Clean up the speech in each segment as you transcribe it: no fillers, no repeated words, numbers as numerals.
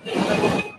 I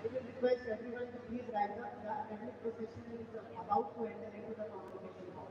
will request everyone to please rise up. The academic procession is about to enter into the convocation hall.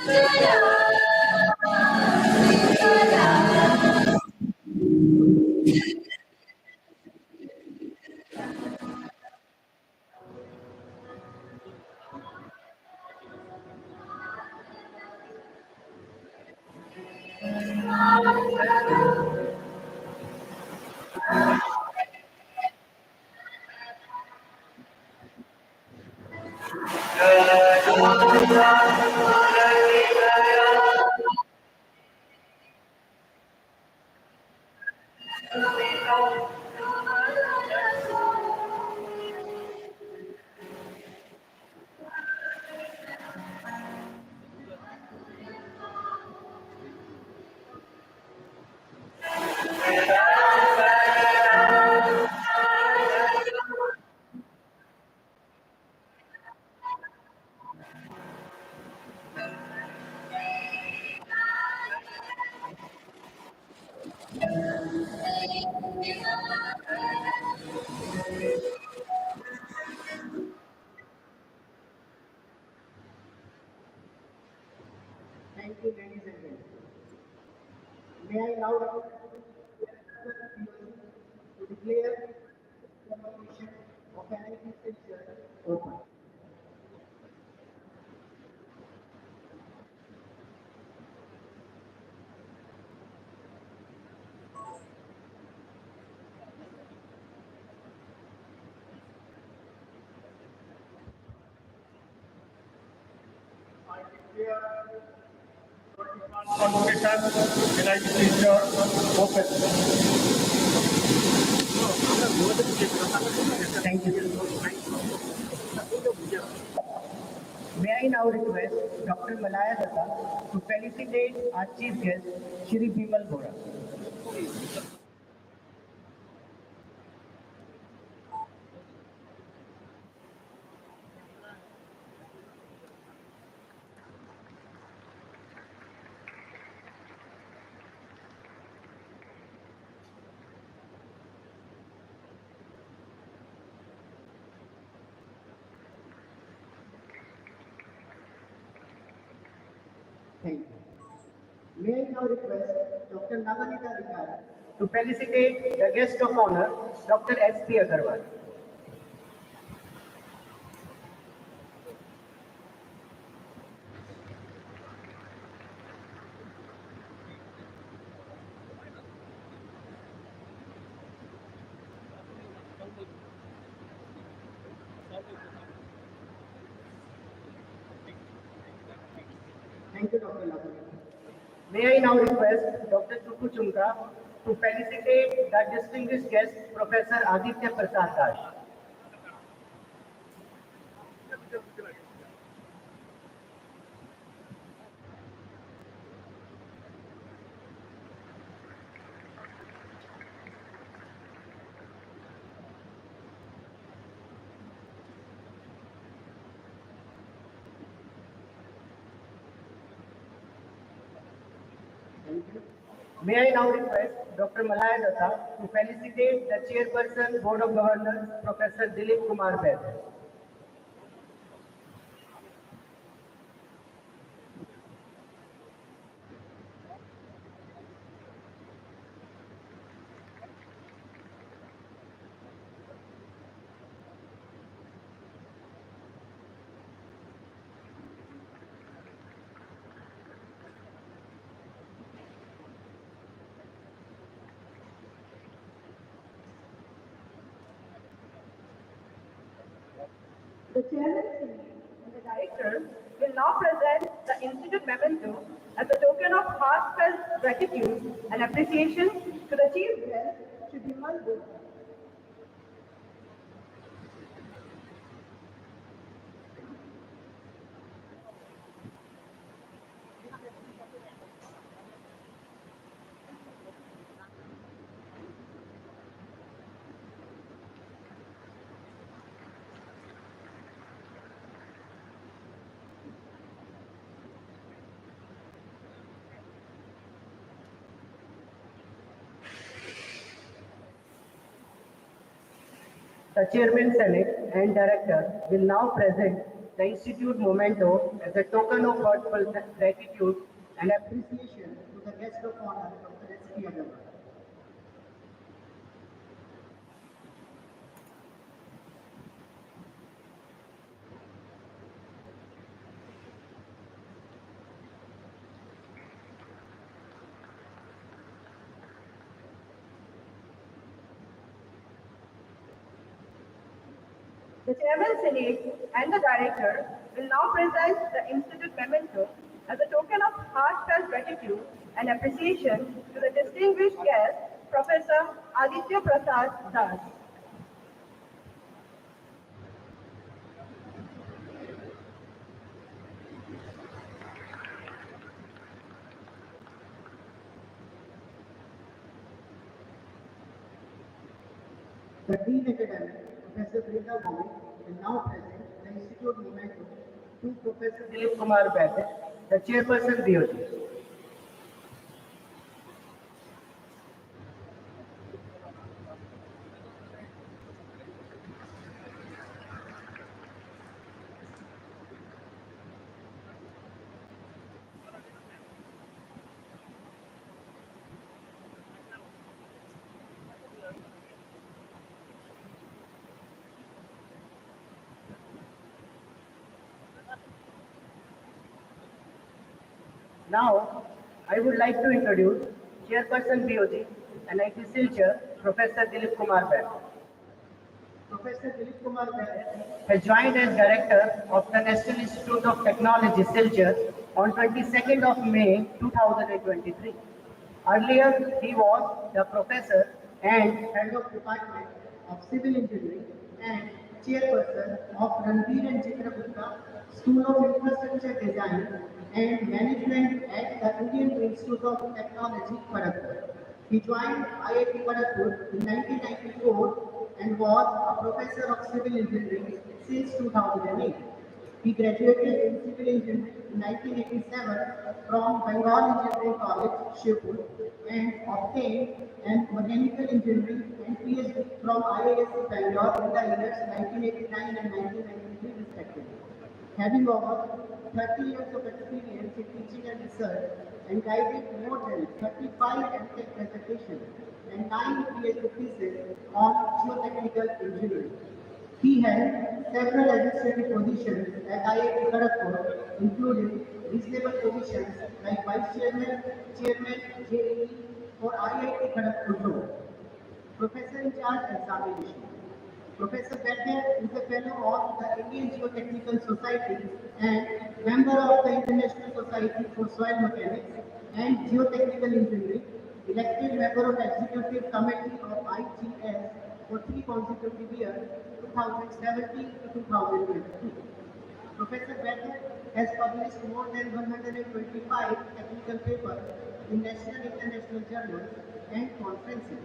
Thank you, ladies and gentlemen. May I now to declare the convocation of NIT Silchar open. I declare Convocation NIT Silchar open. Thank you. May I now request Dr. Malaya Datta to felicitate our chief guest, Shri Bimal Bora. Thank you. May I now request Dr. Navanita Adhikari to felicitate the guest of honor, Dr. S.P. Agarwal. Thank you, Dr. Navanita. May I now request Dr. Tuku Chunka to felicitate the distinguished guest, Professor Aditya Prasad Das. Thank you. May I now request Dr. Malaya Datta to felicitate the Chairperson, Board of Governors, Professor Dilip Kumar Baid. The chairman and the directors will now present the Institute memento as a token of heartfelt gratitude and appreciation to the chief guest, Shri Bimal Bora. The Chairman, Senate and Director will now present the Institute memento as a token of heartfelt gratitude and appreciation to the guest of honor, Dr. S.P. Agarwal. The Chairman, Senate, and the Director will now present the Institute memento as a token of heartfelt gratitude and appreciation to the distinguished guest, Professor Aditya Prasad Das. The Dean Academic, Professor Brenda Gomez, will now present the Institute memento to Professor Dilip Kumar Baid, the Chairperson BOG. Now, I would like to introduce Chairperson BOG, NIT Silchar, Professor Dilip Kumar Baid. Professor Dilip Kumar Baid has joined as Director of the National Institute of Technology, Silchar, on 22nd of May 2023. Earlier, he was the Professor and Head of Department of Civil Engineering and Chairperson of Ranveer and Chitragupta School of Infrastructure Design and Management at the Indian Institute of Technology, Kharagpur. He joined IIT Kharagpur in 1994 and was a professor of civil engineering since 2008. He graduated in civil engineering in 1987 from Bengal Engineering College, Shivpur, and obtained an mechanical engineering and PhD from IISc Bangalore in the years 1989 and 1993 respectively. Having over 30 years of experience in teaching and research and guided more than 35 MTech presentations and 9 PhD theses on geotechnical engineering. He held several administrative positions at IIT Kharagpur, including reasonable positions like Vice Chairman, Chairman, JEE for IIT Kharagpur Group, Professor in charge examination. Professor Becker is a fellow of the Indian Geotechnical Society and member of the International Society for Soil Mechanics and Geotechnical Engineering, elected member of Executive Committee of IGS for 3 consecutive years, 2017 to 2022. Professor Becker has published more than 125 technical papers in national and international journals and conferences.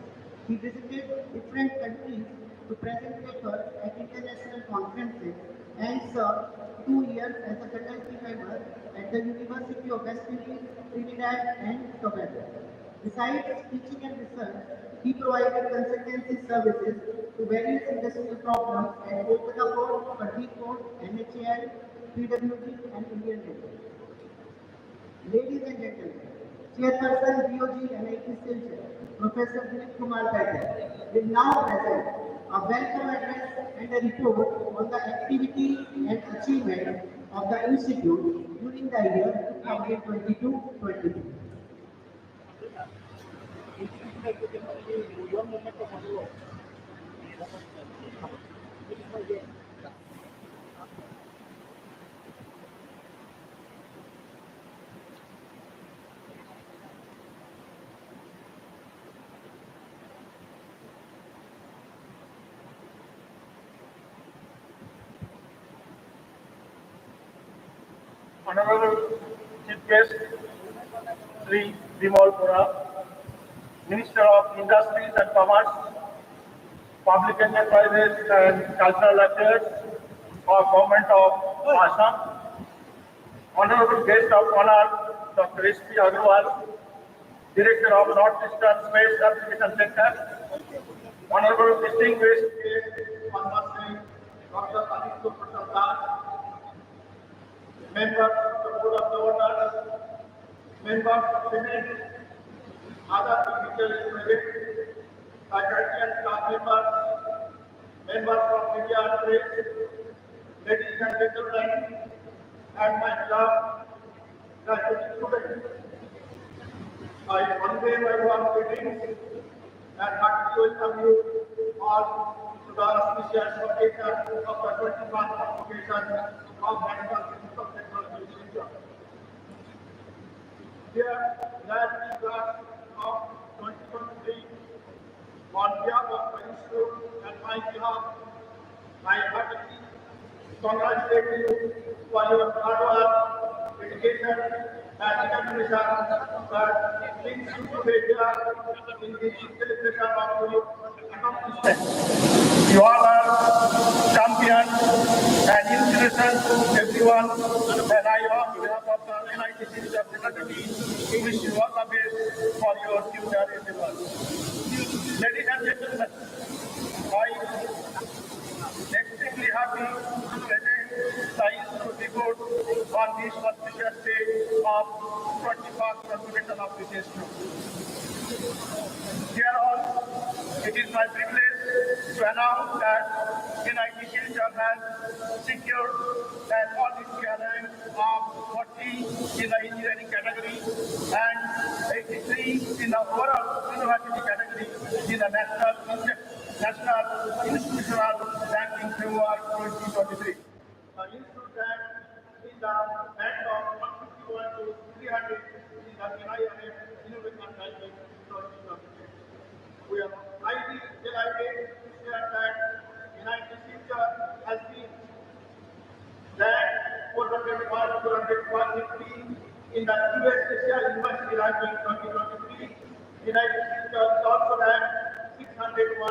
He visited different countries to present papers at international conferences and served 2 years as a faculty member at the University of West Indies, Trinidad and Tobago. Besides teaching and research, he provided consultancy services to various industrial problems at Kolkata Port, Pradeep Port, NHAL, PWD and Indian Railways. Ladies and gentlemen, Chairperson BOG NIT Silchar, Professor Dilip Kumar Baid will now present a welcome address and a report on the activities and achievements of the Institute during the year 2022-23. Honorable Chief Guest, Sri Bimal Pura, Minister of Industries and Commerce, Public Enterprises and Cultural Affairs of Government of Assam, Honorable Guest of Honor, Dr. S.P. Agarwal, Director of Northeastern Space Application Center, Honorable Distinguished Guest, Dr. Aditya Prasad Das, members of the Board of Governors, members of Senate, other dignitaries present, faculty and staff members, members of media and press, ladies and gentlemen, and my beloved graduate students. I convey my warm greetings and heartily welcome you all to the auspicious occasion of the 21st Convocation of National Institute of Technology, Silchar. Dear graduate class of 2023, on behalf of the Institute and my behalf, I heartily congratulate you for your hard work, dedication, and determination that leads you to be here in the celebration of your accomplishments. You all are champions and inspiration to everyone, and I, on behalf of the NIT Silchar fraternity, wish you all the best for your future endeavors. Ladies and gentlemen, I extremely happy to present the Institute report on this auspicious day of 21st Convocation of this Institute. Dear all, it is my privilege to announce that NIT Silchar has secured an all India rank of 40 in the engineering category and 83 in the overall university category in the National Institutional Ranking Framework 2023. The Institute rank in the band of 151 to 300 in the NIRF Innovation Ranking 2023. We are highly delighted to share that NIT Silchar has been ranked 401 to 450 in the US Asia University Ranking 2023. NIT Silchar is also ranked 601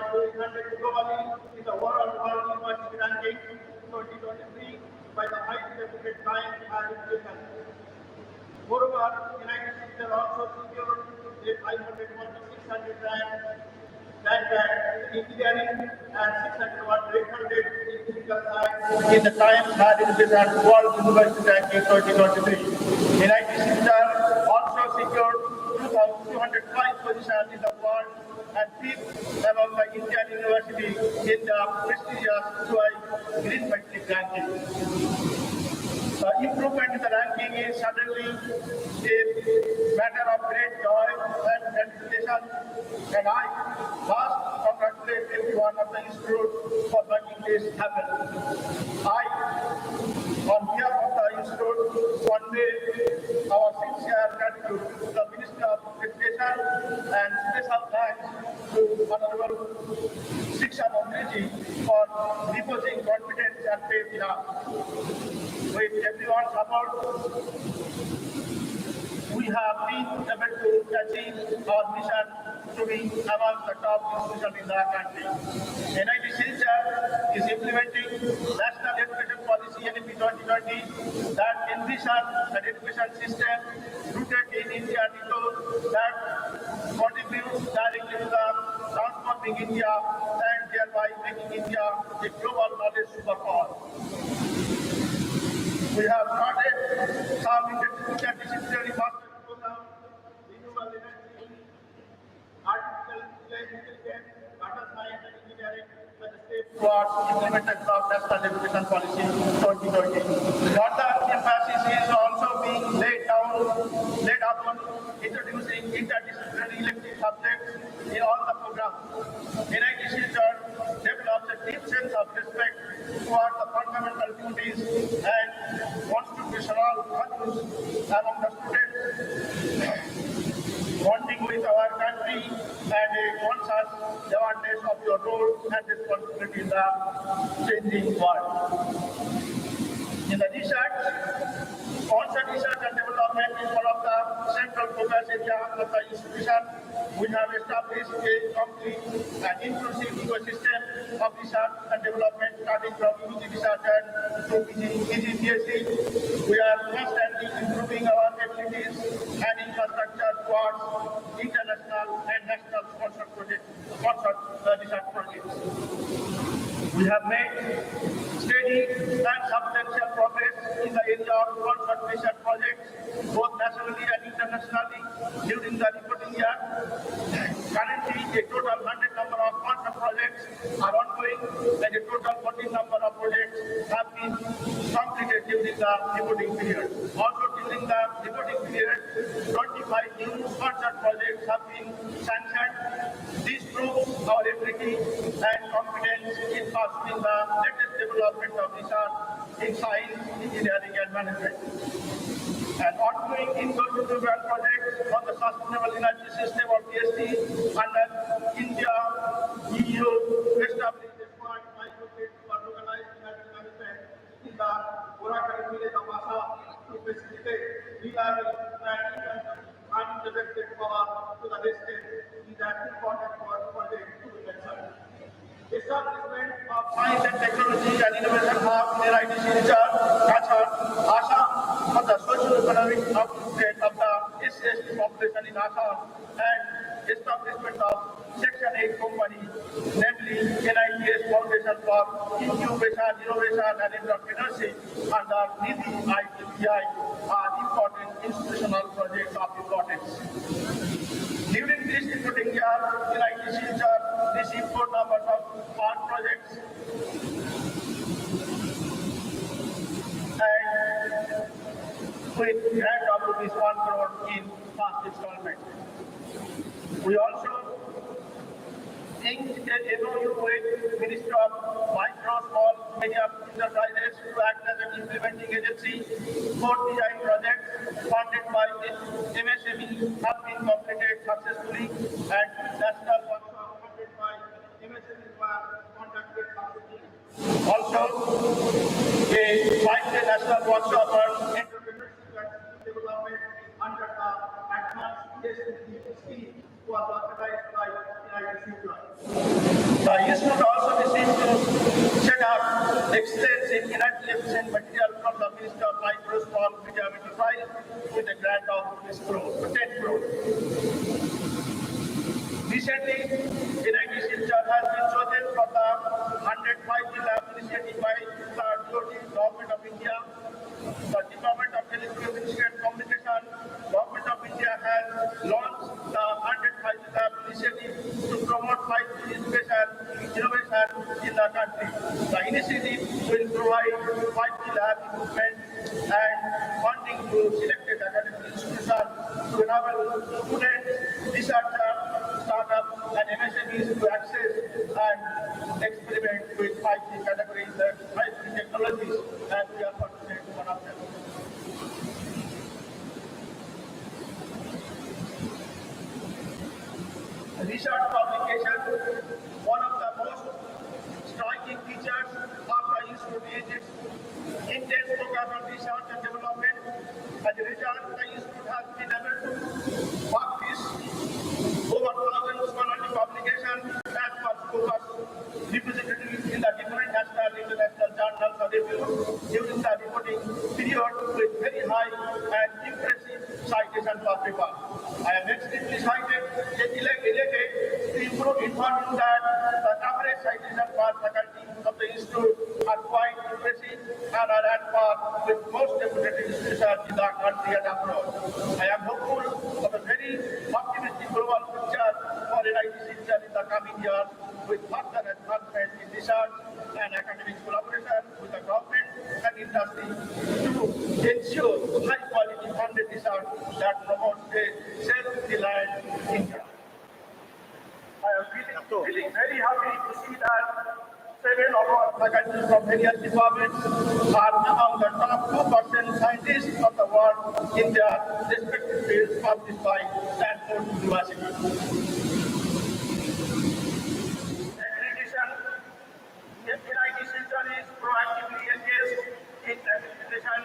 to 800 globally in the World University Ranking 2023 by the highly reputed Science and Education. Moreover, NIT Silchar also secured a 501 to 600 rank in engineering and 601 to 800 in physical science in the Science and Education World University Ranking 2023. NIT Silchar also secured 2,205 positions in the world and fifth among the Indian university in the prestigious Green Metric ranking. The improvement in the ranking is certainly a matter of great joy and gratification, and I must congratulate every one of the Institute for making this happen. I, on behalf of the Institute, convey our sincere gratitude to the Minister of Education and special thanks to Honorable Shiksha Mantriji for reposing confidence and faith in us. With everyone's support, we have been able to achieve our mission to be among the top institutions in the country. NIT Silchar is implementing National Education Policy NEP 2020 that envisions an education system rooted in Indian ethos that contributes directly to the transforming India and thereby making India a global knowledge superpower. We have started some interdisciplinary master program, renewable energy, artificial intelligence, data science and engineering as a step towards implementation of National Education Policy 2020. Further emphasis is also being laid upon introducing interdisciplinary elective subjects in all the programs. NIT Silchar develops a deep sense of respect towards the fundamental duties and constitutional values among the students, bonding with our country and a conscious awareness of your role and responsibility in the changing world. In the research, on-site research and development is one of the central focus areas of the institution. We have established a complete and inclusive ecosystem of research and development starting from UG researcher to PhD. We are constantly improving our activities and infrastructure towards international and national sponsored research projects. We have made steady and substantial progress in the area of reporting period. Also during the reporting period, 25 new sponsored projects have been sanctioned. This proves our ability and competence in pursuing the latest development of research in science, engineering, and management. And ongoing in-contribution projects on the sustainable energy system of DST under India, EU, established a smart microgrid for localized energy management in the Boracay village of Asa to facilitate reliable and uninterrupted power to the estate is an important project to be mentioned. Establishment of Science and Technology and Innovation Hub in NIT Silchar, Assam, for the socio-economic upgrade of the SC population in Assam, and establishment of Section 8 company, namely NIT Foundation for Incubation, Innovation and Entrepreneurship under NIT ITPI are important institutional projects of importance. During this recruiting year, NIT Silchar received 4 numbers of art projects and with grant of rupees 1 crore in first installment. We also inked an MOU with Ministry of Micro, Small, Medium Enterprises to act as an implementing agency for design projects funded by the MSME have been completed successfully, and national workshop funded by MSME were conducted successfully. Also, a 5-day national workshop on entrepreneurship and development under the advanced DST scheme was organized by NIT Silchar. The institute also received to set up extensive energy efficient material from the Ministry of Micro, Small, Medium Enterprise with a grant of 10 crore. Recently, NIT Silchar has been chosen for the 105 lab initiative by the Government of India. The Department of Telecommunication and Communication, Government of India has launched the 105 lab initiative to promote 5G innovation in the country. The initiative will provide 5G lab equipment and funding to selected academic institutions to enable students, researchers, startups, and MSMEs to access and experiment with 5G categories and 5G technologies, and we are fortunate one of them. Research publication, one of the most striking features of the institute is its intense program on research and development. As a result, the institute has been able to publish over 1,000 scholarly publications that were focused representatives in the different national and international journals of review during the reporting period with very high and impressive citation per paper. I am extremely elated to inform you that the average citation per faculty of the institute are quite impressive and are at par with most reputed institutions in the country and abroad. I am hopeful of a very optimistic global future for NIT Silchar in the coming years with further advancement in research and academic collaboration with the government and industry to ensure high quality funded research that promotes a self-reliant India. I am feeling very happy to see that 7 of our faculty from various departments are among the top 2% scientists of the world in their respective fields published by Stanford University. In addition, NIT Silchar is proactively engaged in implementation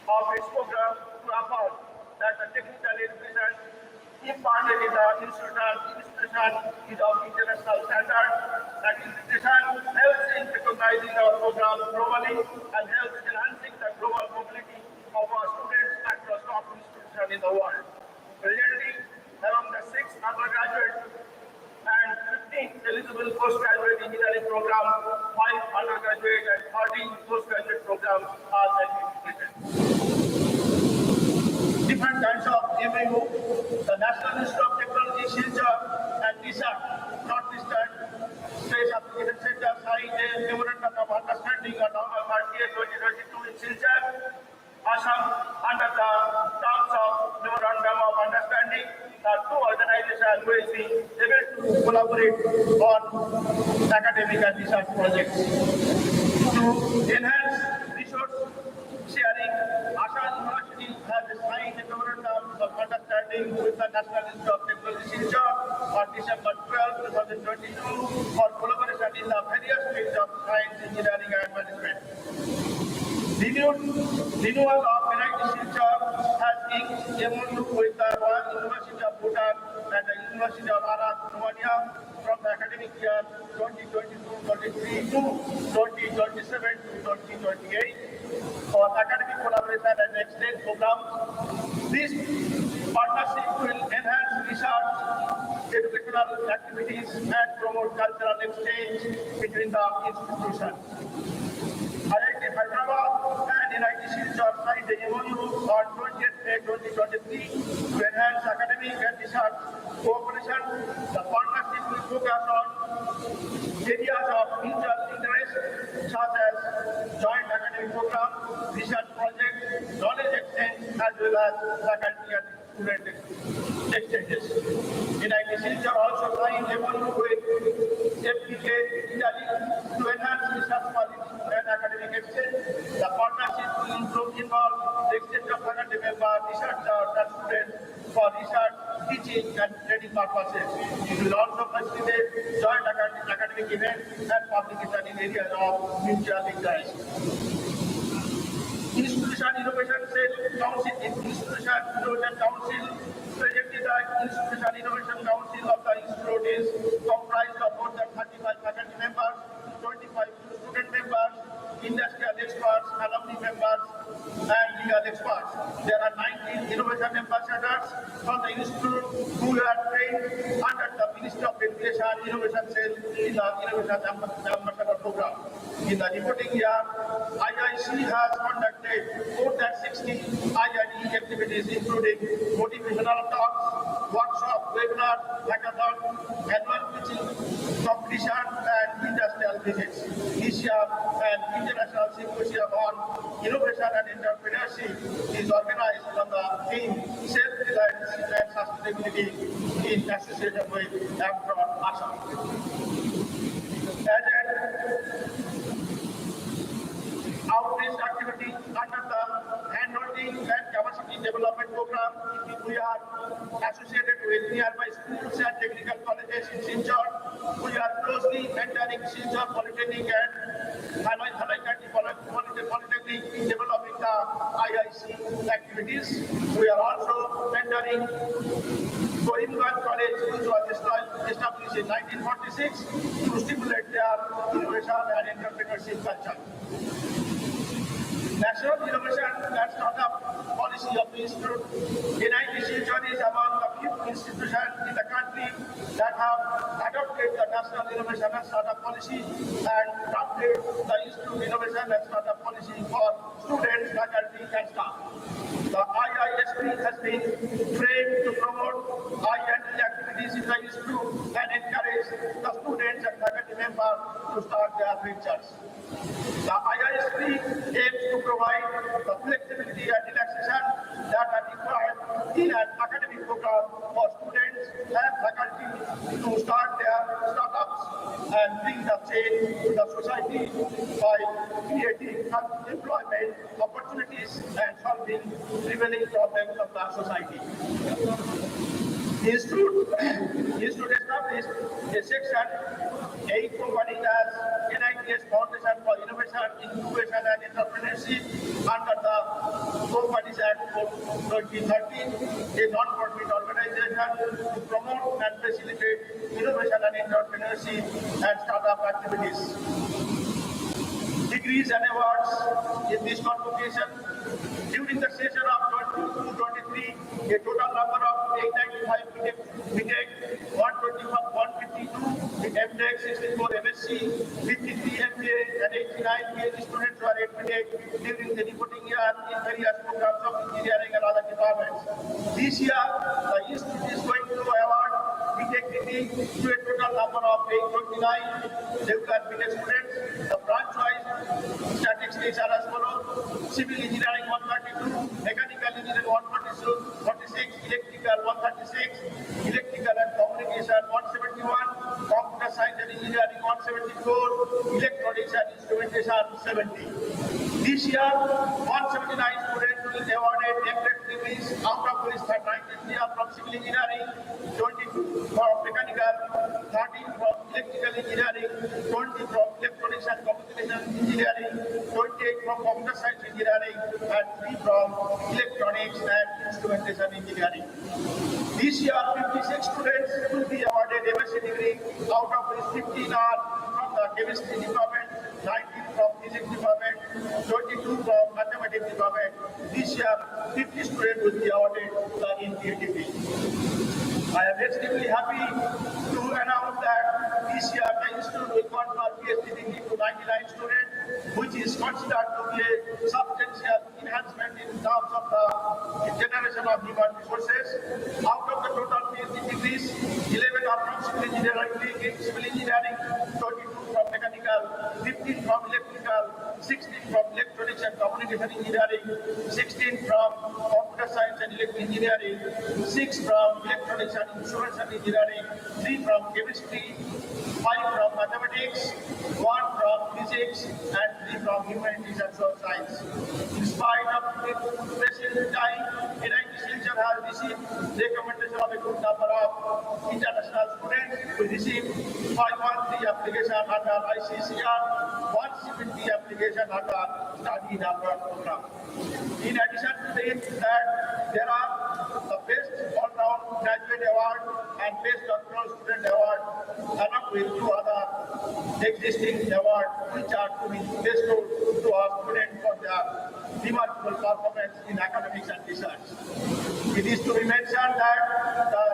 of its program to afford that the technical education imparted in the institution is of international standard. That institution helps in recognizing our program globally and helps enhancing the global mobility of our students across top institutions in the world. Presently, among the 6 undergraduate and 15 eligible postgraduate engineering programs, 5 undergraduate and 13 postgraduate programs are admitted. Different kinds of MOU, the National Institute of Technology, Silchar, and Research, Northeastern Space Application Center signed a memorandum of understanding on November 2022 in Silchar Assam under the terms of Memorandum of Understanding. The two organizations will be able to collaborate on academic and research projects. To enhance resource sharing, Assam University has signed a memorandum of understanding with the National Institute of Technology Silchar on December 12, 2022 for collaboration in the various fields of science, engineering and management. Renewal of NIT Silchar has been MOU with the Royal University of Bhutan and the University of Romania from the academic year 2022-23 to 2027-2028 for academic collaboration and exchange programs. This partnership will enhance research, educational activities, and promote cultural exchange between the institutions. NIT Hyderabad and NIT Silchar signed the MOU on 20th May 2023 to enhance academic and research cooperation. The partnership will focus on areas of mutual interest such as joint academic programs, research projects, knowledge exchange, as well as faculty and student exchanges. NIT Silchar also signed MOU with FPK Italy to enhance research quality and academic exchange. The partnership will involve the exchange of faculty members, researchers, and students for research, teaching, and training purposes. It will also facilitate joint academic events and publication in areas of mutual interest. Institution Innovation Council presently the Institution Innovation Council of the Institute is comprised of more than 35 faculty members, 25 student members, industrial experts, alumni members, and legal experts. There are 19 innovation ambassadors from the Institute who are trained under the Ministry of Education Innovation Cell in the Innovation Ambassador Program. In the reporting year, IIC has conducted more than 60 IIE activities including motivational talks, workshops, webinars, hackathon, annual teaching competition, and industrial visits. This year, an international symposium on innovation and entrepreneurship is organized on the theme self-reliance and sustainability in association with Amtron Assam. As an outreach activity under the handholding and capacity development program, we are associated with nearby schools and technical colleges in Silchar. We are closely mentoring Silchar Polytechnic and Halaikati Polytechnic in developing the IIC activities. We are also mentoring Korimganj College, which was established in 1946 to stimulate their innovation and entrepreneurship culture. National Innovation and Startup Policy of the Institute. NIT Silchar is among the few institutions in the country that have adopted the National Innovation and Startup Policy and drafted the Institute Innovation and Startup Policy for students, faculty, and staff. The IISP has been trained to promote I&D activities in the Institute and encourage the students and faculty members to start their ventures. The IISP aims to provide the flexibility and relaxation that are required in an academic program for students and faculty to start their startups and bring the change to the society by creating employment opportunities and solving prevailing problems of the society. The Institute established a section 8 companies as NIT's Foundation for Innovation, Incubation and Entrepreneurship under the Companies Act of 2013, a non-profit organization to promote and facilitate innovation and entrepreneurship and startup activities. Degrees and awards in this convocation. During the session of 22-23, a total number of 895 BTech, 152 MTech, 64 MSc, 53 MBA, and 89 PhD students were admitted during the reporting year in various programs of engineering and other departments. This year, the Institute is going to award B.Tech to a total number of 829 regular B.Tech students. The branch-wise statistics are as follows: civil engineering 132, mechanical engineering 146, electrical 136, electrical and communication 171, computer science and engineering 174, electronics and instrumentation 70. This year, 179 students will be awarded electric degrees, out of which 19 are from civil engineering, 22 from mechanical, 13 from electrical engineering, 20 from electronics and communication engineering, 28 from computer science engineering, and 3 from electronics and instrumentation engineering. This year, 56 students will be awarded MSc degree, out of which 15 are from the chemistry department, 19 from physics department, 22 from mathematics department. This year, 50 students will be awarded the NIT. I am extremely happy to announce that this year the institute will confer PhD degree to 99 students, which is considered to be a substantial enhancement in terms of the generation of human resources. Out of the total PhD degrees, 11 are from civil engineering, 22 from mechanical, 15 from electrical, 16 from electronics and communication engineering, 16 from computer science and electrical engineering, 6 from electronics and instrumentation engineering, 3 from chemistry, 5 from mathematics, 1 from physics, and 3 from humanities and social science. In spite of the present time, NIT Silchar has received recommendation of a good number of international students. We received 513 applications under ICCR, 170 applications under study in abroad program. In addition to this, there are the best all-round graduate award and best doctoral student award, along with 2 other existing awards which are to be bestowed to our students for their remarkable performance in academics and research. It is to be mentioned that the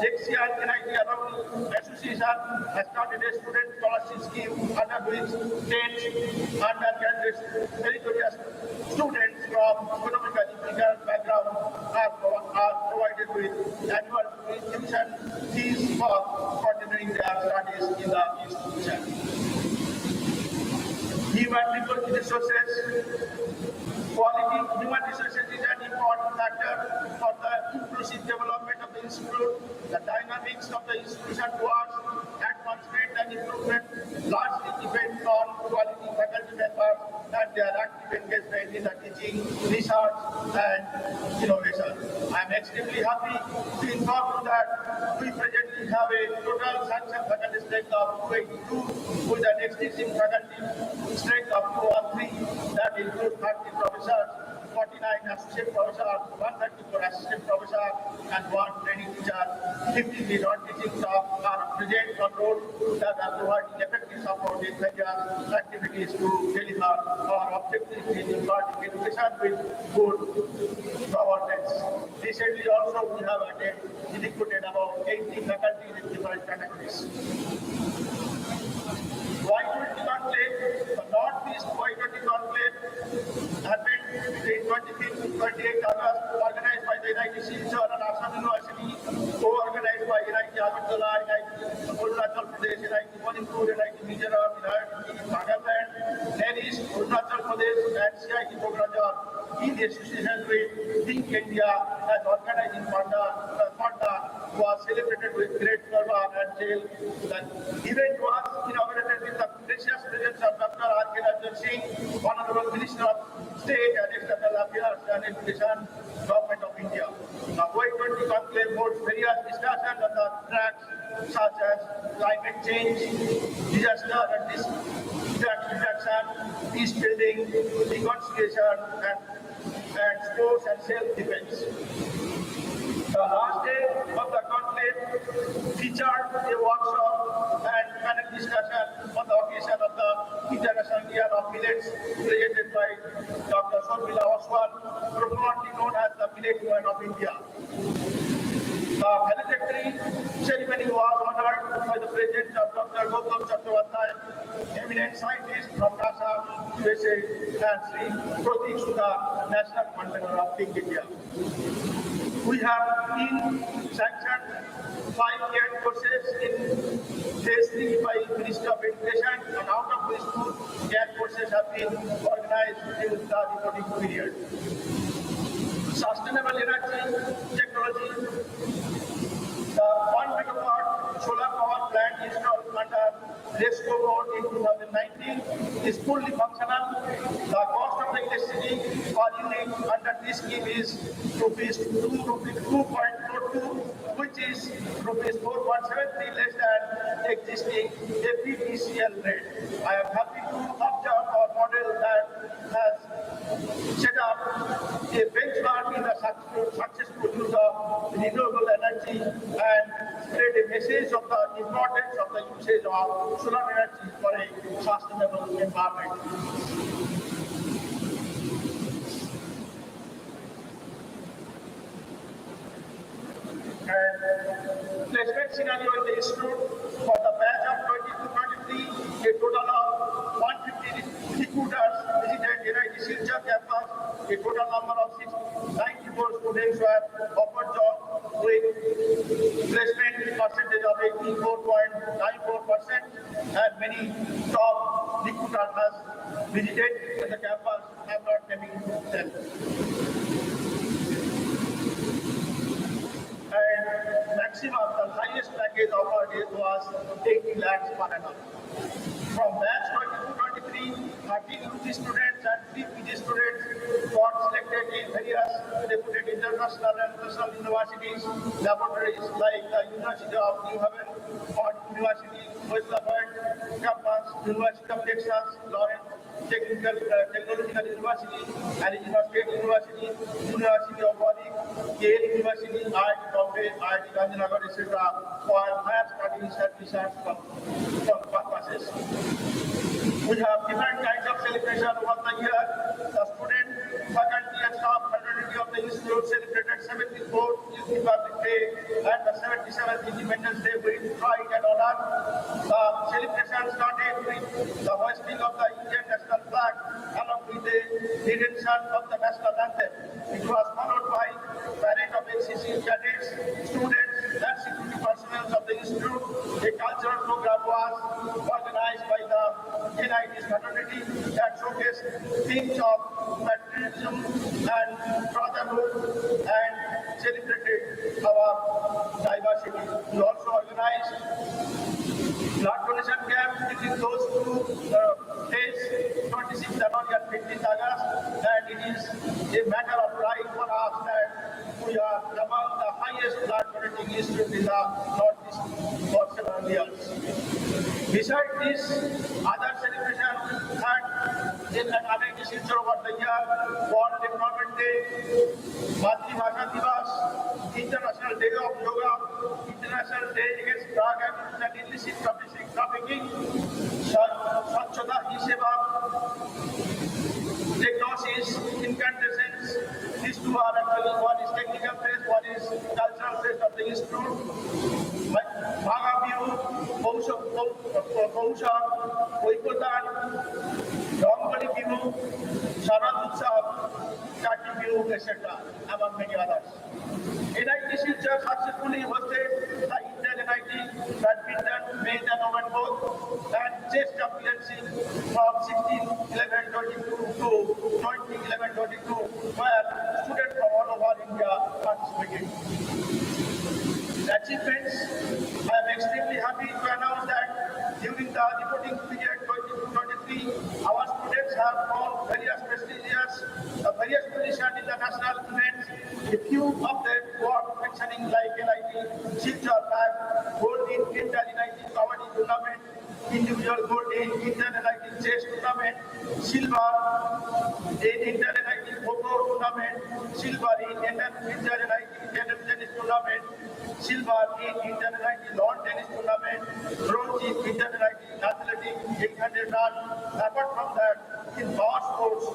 Lexian NIT Alumni Association has started a student scholarship scheme under which 10 undergraduate meritorious students from economically weaker background are provided with annual tuition fees for continuing their studies in the institution. Human resources. Quality human resources is an important factor for the inclusive development of the institute. The dynamics of the institution towards advancement and improvement largely depends on quality faculty members and their active engagement in the teaching, research, and innovation. I am extremely happy to inform you that we presently have a total sanctioned faculty strength of 282 with an existing faculty strength of 213 that includes 30 professors, 49 associate professors, 134 assistant professors, and 1 training teacher. 53 non-teaching staff are present on road that are providing effective support in various activities to deliver our objectives in imparting education with good governance. Recently also we have recruited about 80 faculty in different categories. Y20 conclave, the Northeast Y20 conclave happened between 25th to 28th August, organized by the NIT Silchar and Assam University, co-organized by NIT Agartala, NIT Arunachal Pradesh, NIT Manipur, NIT Mizoram, NIT Nagaland, NIT Arunachal Pradesh, and CIT Kokrajhar in association with Think India as organizing Panda was celebrated with great fervor and jail. The event was inaugurated with the gracious presence of Dr. R.K. Ranjan Singh, Honorable Minister of State and External Affairs and Education, Government of India. The Y20 conclave holds various discussions on the tracks such as climate change, disaster and reduction, peace building, reconciliation, and sports and self-defense. The last day of the conclave featured a workshop and panel discussion on the occasion of the International Year of Millets, presented by Dr. Sharmila Oswal, properly known as the Millet Woman of India. The valedictory ceremony was honored by the presence of Dr. Gautam Chakravarty, eminent scientist from NASA, USA, and Sri Pratik Sudha, National Convener of Think India. We have been sanctioned 5 CAT courses in phase 3 by Ministry of Education, and out of these two CAT courses have been organized in the reporting period. Sustainable energy technology. The 1 megawatt solar power plant installed under RESCO code in 2019 is fully functional. The cost of the electricity per unit under this scheme is rupees 2.42, which is rupees 4.73 less than existing FPTCL rate. I am happy to observe our model that has set up a benchmark in the successful use of renewable energy and spread a message of the importance of the usage of solar energy for a sustainable environment. And placement scenario in the institute for the batch of 22-23, a total of 150 recruiters visited NIT Silchar campus. A total number of 94 students were offered jobs with placement percentage of 84.94%, and many top recruiters has visited the campus have not naming them. And maximum, the highest package offered was 80 lakhs per annum. From batch 22-23, 13 UG students and 3 PG students got selected in various reputed international and national universities, laboratories like the University of New Haven, Ford University, West Lafayette campus, University of Texas, Lawrence Technological University, Arizona State University, University of Warwick, Yale University, IIT Bombay, IIT Gandhinagar, etc. for higher studies and research purposes. We have different kinds of celebration over the year. The student, faculty and staff fraternity of the institute celebrated 74th Republic Day and the 77th Independence Day with pride and honor. The celebration started with the hoisting of the Indian national flag along with the rendition of the national anthem. It was followed by parade of NCC cadets, students and security personnel of the institute. A cultural program was organized by the NIT fraternity that showcased themes of patriotism and brotherhood and celebrated our diversity. We also organized blood donation camp between those two days, 26th January and 15th August, and it is a matter of pride for us that we are among the highest blood donating institutes in the Northeast for several years. Besides this, other celebrations had in NIT Silchar over the year: World Environment Day, Matri-Bhasha Divas, International Day of Yoga, International Day Against Drug Abuse and Illicit Trafficking, Swachhata Hi Seva, diagnosis, incantations. These two are actually, one is technical phase, one is cultural phase of the institute. Bhaga Bihu, Bausha, Oikotan, Rangoli Bihu, Sharad Utsav, Kati Bihu, etc., among many others. NIT Silchar successfully hosted the Inter-NIT Badminton Men's and Women's both and chess championship from 16-11-22 to 20-11-22, where students from all over India participated. Achievements. I am extremely happy to announce that during the reporting period 22-23, our students have won various prestigious positions in the national events. A few of them worth mentioning like NIT Silchar bag, gold in Inter-NIT Kabaddi tournament, individual gold in Inter-NIT chess tournament, silver in Inter-NIT Kho-Kho tournament, silver in Inter-NIT table tennis tournament, silver in Inter-NIT lawn tennis tournament, bronze in Inter-NIT athletics 800 runs. Apart from that, in power sports,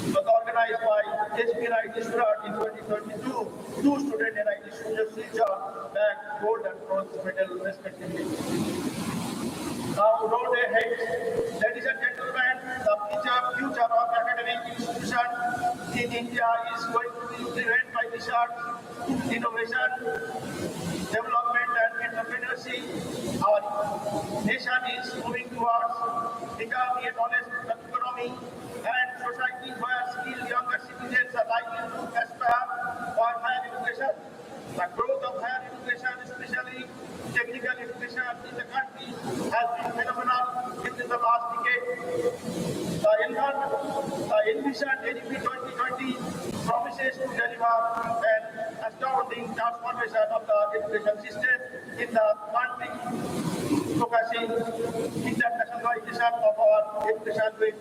was organized by SPNIT Surat in 2022. Two students NIT Silchar bagged gold and bronze medal respectively. Now, road ahead. Ladies and gentlemen, the future of academic institution in India India is going to be driven by research, innovation, development and entrepreneurship. Our nation is moving towards becoming a knowledge economy and society where skilled younger citizens are likely to aspire for higher education. The growth of higher education, especially technical education in the country, has been phenomenal within the last decade. The envisioned NEP 2020 promises to deliver an astounding transformation of the education system in the country, focusing internationalization of our education with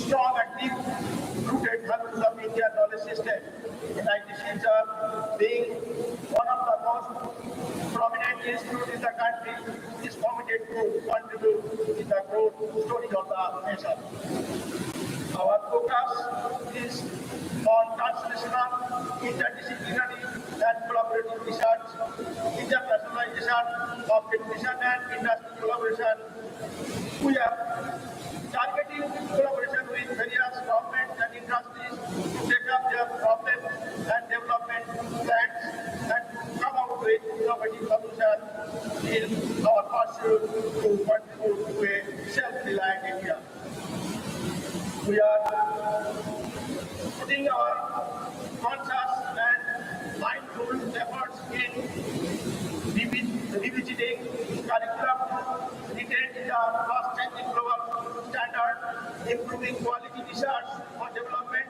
strong and deep-rooted values of Indian knowledge system. NIT Silchar, being one of the most prominent institutes in the country, is committed to contribute in the growth story of the nation. Our focus is on translational, interdisciplinary and collaborative research, internationalization of education and industry collaboration. We are targeting collaboration with various governments and industries to take up their problems and development plans and to come up with innovative solutions in our pursuit to contribute to a self-reliant India. We are putting our conscious and mindful efforts in revisiting curriculum to retain the fast-changing global standard, improving quality research for development,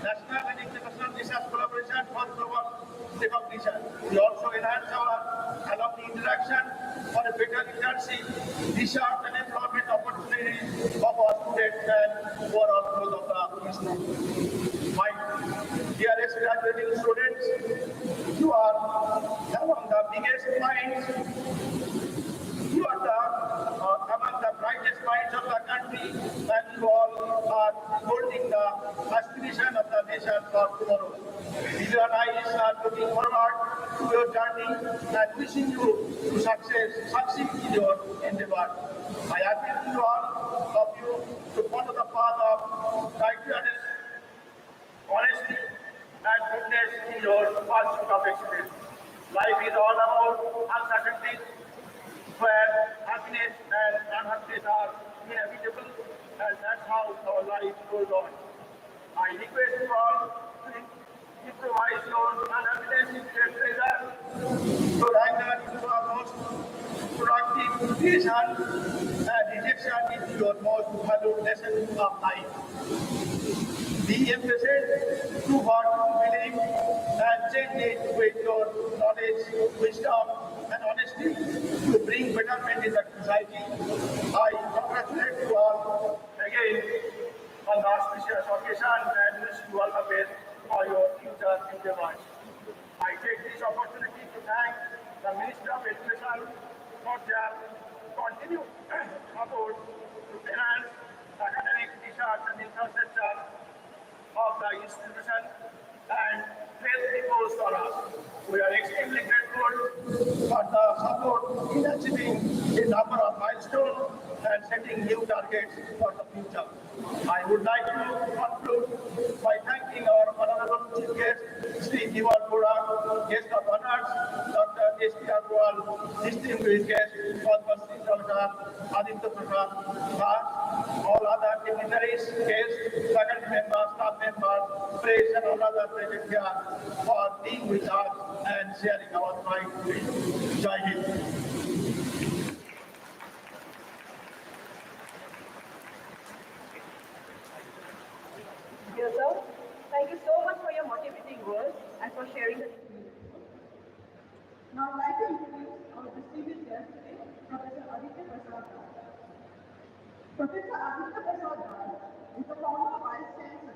national and international research collaboration for global recognition. We also enhance our alumni interaction for a better literacy, research and employment opportunities of our students and overall growth of the institute. My dearest graduating students, you are among the biggest minds. You are among the brightest minds of the country, and you all are holding the aspiration of the nation for tomorrow. You and I are looking forward to your journey and wishing you to succeed in your endeavor. I appeal to all of you to follow the path of righteousness, honesty, and goodness in your pursuit of excellence. Life is all about uncertainty, where happiness and unhappiness are inevitable, and that's how our life goes on. I request you all to improvise your unhappiness into a pleasure, your anger into a most productive creation, and rejection into your most valued lesson of life. Be emphasized to what you believe and change it with your knowledge, wisdom, and honesty to bring betterment in the society. I congratulate you all again on the auspicious occasion and wish you all the best for your future endeavors. I take this opportunity to thank the Minister of Education for their continued support to enhance academic research and infrastructure of the institution and faith reposed on us. We are extremely grateful for the support in achieving a number of milestones and setting new targets for the future. I would like to conclude by thanking our honorable chief guest, Sri Diwal Pura, guest of honors, Dr. S.P. Agrawal, distinguished guest, Padma Sri Salkar, Aditya Prasad, all other dignitaries, guests, faculty members, staff members, press and all other present here for being with us and sharing our pride today. Jai Hind. Dear sir, thank you so much for your motivating words and for sharing the experience. Now I'd like to introduce our distinguished guest today, Professor Aditya Prasad. Professor Aditya Prasad is the former Vice Chancellor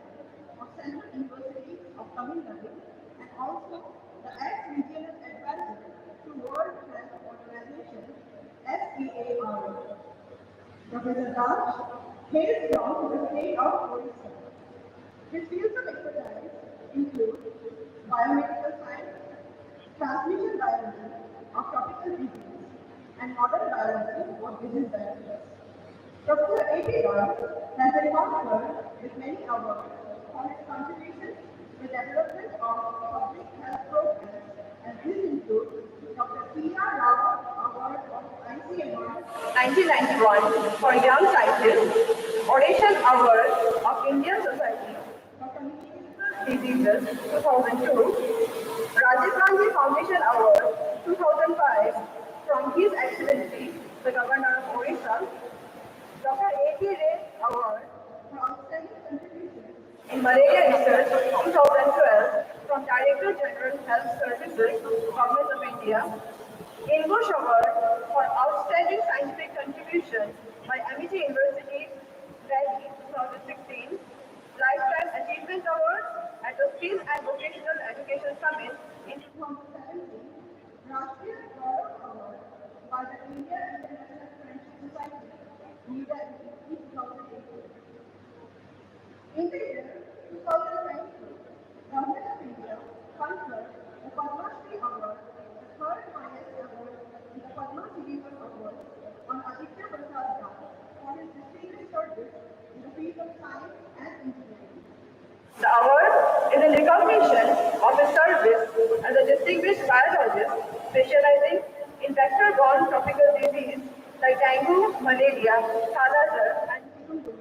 of Central University of Tamil Nadu and also the ex-regional advisor to World Health Organization (SEAR). Professor Raj hails from the state of Odisha. His fields of expertise include biomedical science, transmission biology of tropical regions, and modern biology of disease diagnosis. Professor A.P. Raj has been conferred with many awards on its contribution to the development of public health programs, and these include Dr. P.R. Rao Award of ICMR 1991 for Young Scientists, Audition Award of Indian Society for Communicable Diseases 2002, Rajiv Gandhi Foundation Award 2005 from His Excellency the Governor of Orissa, Dr. A.T. Ray Award for Outstanding Contributions in Malaria Research 2012 from Director General Health Services, Government of India, Inbush Award for Outstanding Scientific Contribution by Amity University, Delhi 2016, Lifetime Achievement Award at the Skills and Vocational Education Summit in 2017, Rashtriya Gaurav Award by the India International Friendship Society, New Delhi 2018. In the year 2022, Government of India conferred the Padma Shri Award, the third highest award in the Padma series of awards, on Aditya Prasad Das for his distinguished service in the field of science and engineering. The award is in recognition of his service as a distinguished biologist specializing in vector-borne tropical disease like dengue, malaria, Kala-Azar, and chikungunya.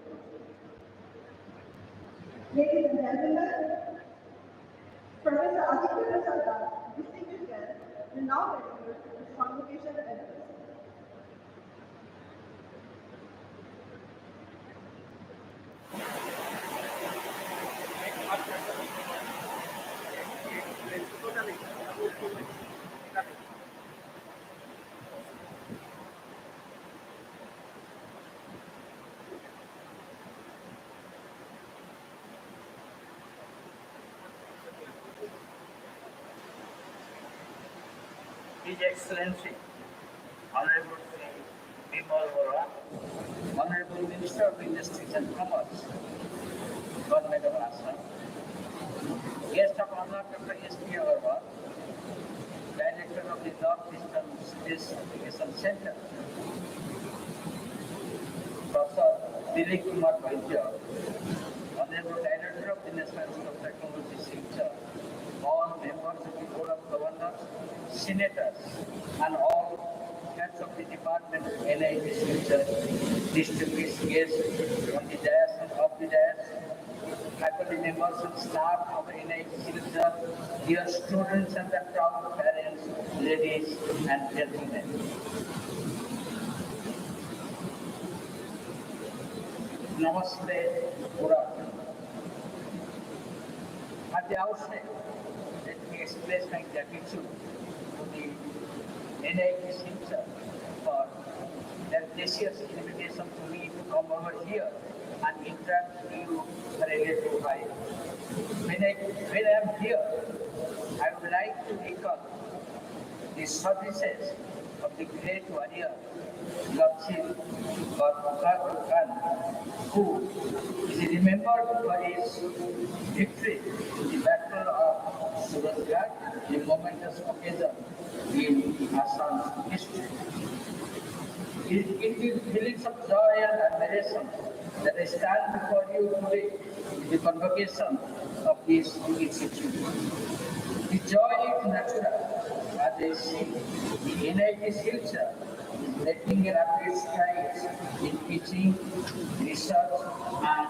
Ladies and gentlemen, Professor Aditya Prasad Das, distinguished guest, will now deliver his convocation address. His Excellency, Honorable Sri Bimal Vora, Honorable Minister of Industries and Commerce, Government of Assam, Guest of Honor Dr. S.P. Agarwal, Director of the Northeastern Space Application Center, Professor Dilip Kumar Vaidya, Honorable Director of the National Institute of Technology, Silchar, all members of the Board of Governors, senators, and all heads of the Department of NIT Silchar, distinguished guests on the dais and off the dais, faculty members and staff of NIT Silchar, dear students and their proud parents, ladies and gentlemen. Namaste, good afternoon. At the outset, let me express my gratitude to the NIT Silchar for their gracious invitation to me to come over here and interact with you for a little while. When I am here, I would like to recall the services of the great warrior Lakshmi Khan, who is remembered for his victory in the Battle of Surajghat, a momentous occasion in Assam's history. It is feelings of joy and admiration that I stand before you today in the convocation of this institute. The joy is natural as I see the NIT Silchar is making rapid strides in teaching, research, and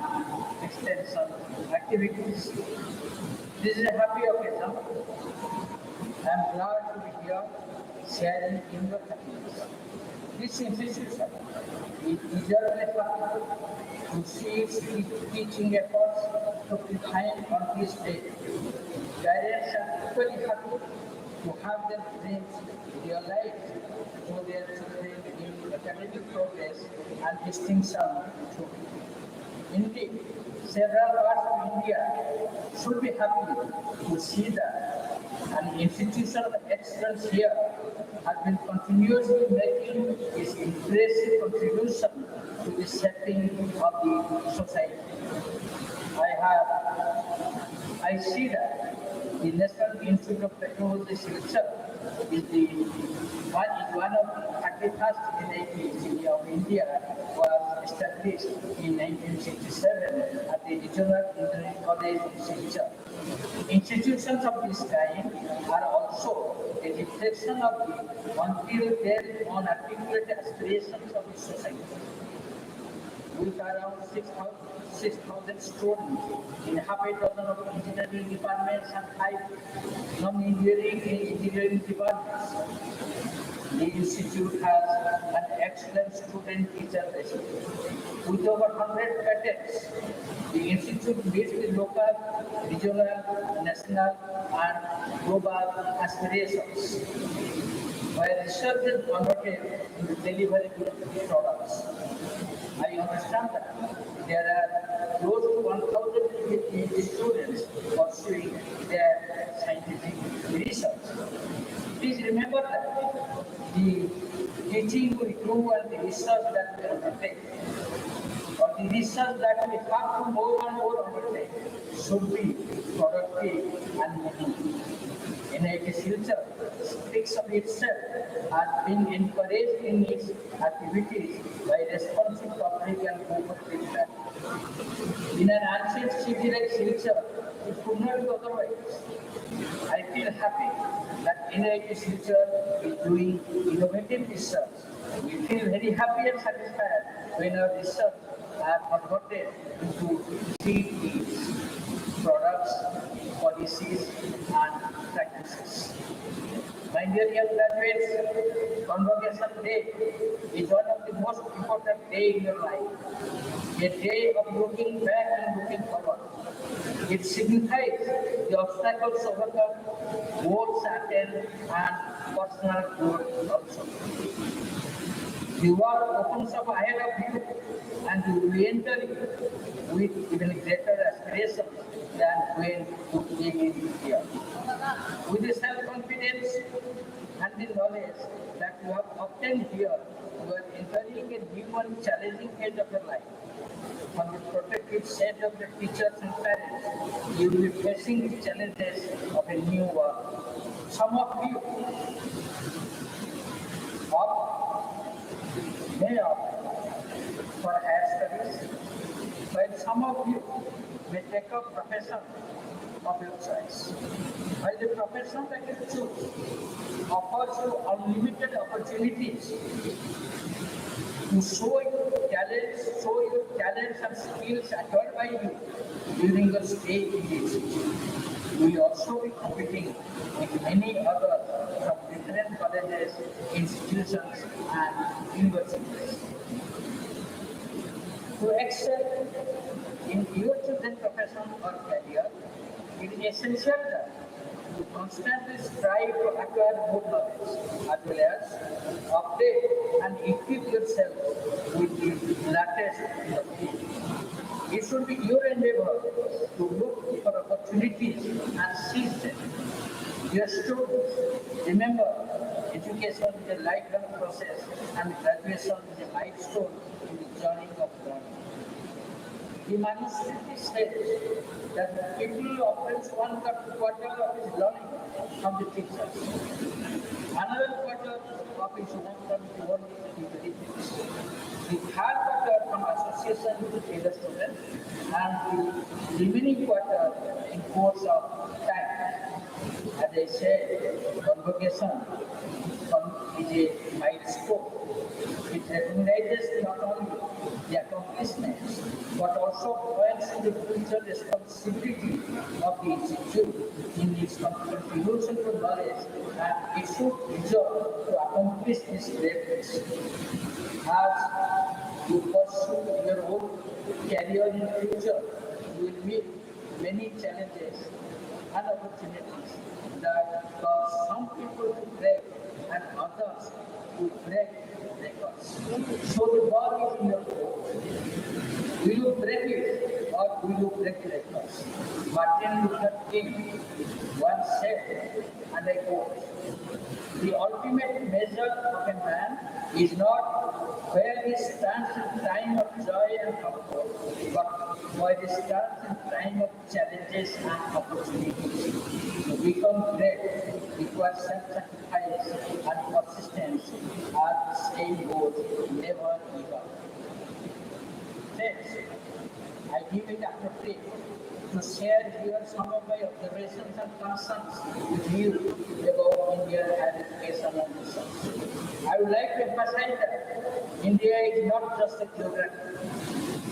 extension activities. This is a happy occasion. I am glad to be here sharing in your happiness. This institution is eagerly happy to see its teaching efforts to behind on this day. Parents are equally happy to have their dreams realized through their children in academic progress and distinction too. Indeed, several parts of India should be happy to see that an institution of excellence here has been continuously making its impressive contribution to the shaping of the society. I see that the National Institute of Technology Silchar is one of the 31st NIT of India, was established in 1967 at the Regional Engineering College in Silchar. Institutions of this kind are also a reflection of the until then unarticulated aspirations of the society. With around 6,000 students in half a dozen of engineering departments and 5 non-engineering and engineering departments. The institute has an excellent student-teacher ratio. With over 100 cadets, the institute meets the local, regional, national, and global aspirations, where research is converted into deliverable products. I understand that there are close to 1,050 students pursuing their scientific research. Please remember that the teaching we do and the research that we undertake, or the research that we have to more and more undertake, should be productive and meaningful. NIT Silchar speaks of itself as being encouraged in its activities by responsive public and cooperative manner. In an ancient city like Silchar, it could not be otherwise. I feel happy that NIT Silchar is doing innovative research. We feel very happy and satisfied when our research are converted into CEs, products, policies, and practices. My dear young graduates, Convocation Day is one of the most important days in your life. A day of looking back and looking forward. It signifies the obstacles overcome, goals attained, and personal growth also. The world opens up ahead of you, and you will enter it with even greater aspirations than when you came in here. With the self-confidence and the knowledge that you have obtained here, you are entering a new and challenging phase of your life. From the protective shade of the teachers and parents, you will be facing the challenges of a new world. Some of you may opt for higher studies, while some of you may take up profession of your choice. While the profession that you choose offers you unlimited opportunities to show your talents and skills acquired by you during your stay in the institute. You will also be competing with many others from different colleges, institutions, and universities. To excel in your chosen profession or career, it is essential that you constantly strive to acquire more knowledge as well as update and equip yourself with the latest in the field. It should be your endeavor to look for opportunities and seize them. Dear students, remember, education is a lifelong process and graduation is a milestone in the journey of learning. The manuscript says that the people obtains one quarter of his learning from the teachers. Another quarter of his learning from the world is the teachers. The third quarter from association with other students, and the remaining quarter in course of time. As I said, Convocation is a milestone. It recognizes not only the accomplishments, but also points to the future responsibility of the institute in its contribution to knowledge, and it should resolve to accomplish this greatness. As you pursue your own career in the future, you will meet many challenges and opportunities that cause some people to break and others to break records. So the ball is in your court. Will you break it or will you break the records? Martin Luther King once said, and I quote, "The ultimate measure of a man is not where he stands in time of joy and comfort, but where he stands in time of challenges and opportunities." So become great requires self-sacrifice and persistence are the same goals, never give up. Friends, I deem it appropriate to share here some of my observations and concerns with you about Indian higher education and research. I would like to emphasize that India is not just a geography.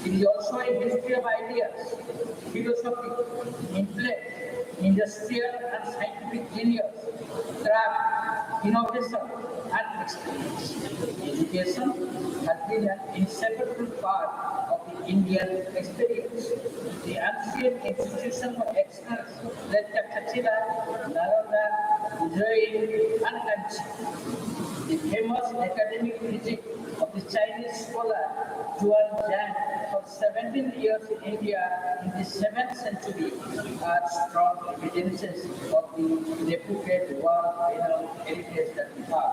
It is also a history of ideas, philosophy, intellect, industrial and scientific genius, craft, innovation, and experience. Education has been an inseparable part of the Indian experience. The ancient institution of excellence like Takshila, Nalanda, Ujjain, and Kanchi. The famous academic visit of the Chinese scholar Zhuan Zhan for 17 years in India in the 7th century are strong evidences of the reputed world heritage that we have.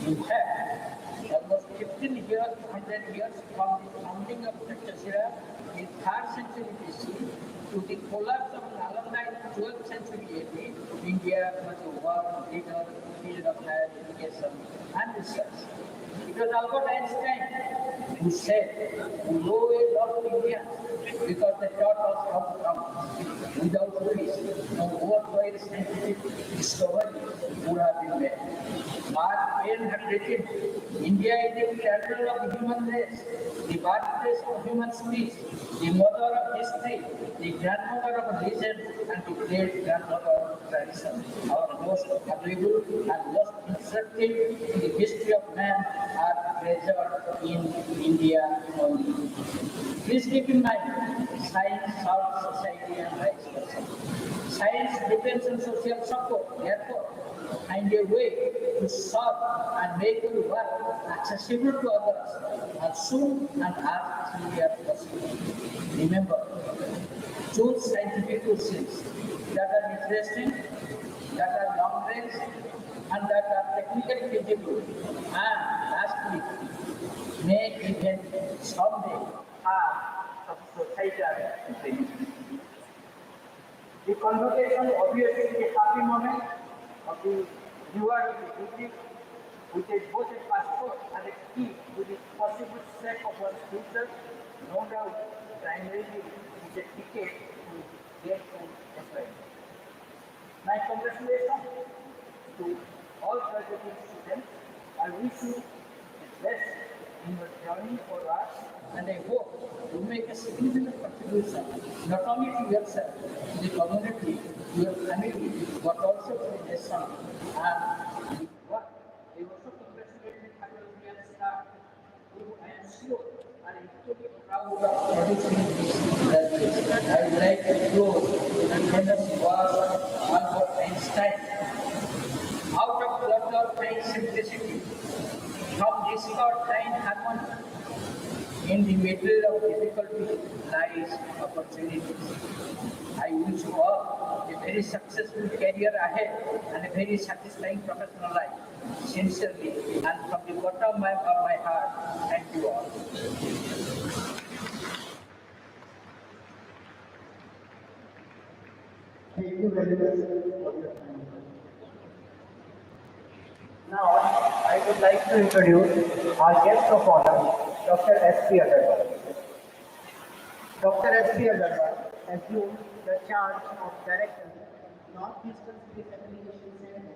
In fact, almost 15 years, 100 years from the founding of Takshila in 3rd century BC to the collapse of Nalanda in 12th century AD, India was a world leader in the field of higher education and research. It was Albert Einstein who said, "We owe a lot to Indians because they taught us how to count. Without which, no worldwide scientific discovery would have been made." Mark Twain had written, "India is the cradle of the human race, the birthplace of human speech, the mother of history, the grandmother of legend, and the great grandmother of tradition. Our most valuable and most instructive in the history of man are treasured in India only." Please keep in mind, science serves society and vice versa. Science depends on social support, therefore, find a way to serve and make your work accessible to others as soon and as early as possible. Remember, choose scientific questions that are interesting, that are long range, and that are technically feasible. And lastly, may even someday have some societal benefit. The convocation obviously is a happy moment of the viewer of the duty, which is both a passport and a key to the possible step of one's future. No doubt, primarily is a ticket to gainful employment. My congratulations to all graduating students. I wish you the best in your journey for us, and I hope you make a significant contribution not only to yourself, to the community, to your family, but also to the nation and the world. I also congratulate the faculty and staff who I am sure are equally proud of producing these graduates. I would like to close with a famous word of Albert Einstein. Out of clutter find simplicity, from discord find harmony. In the middle of difficulty lies opportunities. I wish you all a very successful career ahead and a very satisfying professional life. Sincerely and from the bottom of my heart, thank you all. Thank you very much for your time. Now, I would like to introduce our guest of honor, Dr. S.P. Agarwal. Dr. S.P. Agarwal assumed the charge of Director, Northeastern Space Application Center,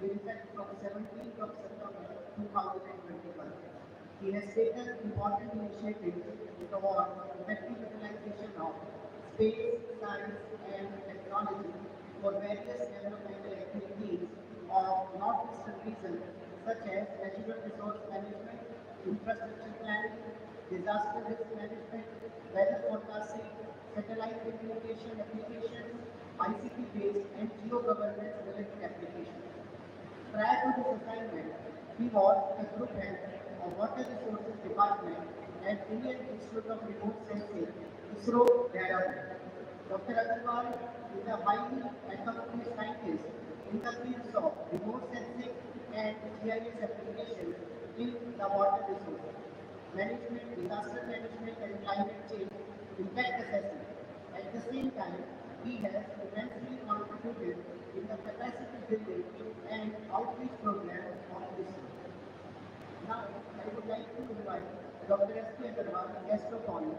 with effect from 17th of September 2021. He has taken important initiatives toward effective utilization of space, science, and technology for various developmental activities of northeastern region, such as natural resource management, infrastructure planning, disaster risk management, weather forecasting, satellite communication applications, ICT-based and geo-governance related applications. Prior to this assignment, he was a group head of Water Resources Department at Indian Institute of Remote Sensing, ISRO, Dehradun. Dr. Agarwal is a highly accomplished scientist in the fields of remote sensing and GIS applications in the water resources management, disaster management, and climate change impact assessment. At the same time, he has immensely contributed guest of honor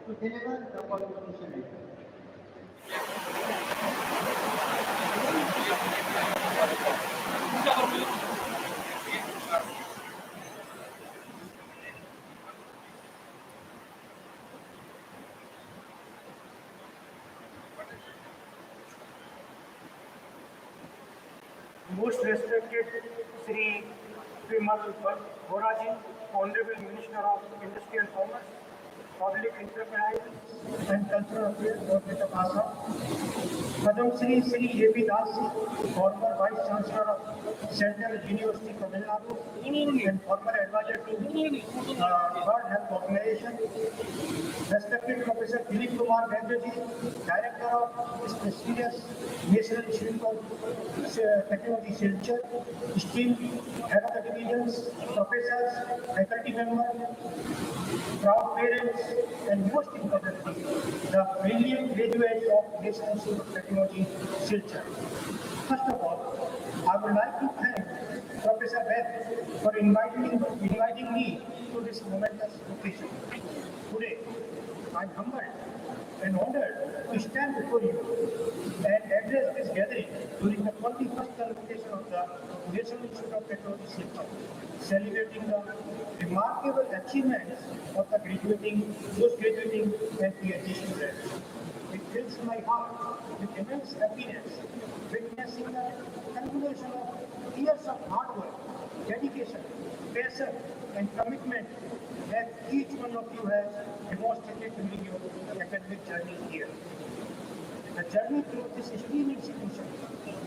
to deliver the Convocation address. Most respected Sri Vimal Boraji, Honorable Minister of Industry and Commerce, Public Enterprise and Cultural Affairs, Government of Assam, Madam Sri A.P. Das, former Vice Chancellor of Central University Tamil Nadu and former advisor to World Health Organization, respected Professor Dilip Kumar Banerjee, Director of this prestigious National Institute of Technology Silchar, esteemed head of the divisions, professors, faculty members, proud parents, and most importantly, the brilliant graduates of National Institute of Technology Silchar. First of all, I would like to thank Professor Beth for inviting me to this momentous occasion. Today, I am humbled and honored to stand before you and address this gathering during the 21st Convocation of the National Institute of Technology Silchar, celebrating the remarkable achievements of the post-graduating and PhD students. It fills my heart with immense happiness, witnessing the culmination of years of hard work, dedication, passion, and commitment that each one of you has demonstrated during your academic journey here. The journey through this esteemed institution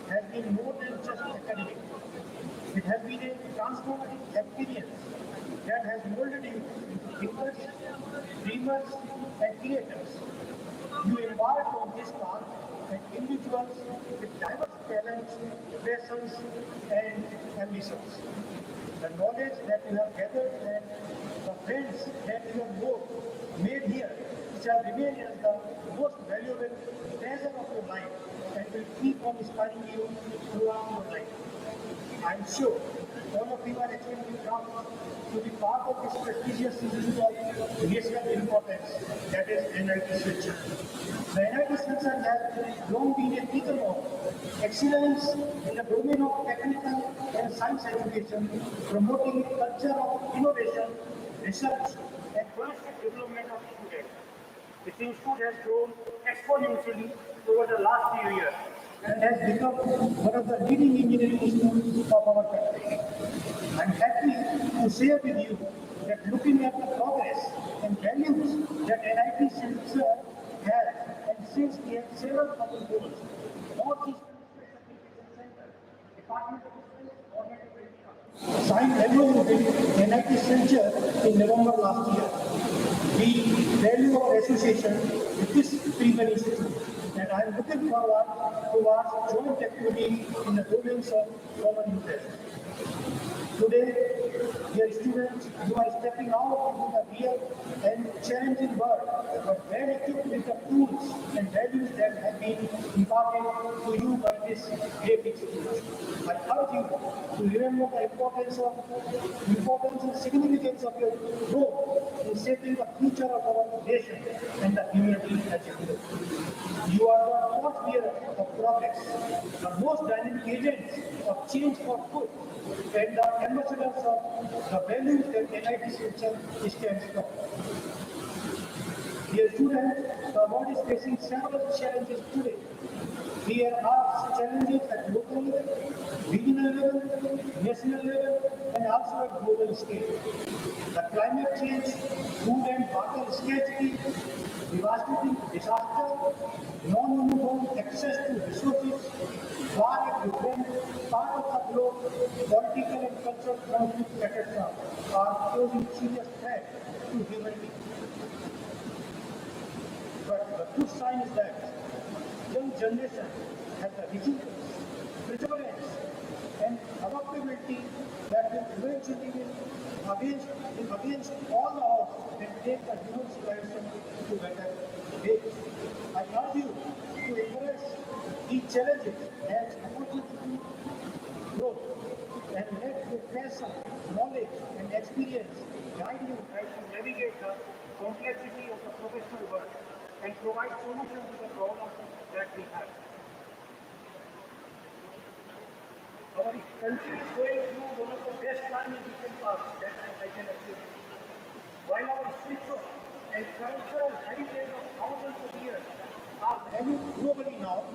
has been more than just academic. It has been a transformative experience that has molded you into thinkers, dreamers, and creators. You embarked on this path as individuals with diverse talents, passions, and ambitions. The knowledge that you have gathered and the friends that you have made here shall remain as the most valuable treasure of your life and will keep on inspiring you throughout your life. I am sure all of you are extremely proud to be part of this prestigious institute of national importance, that is NIT Silchar. The NIT Silchar has long been a beacon of excellence in the domain of technical and science education, promoting a culture of innovation, research, and holistic development of students. This institute has grown exponentially over the last few years and has become one of the leading engineering institutes of our country. I am happy to share with you that looking at the progress and values that NIT Silchar has, and since we have several common goals, Northeast Special Application Center, Department of Defense, Government of India, signed MOU with NIT Silchar in November last year. We value our association with this premier institute, and I am looking forward towards joint activity in the domains of common interest. Today, dear students, you are stepping out into the real and challenging world, but well equipped with the tools and values that have been imparted to you by this great institution. I urge you to remember the importance and significance of your role in shaping the future of our nation and the humanity as a whole. You are the torchbearer of progress, the most dynamic agents of change for good, and the ambassadors of the values that NIT Silchar stands for. Dear students, the world is facing several challenges today. There are challenges at local level, regional level, national level, and also at global scale. The climate change, food and water scarcity, devastating disaster, non-uniform access to resources, war at different parts of the globe, political and cultural conflicts, etc., are posing serious threat to humanity. But the good sign is that young generation has the resilience, perseverance, and adaptability that will eventually against all the odds and take the human civilization to better days. I urge you to embrace these challenges as opportunity growth and let your passion, knowledge, and experience guide you as you navigate the complexity of the professional world and provide solutions to the problems that we have. Our country is going through one of the best times we can pass, that I can assure you. While our spiritual and cultural heritage of thousands of years are valued globally now,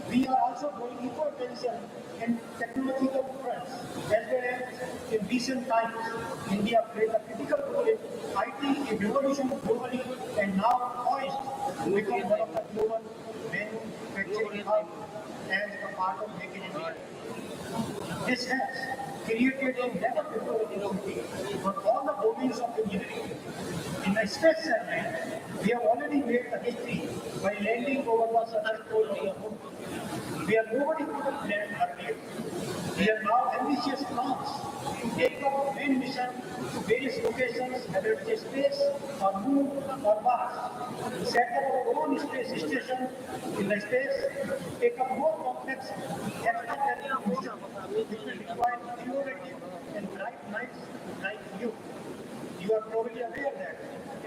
we are also growing hypertension in technological fronts, as well as in recent times, India played a critical role in IT revolution globally and now poised to become one of the global manufacturing hubs as a part of Make in India. This has created a negative opportunity for all the domains of engineering. In the space segment, we have already made the history by landing over the southern pole of the moon, where nobody could have landed earlier. We are now ambitious plans to take up main mission to various locations, whether it is space or moon or Mars, set up our own space station in the space, take up more complex extraterrestrial missions, which will require innovative and bright minds like you. You are probably aware that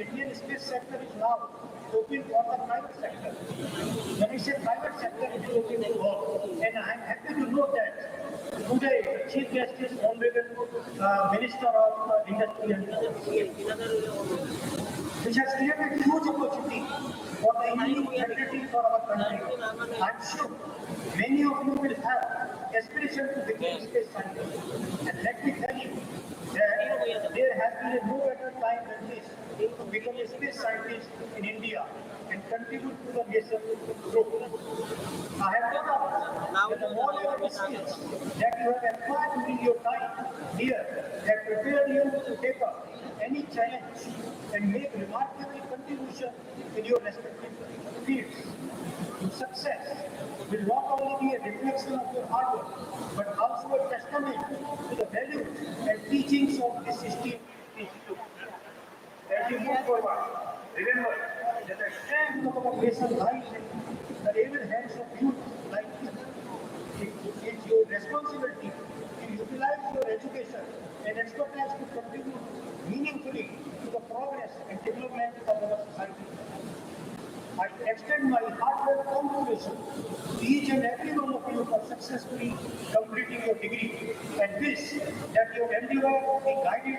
Indian space sector is now open for the private sector. When I say private sector, it is open to all. And I am happy to know that today the Chief Guest is Honorable Minister of Industry and Business, which has created huge opportunity for the engineering fraternity for our country. I am sure many of you will have aspiration to become space scientists. And let me tell you that there has been no better time than this to become a space scientist in India and contribute to the nation's growth. I have no doubt that the knowledge and skills that you have acquired during your time here have prepared you to take up any challenge and make remarkable contribution in your respective fields. Your success will not only be a reflection of your hard work, but also a testament to the values and teachings of this institute. As you move forward, remember that the strength of our nation lies in the able hands of youth like you. It is your responsibility to utilize your education and expertise to contribute meaningfully to the progress and development of our society. I extend my heartfelt congratulations to each and every one of you for successfully completing your degree and wish that your endeavor be guided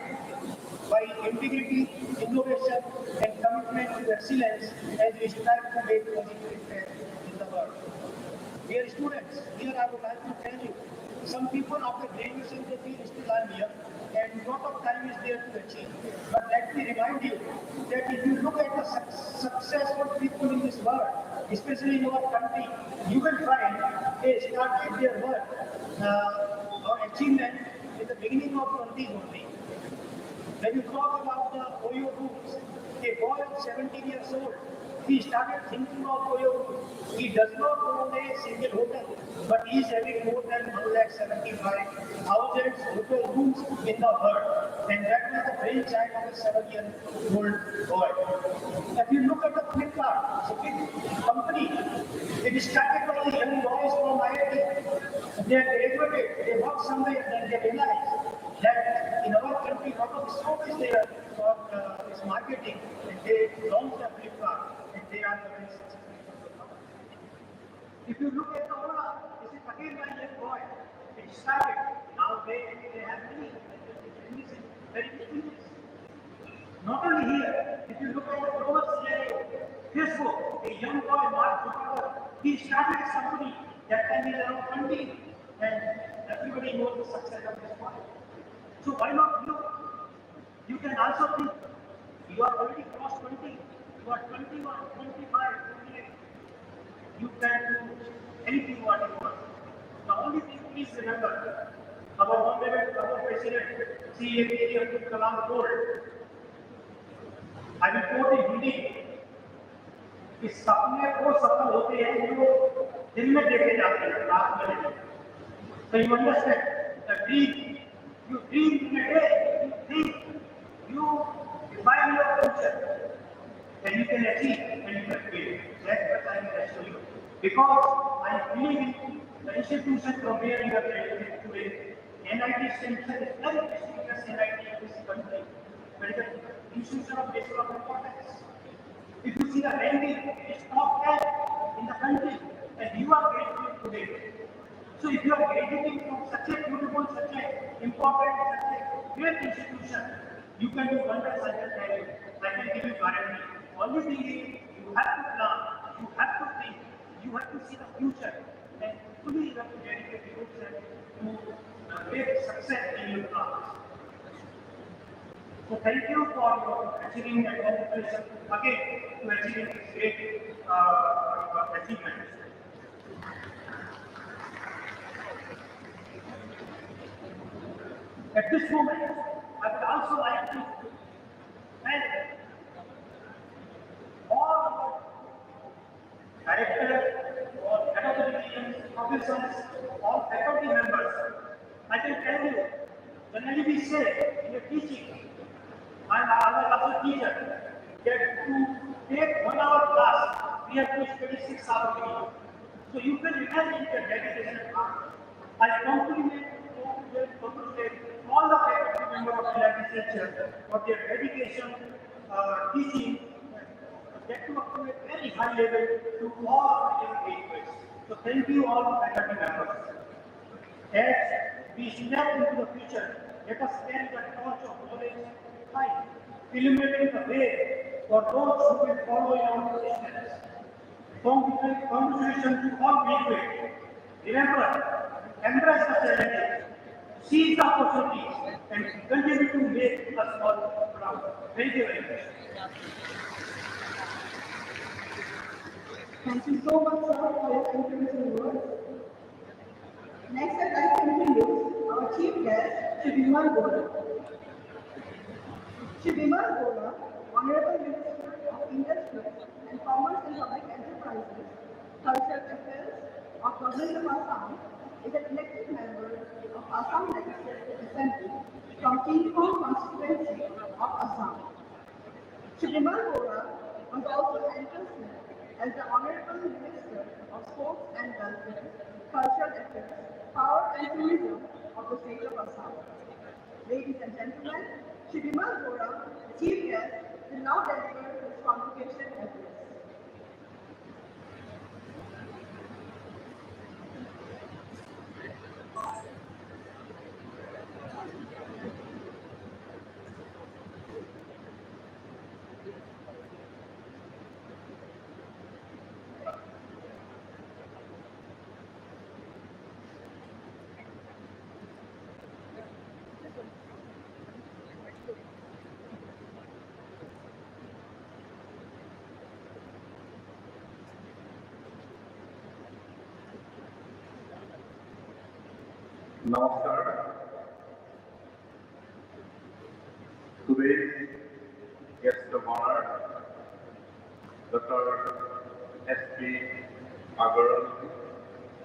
by integrity, innovation, and commitment to excellence as we strive to make positive impact in the world. Dear students, here I would like to tell you, some people after graduation they feel still I'm here and lot of time is there to achieve. But let me remind you that if you look at the successful people in this world, especially in our country, you will find they started their work or achievement in the beginning of 20s only. When you talk about the Oyo rules, a boy of 17 years old, he started thinking of Oyo rules. He does not own a single hotel, but he is having more than 175,000 hotel rooms in the world. And that was the brainchild of a 7-year-old boy. If you look at the Flipkart, it's a big company. It started by the young boys from IIT. They graduated, they worked somewhere, then they realized that in our country, lot of scope is there for this marketing, and they launched the Flipkart, and they are the very successful. If you look at the Ola, this is again by young boy. It started. Now they have many. Very business. Not only here, if you look at the global scenario, Facebook, a young boy, Mark Zuckerberg, he started a company that time is around 20, and everybody knows the success of this boy. So why not you? You can also think, you are already crossed 20, you are 21, 25, 28. You can do anything what you want. The only thing, please remember, our honorable President, C.A.P. Abdul Kalam told, I will quote in Hindi, कि सपने वो सफल होते हैं जो दिन में देखे जाते हैं, रात में नहीं. So you understand, the dream, you dream in a day, you think, you define your future, and you can achieve and you can fail. That's what I will assure you. Because I believe in the institution from where you are graduated today. NIT Silchar is very prestigious NIT in this country. institution of national importance. If you see the ranking, it's top 10 in the country, and you are graduating today. So if you are graduating from such a beautiful, such a important, such a great institution, you can do wonders, I can tell you. I can give you guarantee. Only thing is, you have to plan, you have to think, you have to see the future, and fully you have to dedicate yourself to great success in your class. So thank you for your achieving and congratulations again to achieving this great achievement. At this moment, I would also like to thank all our directors, all head of the divisions, professors, all faculty members. I can tell you, generally we say in a teaching, and I was also a teacher, that to take 1 hour class, we have to study 6 hours a week. So you can imagine the dedication and hard. I compliment all the faculty members of NIT Silchar for their dedication, teaching, get to a very high level to all the young graduates. So thank you all faculty members. As we step into the future, let us carry the torch of knowledge high, illuminating the way for those who will follow in our footsteps. Congratulations to all graduates. Remember, embrace the challenges, seize the opportunities, and continue to make us all proud. Thank you very much. Thank you so much, sir, for your encouraging words. Next, I'd like to introduce our chief guest, Shriman Gora. Shriman Gora, Honorable Minister of Industry and Commerce and Public Enterprises, Cultural Affairs of Government of Assam, is an elected member of Assam Legislative Assembly from Chinkong constituency of Assam. Shriman Gora was also entrusted as the Honorable Minister of Sports and Welfare, Cultural Affairs, Power and Tourism of the state of Assam. Ladies and gentlemen, Shriman Gora, the chief guest, will now deliver his convocation address. Namaskar. Today's guest of honor, Dr. S.P. Agarwal,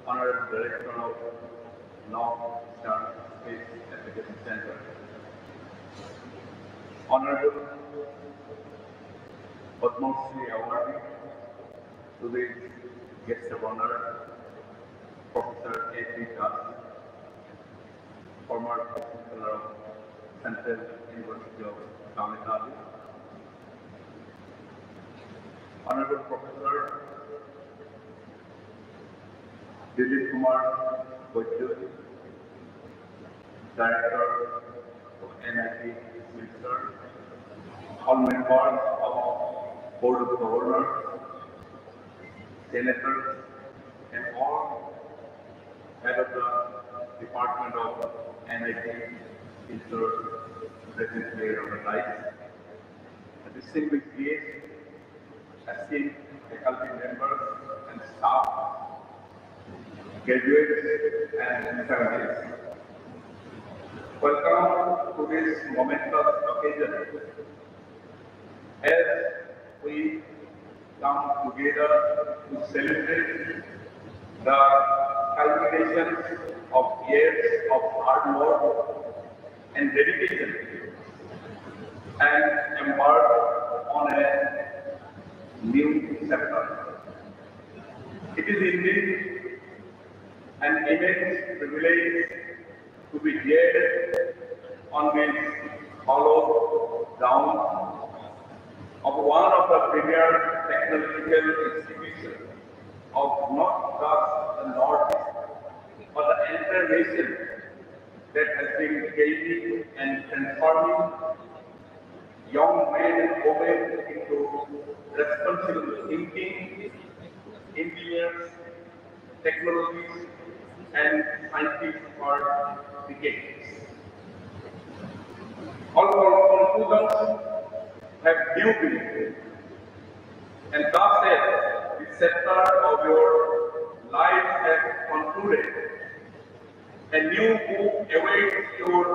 Honorable Director of North-Eastern Space Application Center. Honorable Padma Shri awardee, today's guest of honor, Professor A.P. Das, former Chancellor of Central University of Tamil Nadu. Honorable Professor Dilip Kumar Bajaj, Director of NIT Silchar, all members of Board of Governors, Senators, and all head of the Department of NIT Silchar present here on the right. A distinguished guest, esteemed faculty members and staff, graduates and families. Welcome to this momentous occasion as we come together to celebrate the culmination of years of hard work and dedication and embark on a new chapter. It is indeed an immense privilege to be here on this hallowed down of one of the premier technological institutions of not just the Northeast, but the entire nation that has been gaining and transforming young men and women into responsible thinking, engineers, technologies, and scientists for decades. All conclusions have due being, and thus said, the chapter of your life has concluded. A new book awaits your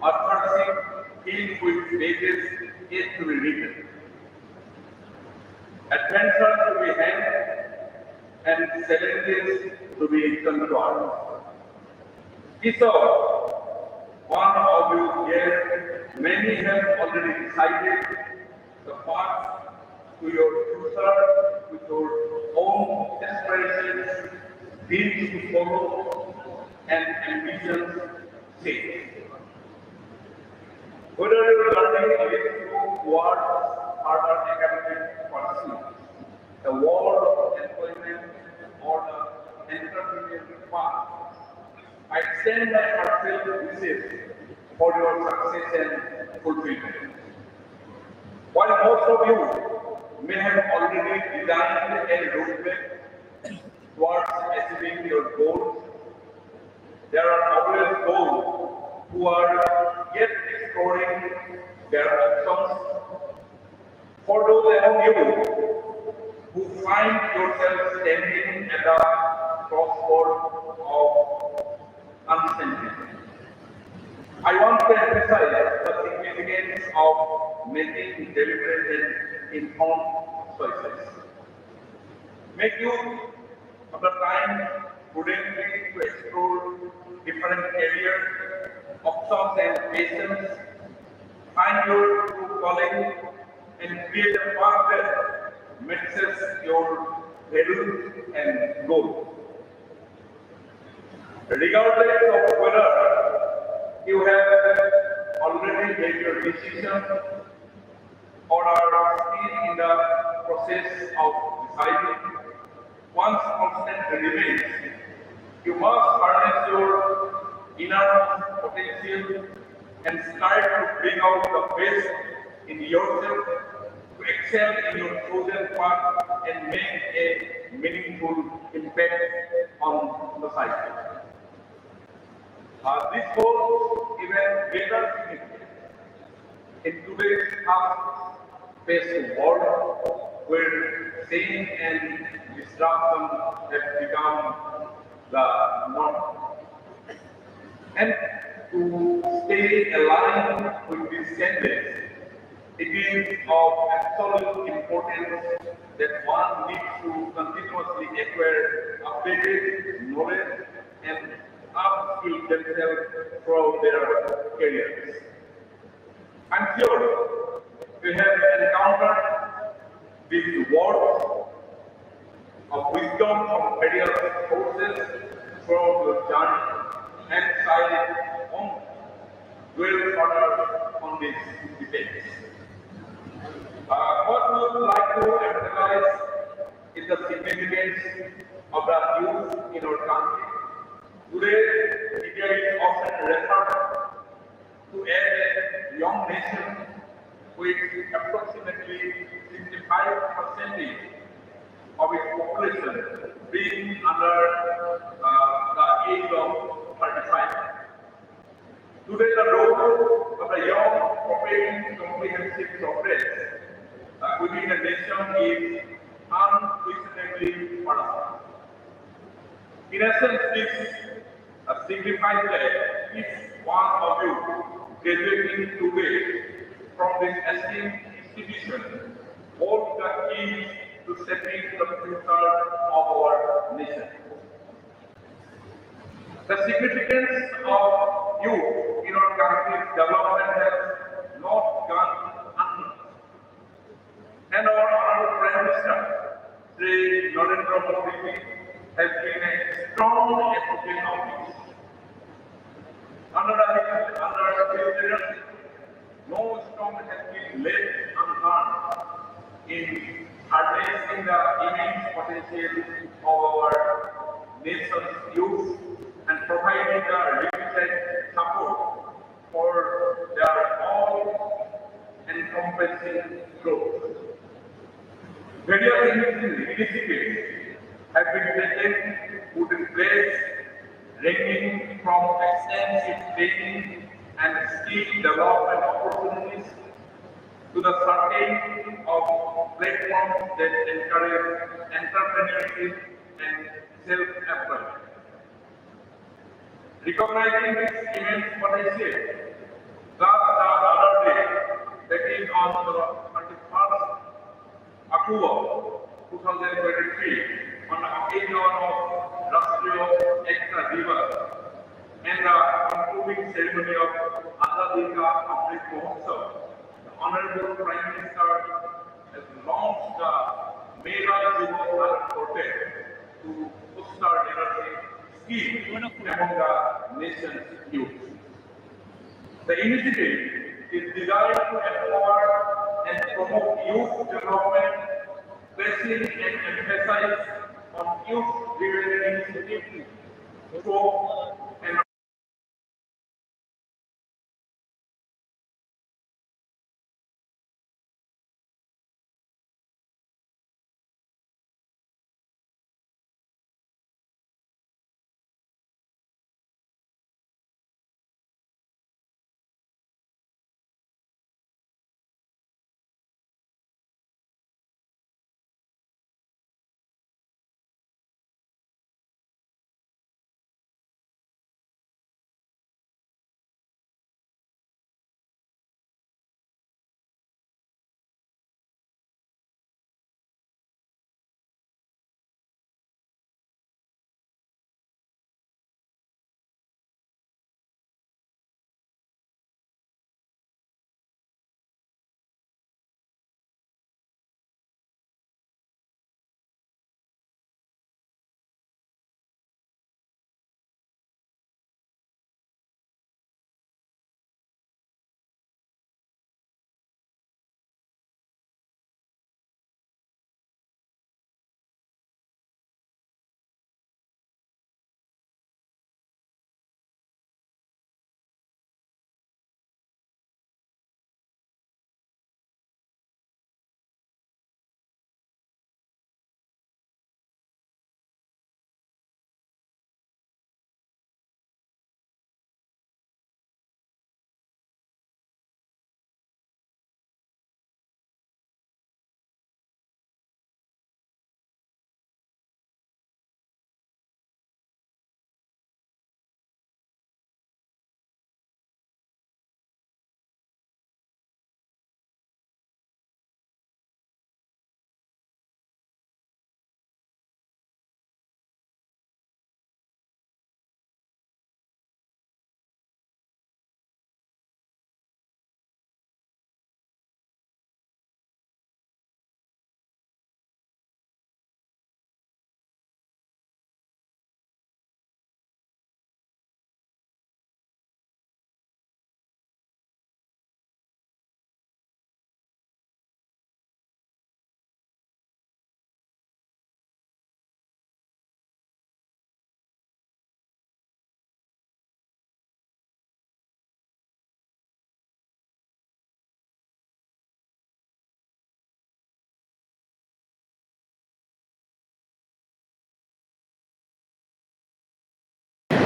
authorship filled with pages yet to be written. Adventures to be had and challenges to be conquered. Esau, one of you here, many have already decided the path to your future with your own aspirations, dreams to follow, and ambitions set. Whether your learning leads you towards further academic pursuits, the world of employment, or the entrepreneurial path, I extend my heartfelt wishes for your success and fulfillment. While most of you may have already designed a roadmap towards achieving your goals, there are always those who are yet exploring their options. For those among you who find yourself standing at the crossroads of uncertainty, I want to emphasize the significance of making deliberate and informed choices. Make use of the time prudently to explore different career options and passions, find your true calling, and create a path that matches your values and goals. Regardless of whether you have already made your decision or are still in the process of deciding, one constant remains. You must harness your inner potential and strive to bring out the best in yourself, to excel in your chosen path and make a meaningful impact on society. This holds even greater significance in today's fast-paced world where change and disruption have become the norm. And to stay aligned with these changes, it is of absolute importance that one needs to continuously acquire updated knowledge and upskill themselves throughout their careers. I'm sure you have encountered these words of wisdom from various sources throughout your journey and decided on dwell further on these details. What we would like to emphasize is the significance of the youth in our country. Today, India is often referred to as a young nation with approximately 65% of its population being under the age of 35. Today, the role of the young propelling comprehensive progress within the nation is unquestionably paramount. In essence, this signifies that each one of you graduating today from this esteemed institution holds the keys to shaping the future of our nation. The significance of youth in our country's development has not gone unnoticed. And our Prime Minister, Sri Narendra Modi, has been a strong advocate of this. Under his leadership, no stone has been laid unturned. learned in harnessing the immense potential of our nation's youth and providing the requisite support for their all-encompassing growth. Various initiatives have been taken put in place, ranging from extensive training and skill development opportunities to the certain of platforms that encourage entrepreneurship and self-employment. Recognizing this immense potential, thus the other day, that is on the 21st October 2023, on the occasion of Rashtriya Ekta Divas and the concluding ceremony of Azadi Ka Amrit Mahotsav, the Honorable Prime Minister has launched the Mera Yuva Bharat Portal to foster leadership scheme among the nation's youth. The initiative is designed to empower and promote youth development, placing an emphasis on youth-driven initiatives through an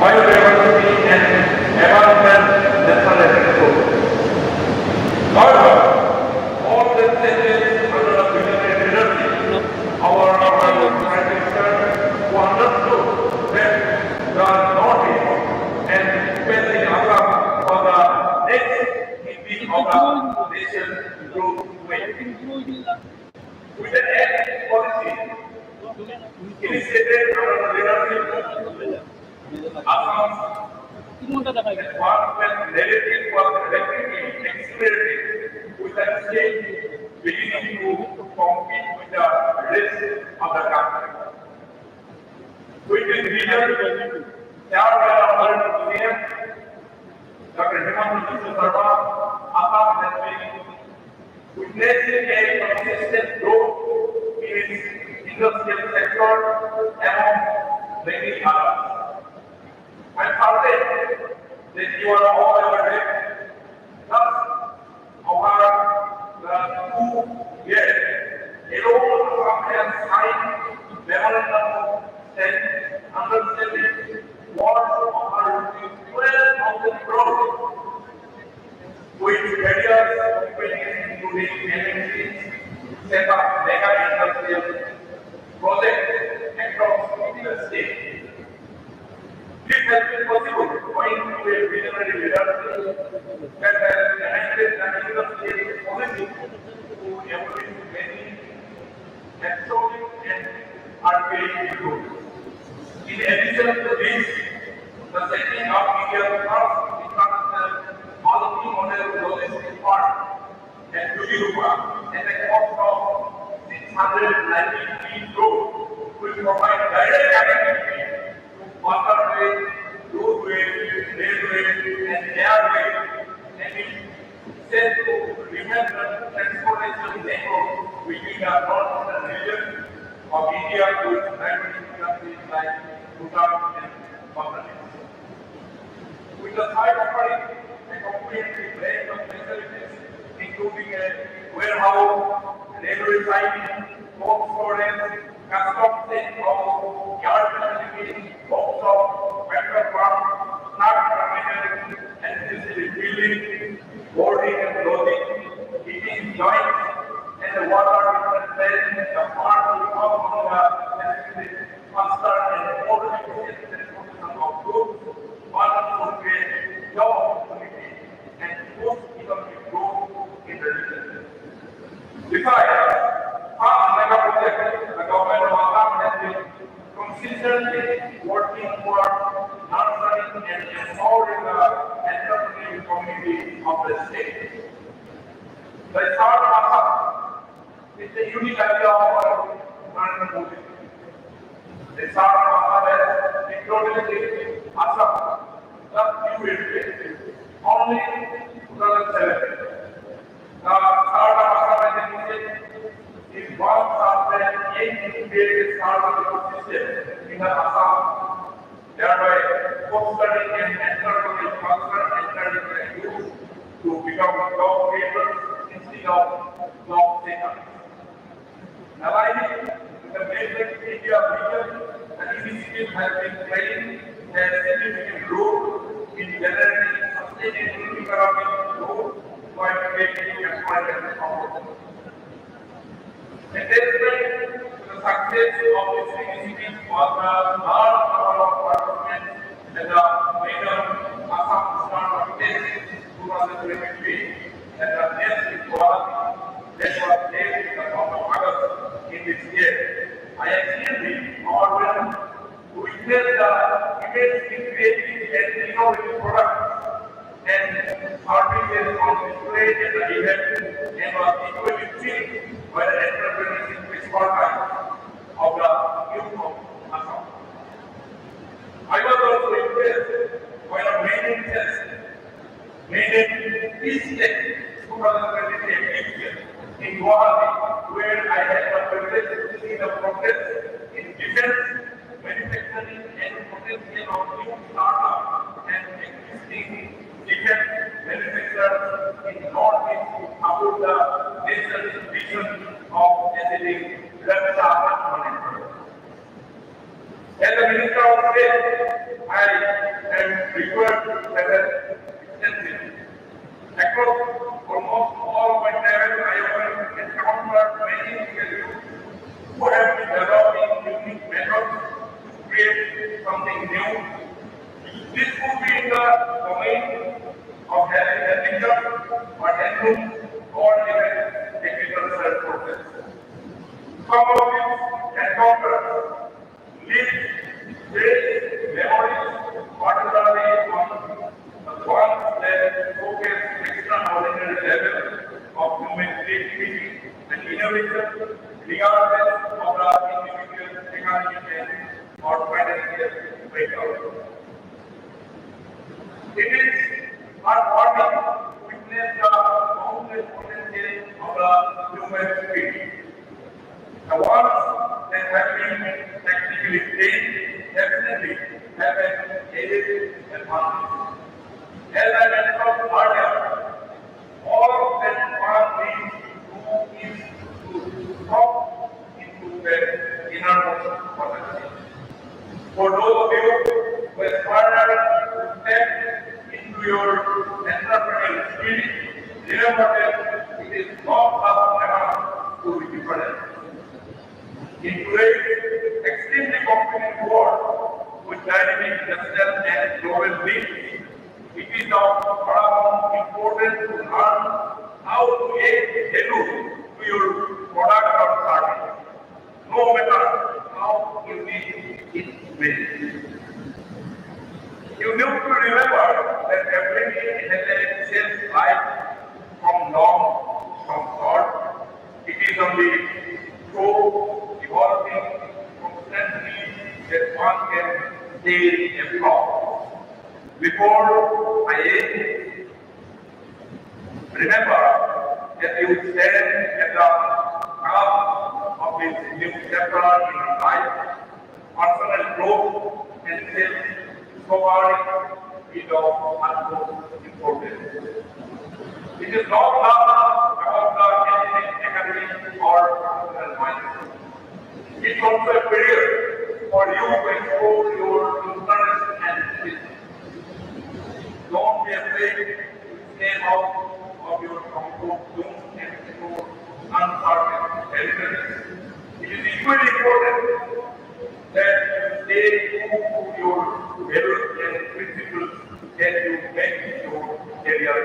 biodiversity and environment national growth. However, all the changes under the visionary leadership, our Prime Minister, who understood that the Northeast and especially Assam was the next kidney of the nation's growth way. With the ACT policy initiated under the leadership Assam's development narrative was rapidly accelerated with the state beginning to compete with the rest of the country. With this vision, chaired by the Honorable CM, Dr. NIT Silchar, Assam has been witnessing a exponential growth in its industrial sector among many others. I'm certain that you are all aware. Thus, over the 2 years, alone has signed memorandum of understanding worth over 12,000 crores with various companies including MNCs set up mega industrial projects across the state. This has been possible owing to a visionary leadership that has enacted an industrial policy to avoid many absorbing and archaic growth. In addition to this, the setting up India's first international multi-model logistics park at Jubilupa at a cost of 693 crores will provide direct connectivity to waterway, roadway, railway, and airway, and is set to remain the transportation network between the northern region of India with neighboring countries like Bhutan and Bangladesh. With the site offering a comprehensive range of facilities, including a warehouse, railway siding, cold storage, customs central, yard facility, workshop, petrol pump, truck terminal, and facility building, boarding and loading, heating joints, and the water treatment, the part will come on the faster and more efficient transportation of goods, one will create job opportunity and boost economic growth in the region. Besides, past mega projects, the government of Assam has been consistently working towards nurturing and empowering the entrepreneurial community of the state. The start of Assam is a unique idea of our Narendra Modi. The start of Assam has included Assam, the few years, only 2007. The start of Assam is one of the 8 created startup ecosystem in the Assam, thereby fostering an entrepreneurial culture and encouraging the youth to become job creators instead of job seekers. Aligning with the major India vision, the initiative has been playing a significant role in generating sustainable economic growth while creating employment opportunities. A testament to the success of this initiative was the large number of participants at the major Assam Startup Test 2023 and the test in Guwahati that was held in the month of August in this year. I am extremely overwhelmed to witness the immense creativity and innovative products and services on display at the event and was equally thrilled by the entrepreneurship expertise of the youth of Assam. I was also impressed by the maiden test, maiden Peace Tech 2023 activity in Guwahati, where I had the privilege to see the progress in defense, manufacturing, and potential of new startups and existing defense manufacturers in Northeast about the nation's vision of achieving Raksha Atmanirbhar. As the Minister of State, I am required to present extensively. Across almost all my travels, I have encountered many youth who have been developing unique methods to create something new. This could be in the domain of agriculture or handloom or even agricultural process. Some of these encounters leave great memories, particularly on the ones that focus extraordinary level of human creativity and innovation, regardless of the individual economic or financial breakout. It is heartwarming to witness the boundless potential of the human spirit The ones that have been technically trained definitely have an added advantage. As I mentioned earlier, all that one needs to do is to drop into the innermost potency. For those of you who aspire to step into your entrepreneurial spirit, remember that it is not just enough to be different. In today's extremely competitive world with dynamic national and global needs, it is of paramount importance to learn how to add value to your product or service, no matter how unique it may be. You need to remember that everything has a shelf life from long, from short. It is only through evolving constantly that one can stay afloat. Before I end, remember that you stand at the cusp of this new chapter in your life. Personal growth and self-discovery is of utmost importance. It is not just about the academic or professional mind. It's also a period for you to explore your interests and skills. Don't be afraid to step out of your comfort zone and explore uncertain territories. It is equally important that you stay true to your values and principles as you make your career.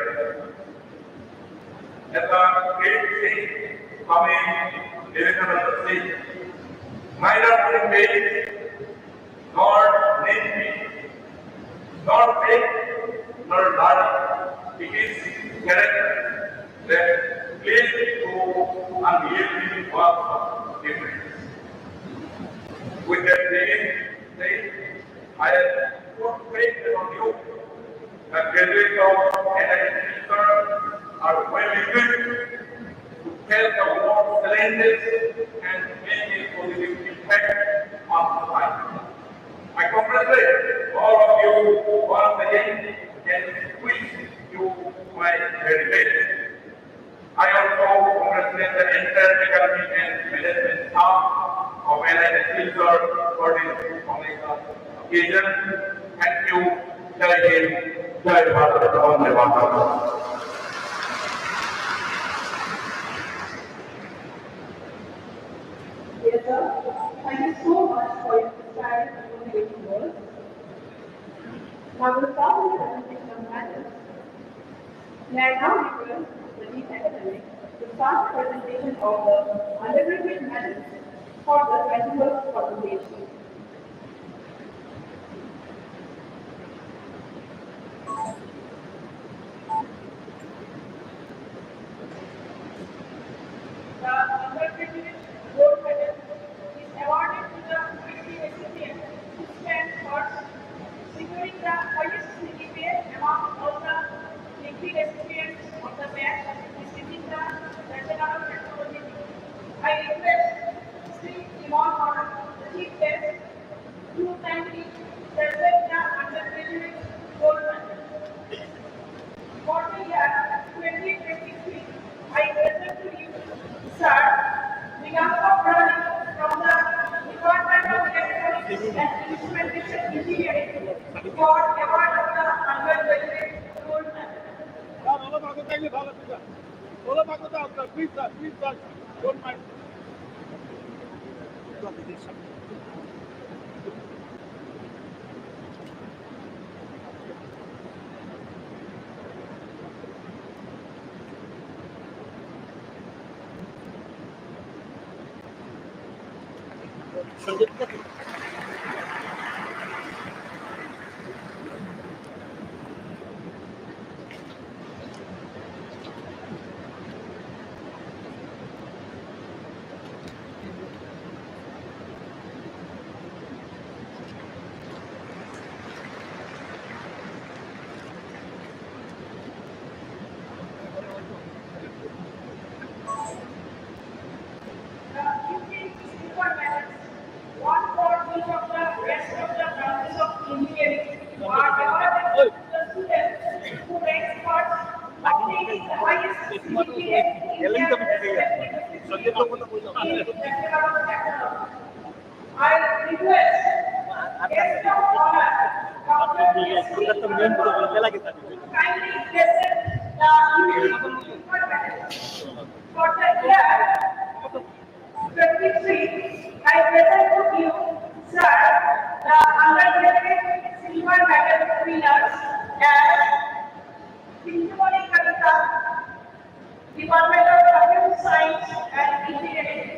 As a great saying coming Vivekananda says, neither faith nor need nor faith nor learning. It is character that leads to unyielding paths of difference. With that saying, I have put faith on you. The graduates of NIT Silchar are well equipped to face the world's challenges and make a positive impact on society. I congratulate all of you once again and wish you my very best. I also congratulate the entire academic and management staff of NIT Silchar for this occasion. Thank you. Jai Hind, Jai Bharat, Vande Mataram. Dear sir, thank you so much for your inspiring and motivating words. Now we'll start with the presentation of matters. May I now request the Chief Academic to start the presentation of the undergraduate matters for the 21st Convocation. The undergraduate gold medal is awarded to the degree recipient who stands first, securing the highest CGPA among all the degree recipients of the batch receiving the Bachelor of Technology degree. I request Sri Imam Honor, the Chief Guest, to kindly present the undergraduate gold medal. For the year 2023, I present to you, Sir Miganga Prani from the Department of Electronics and Instrumentation Engineering for award of the undergraduate gold medal. The UK student who ranks first, obtaining the highest CGPA in their respective field in Bachelor of Technology. I request guest of honor, Dr. S.C. to kindly present the unique silver medal. For the year 23, I present to you, sir, the undergraduate silver medal winners as Pintumani Kavita, Department of Computer Science and Engineering.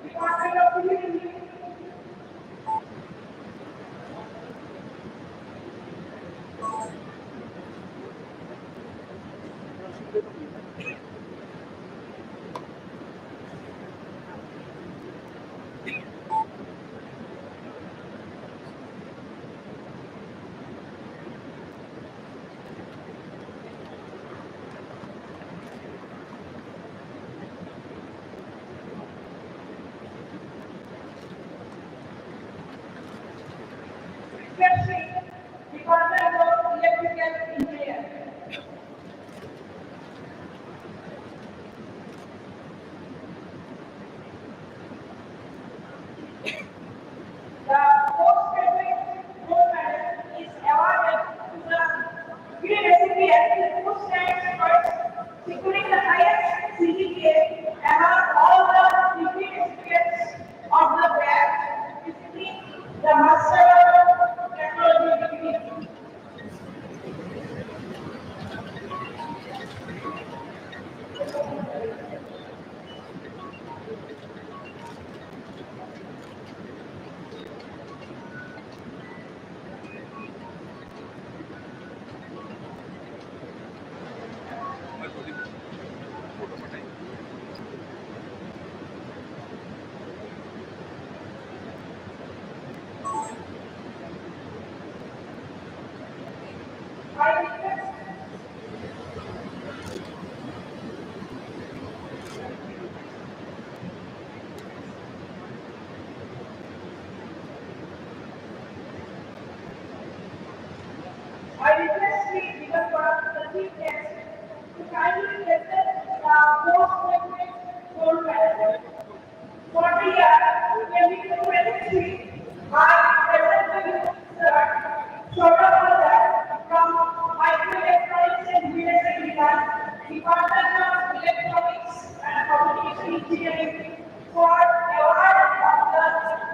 Department of Engineering. Department of Electrical Engineering. The postgraduate gold medal is awarded to the grade recipient who stands first, securing the highest CGPA among all the degree recipients of the batch, receiving the Master of Technology degree. I request the legal for the chief guest to kindly present the postgraduate gold medal. For the year 2023, I present to you, sir, Saurabh from Microelectronics and Military Department of Electronics and Communication Engineering for award of the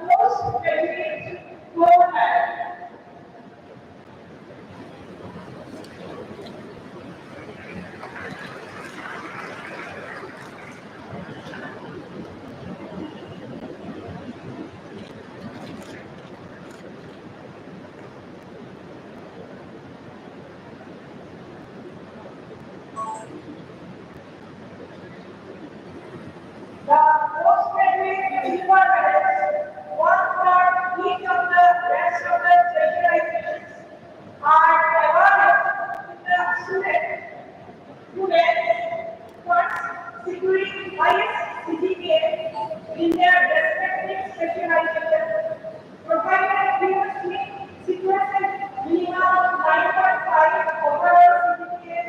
postgraduate gold medal. The postgraduate silver medals, one for each of the rest of the specializations, are awarded to the student first securing highest CGPA in their respective specialization, provided previously sequestered minimum 9.5 overall CGPA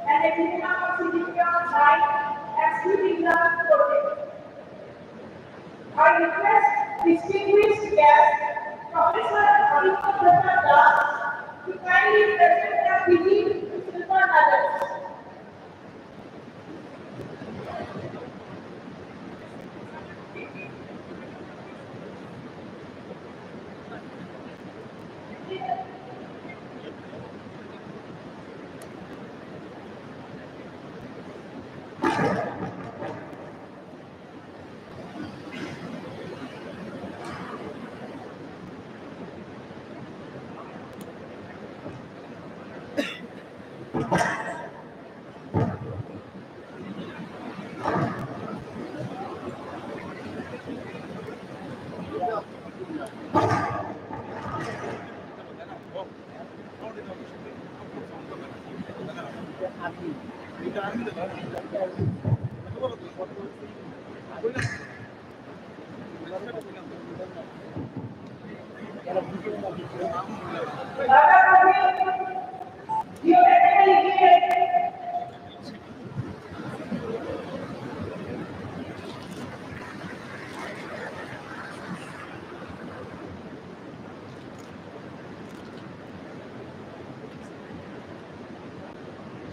and a minimum CGPA of 9 excluding the project. I request distinguished guest Professor Abhinav Das to kindly present the PG silver medals.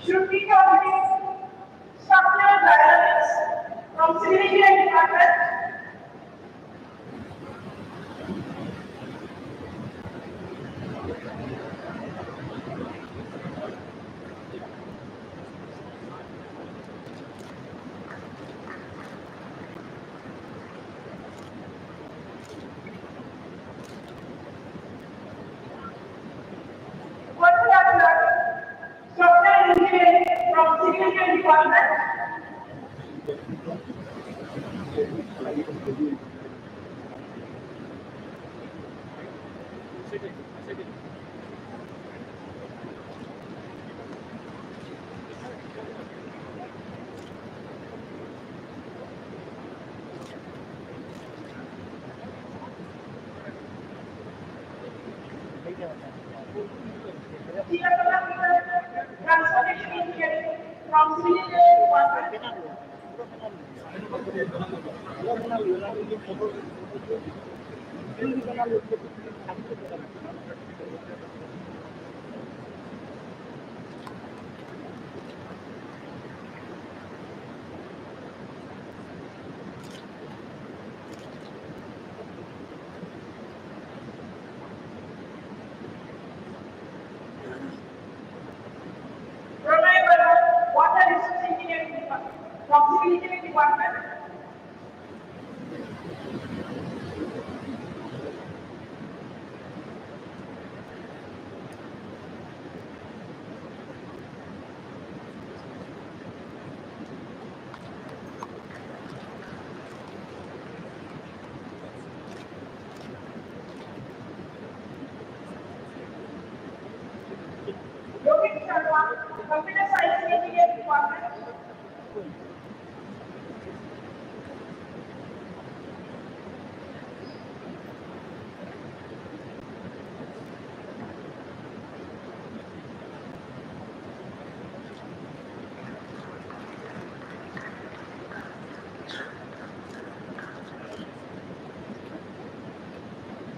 Should we coordinate structural dynamics from civil engineering department? What we have learned, structural engineering from civil engineering department? Transportation engineering from civil engineering department? Water resource engineering department from civil engineering department? Yogi Sharma, computer science engineering department?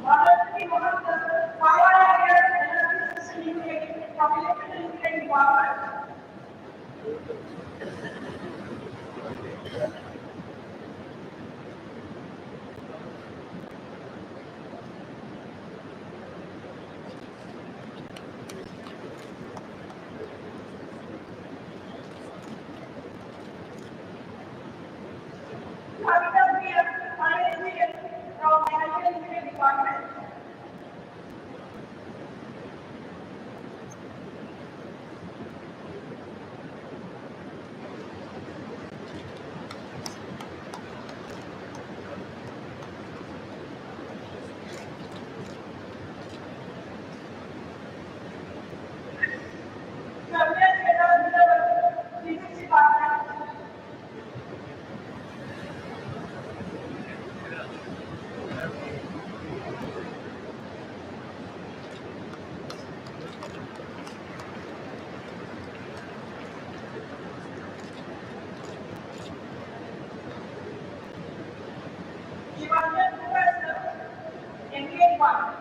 Honorary Mohan, power and energy system engineering from electrical engineering department? Habitat engineering from energy engineering department? Physics department? Shivanjan Professor, MBA department?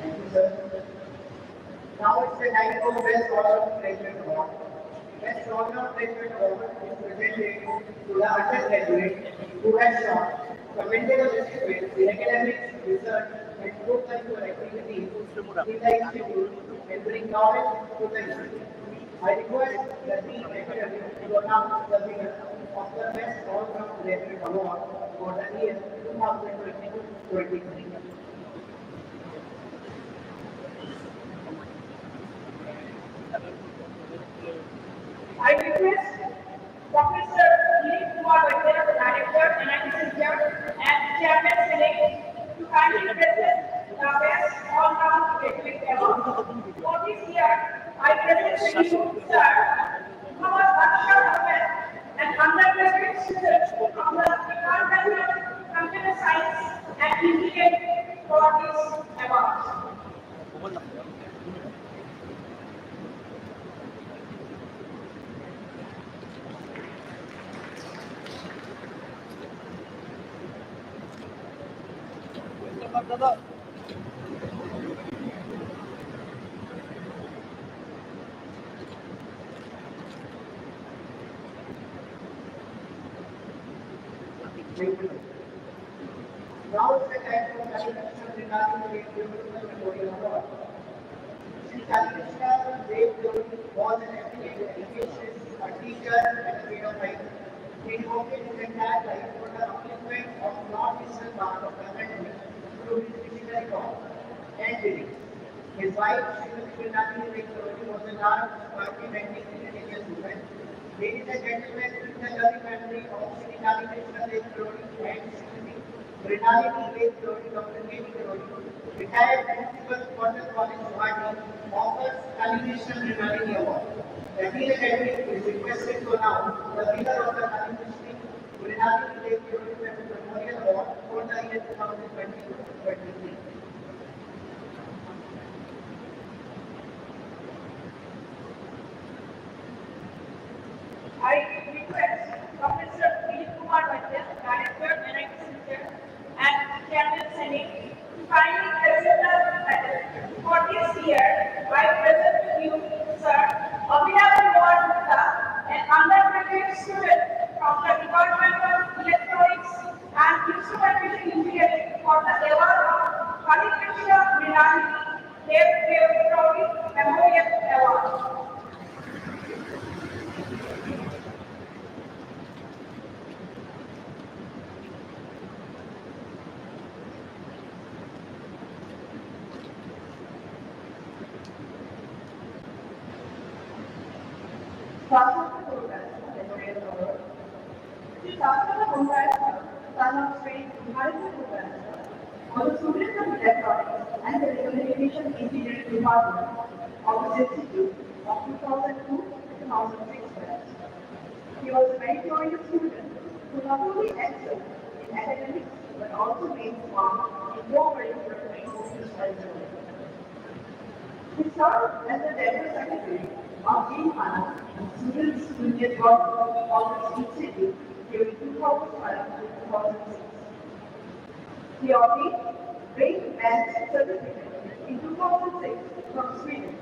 Thank you, sir. Now it's the time for Best Honor Placement Award. Best Honor Placement Award is presented to the undergraduate who has shown commendable achievements in academics, research, and co-curricular activities in the institute and bring knowledge to the institute. I request the Dean Academic to announce the winner of the Best Honor Placement Award for the year 2022-23. I request Professor Dilip Kumar Vaidya, the Director, NIT Silchar, and Chairman Select to kindly present the best all-round graduate award. For this year, I present to you, Sir, Muhammad Akshar Ahmed, an undergraduate student from the Department of Computer Science and Engineering for this award. Now is the time for clarification regarding the Development Memorial Award. Sri Krishna Dev was an affiliated education, a teacher, and a freedom fighter. He devoted his entire life for the upliftment of non-Christian part of the country through his missionary work and reading. His wife, Srimati Srinati Dev, was a large party-bending religious woman. Ladies and gentlemen, this is the loving memory of Sri Krishna Dev and Srimati Srinati Dev, Dr. K. retired principal Cotton College, Guwahati, offers Kali Memorial Award. The Dean Academy is requested to announce the winner of the Kali Srinati Memorial Award for the year 2022-23. I request Professor Dilip Kumar Vaidya, Director, NIT Silchar, and Chairman Senate to kindly present the medal. For this year, I present to you, Sir, Abhinav Gupta, an undergraduate student from the Department of Electronics and Instrumentation Engineering for the award of Kali Krishna Mrinali Dev Memorial Award. Swastika Gurukar, Memorial Award. Sri Swastika Gurukar, son of Sri Bharati Gurukar, was a student of electronics and telecommunication engineering department of the Institute of 2002 to 2006 batch. He was a meritorious student who not only excelled in academics but also made smart in co-curricular activities as well. He served as the Deputy Secretary of G-Finance and Students Union of the Institute during 2005 to 2006. He obtained Great Maths Certificate in 2006 from Sweden.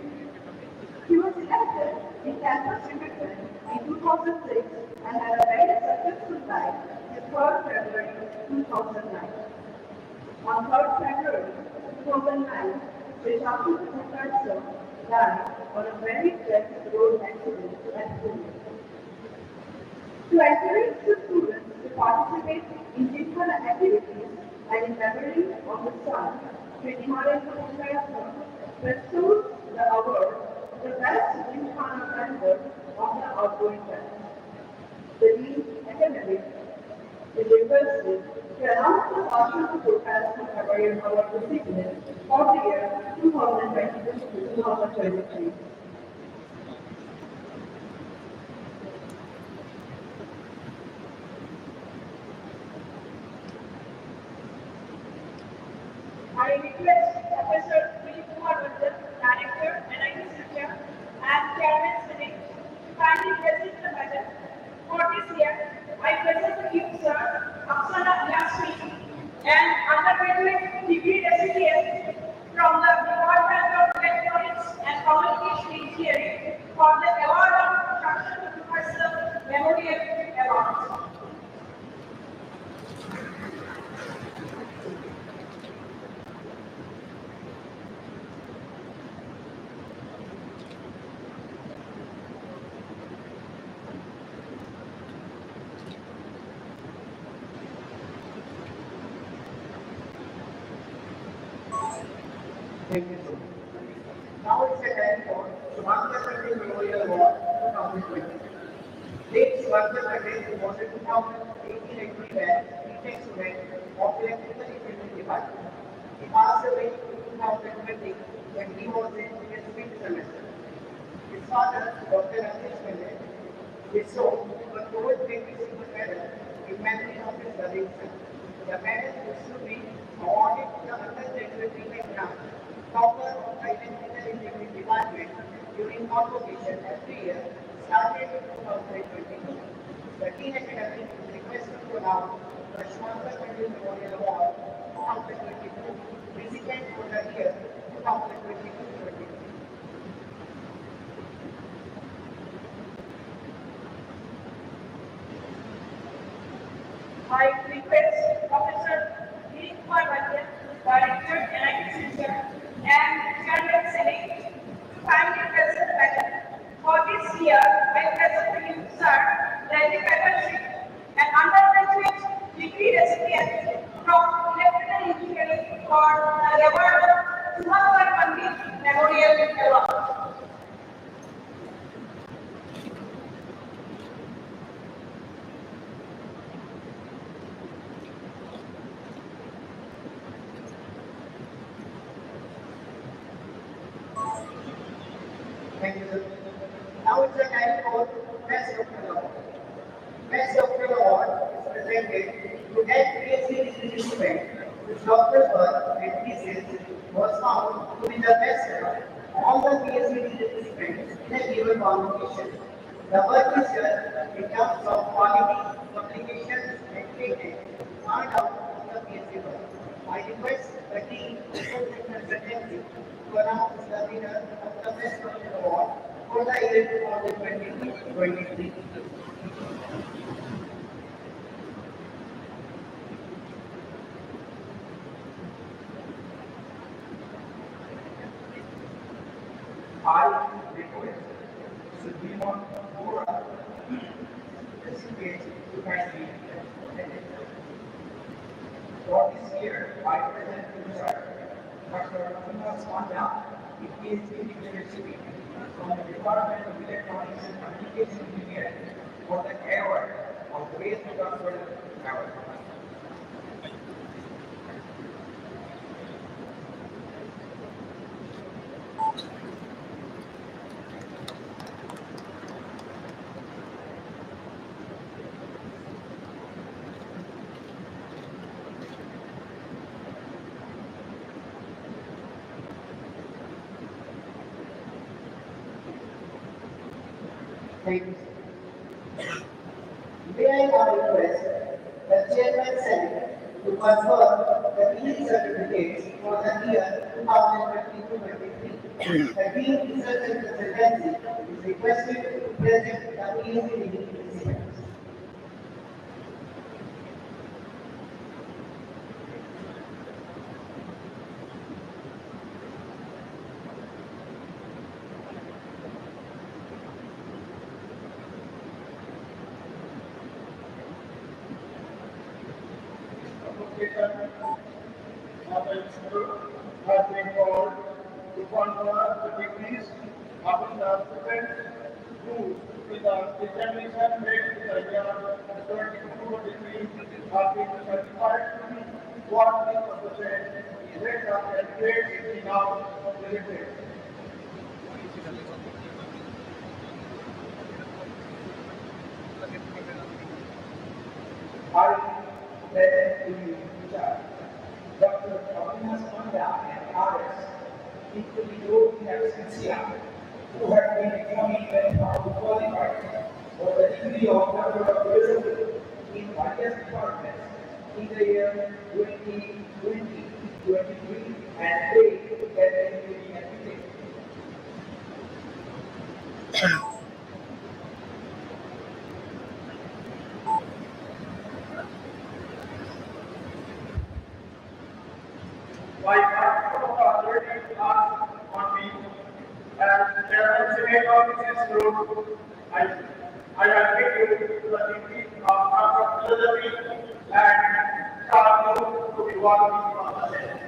He was elected in campus recruitment in 2006 and had a very successful life in 3rd February 2009. On 3rd February 2009, the Shakti Professor died on a very tragic road accident at Pune. To encourage the students to participate in different activities and in memory of the son, Sri Professor bestowed the award the best Gymkhana member of the outgoing batch. The Dean Academic is requested to announce the partial Professor Memorial Award recipient for the year 2022 to 2023. I request Professor Dilip Kumar Vaidya, Director, NIT Silchar, and Chairman Senate to kindly present the medal. For this year, I present to you, Sir, Aksana Yasmin, an undergraduate degree recipient from the Department of Electronics and Communication Engineering for the award of Shakti Professor Memorial Award. Thank you so much. Now it's the time for Subhash Chandra Memorial Award 2020. Late Swardha Patel was a 2018 equity-band B.Tech student of Electrical Engineering Department. He passed away in 2020 when he was in his fifth semester. His father, Dr. Rajesh Patel, bestowed a COVID-20 silver medal in memory of his loving son. The medal is to be awarded to the undergraduate B.Tech grant, topper of Electrical Engineering Department during convocation every year started in 2022. The teen academic is requested to announce the Shwanta Patel Memorial Award 2022 recipient for the year 2022-23. I request Professor Dilip Kumar Bhatia, Director NIT Silchar, and Chairman Senate to kindly present panel. For this year, I present to you, sir, the fellowship and undergraduate degree recipient from electrical engineering for the award Suhakar Pandit Memorial Award. Thank you, sir. Now it's the time for Best Doctor Award. Best Doctor Award is presented to that PhD degree student whose doctor's work and thesis was found to be the best among the PhD degree students in a given convocation. The work is judged in terms of quality, publications, and patent earned out of the PhD work. I request the team to consultancy to announce the winner of the Best Doctor Award for the year 2022-23. I request Suprema Bora recipient to kindly attend. For this year, I present to Sir Dr. Abhinas Pandya, PhD degree recipient from the Department of Electronics and Communication Engineering for the award of Best Doctoral Award. Thank you. May I now request the Chairman Senate to confer the Dean certificates for the year 2022-23. The Dean Research and Consultancy is requested to present the PhD degree recipients. Convocation happens has been called to confer the degrees upon the students who, with the examination made in the year 2022-23, have been certified to be worthy of the same. Let the candidates be now presented. I present to you, Sir Dr. Abhinas Pandya and others, equally those in absentia, who have been examined and found qualified for the degree of Doctor of Philosophy in various departments in the year 2020, 23, and pray that they will be admitted. My part of the authority are on me as Chairman Senate of this group. I admit you to the degree of Doctor of Philosophy and charge you to be worthy of the same.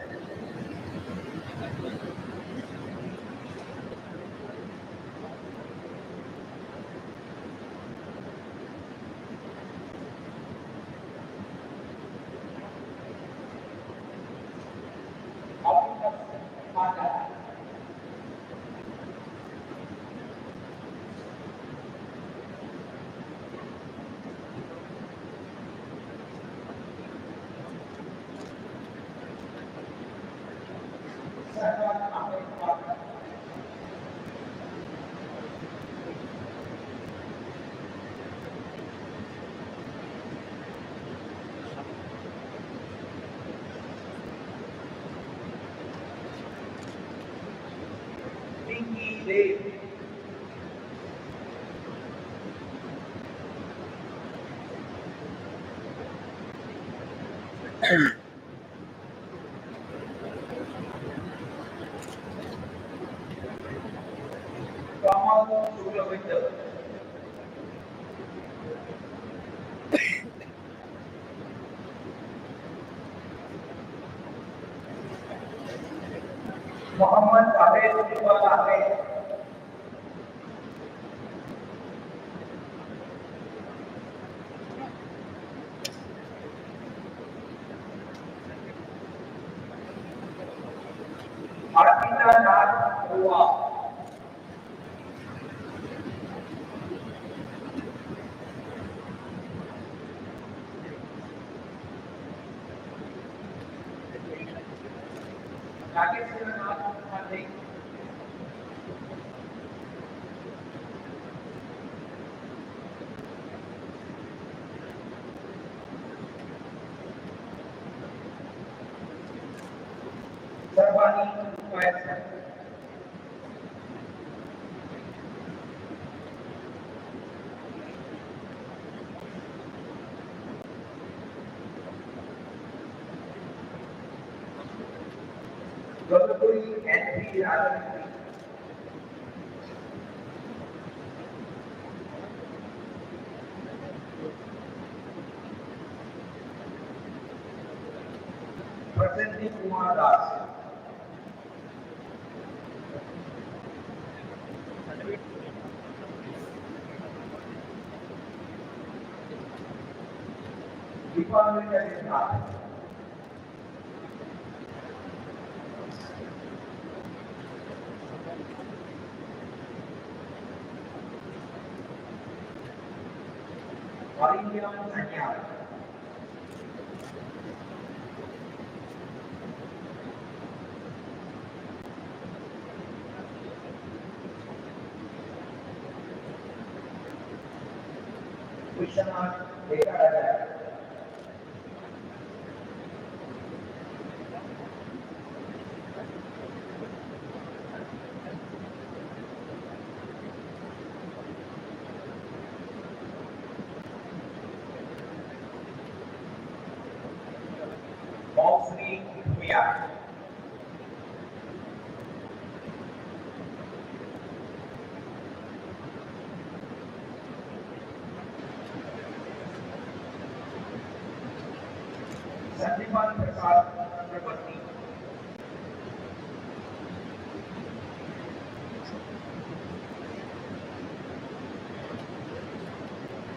Today, Kamal Shuklavindar, Muhammad Abed Iqbal Ahmed, Arpita Nath Rua, Nageswara Nath Mukherjee, Sarvani Faisal, Gaurapuri N.P. Rajan, Prasanthi Kumar Das, Deepavali Nath, Varingyam Sanyal, Vishwanath Devaraja, Moxley Puya, Sandipan Prasad Chakrabarti,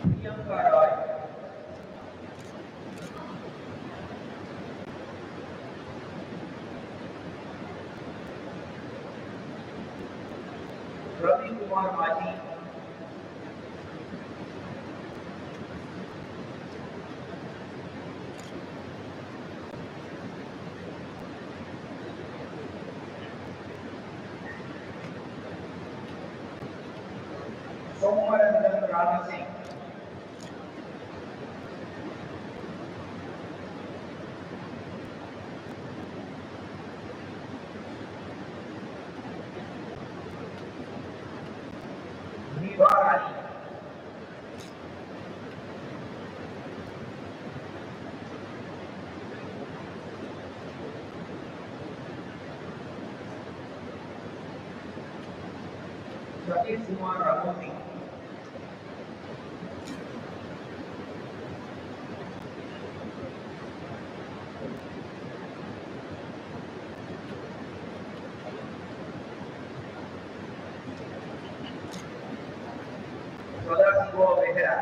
Priyanka Roy, Ravi Kumar Maji, Somaranjan Rana Singh, Niva Rani, Satish Kumar Ramoti, Sadasiva Behera,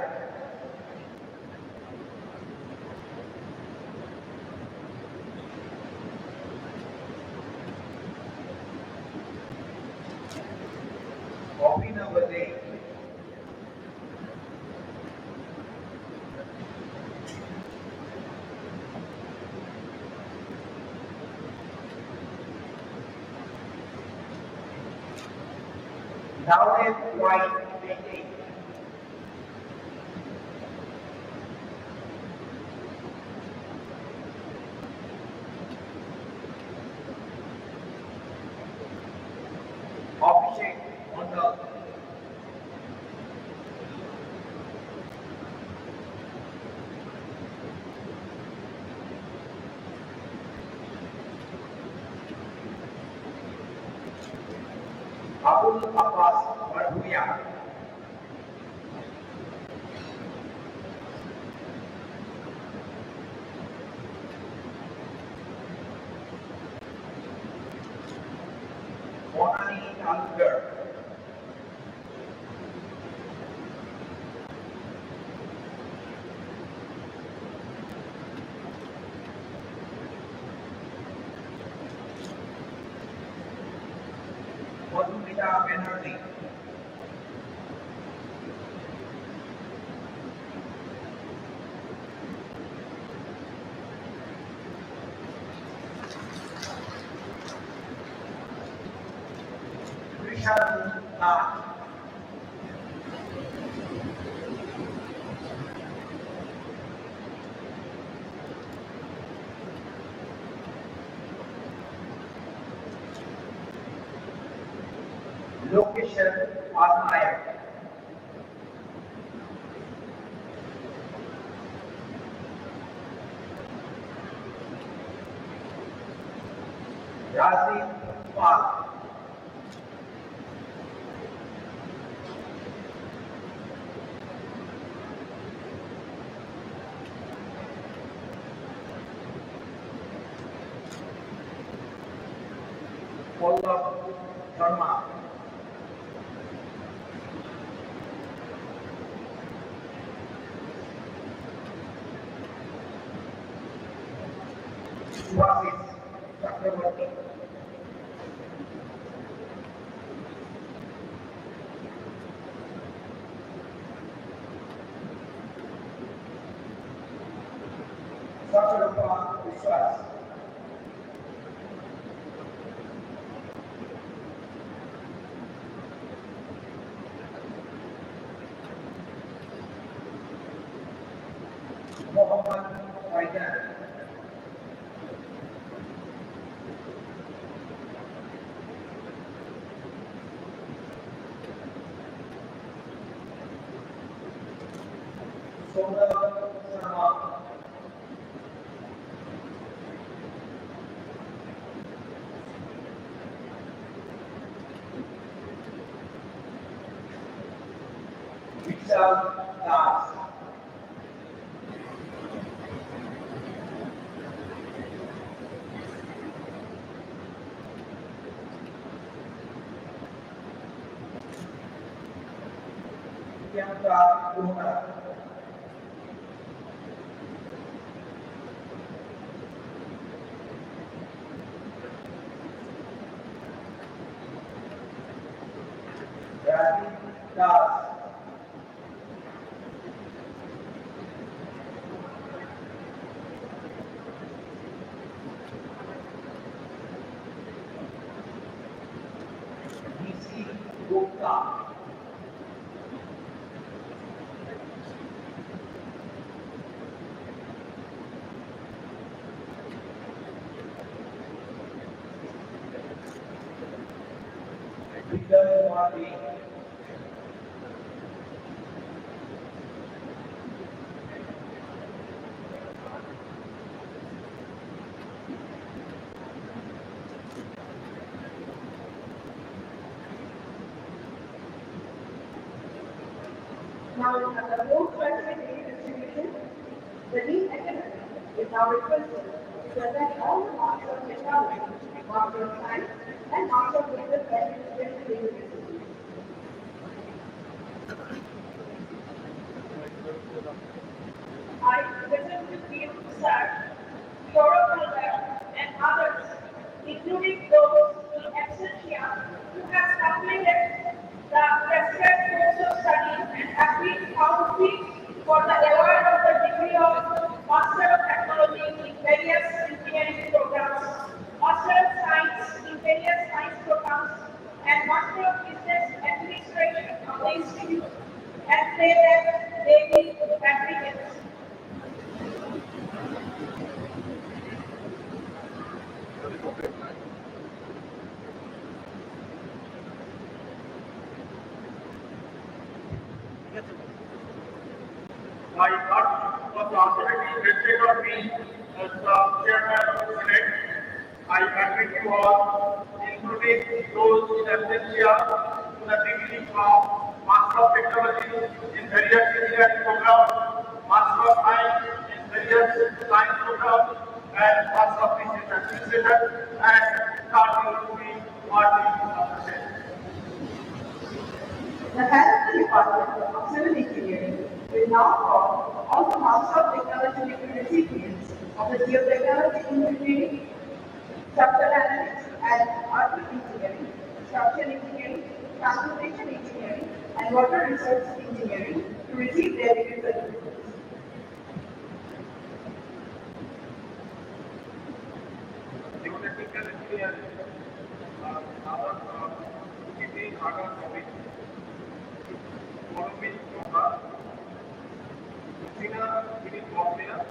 Gopinath Bade, Dawit White Pete, Abhishek Abul Abbas Barbuya. Bonani Talukar. Madhumita Banerjee. Rishabh Nath. Location Padnayak. Razi Park. Pallav Sharma. Suvasis Chakraborty. Satyarapa Vishwas. Mohammed Faidan. Sundar Sharma. Vishal Das. Priyanka Kumar. Rajiv Das. DC Gupta. Vikram Murthy. Now, at the post-graduate distribution, the lead academic is now requested to present all the Master of Technology, Master of Science, and Master of Business Administration degrees. I present to you, sir, your conduct and others, including those in absentia who have completed the prescribed course of study and have been found fit for the award of the degree of Master of Technology in various engineering programs, Master of Science in various science programs, and Master of Business Administration of the Institute, and say that they be applicants. I got the opportunity vested on me as the chairman of the Senate. I agree to all in including those in absentia, to the degree of Master of Technology in various engineering programs, Master of Science in various science programs, and Master of Business Administration, and starting to be party of the same. The head of the Department of Civil Engineering will now call all the Master of Technology degree recipients of the Geotechnology Engineering, Structural Analytics and Earth Engineering, Structural Engineering, Transportation Engineering, and Water Resource Engineering to receive their degree certificates. Geotechnical engineering, our city Agar topic, following Yoga, Sina Mini Copia,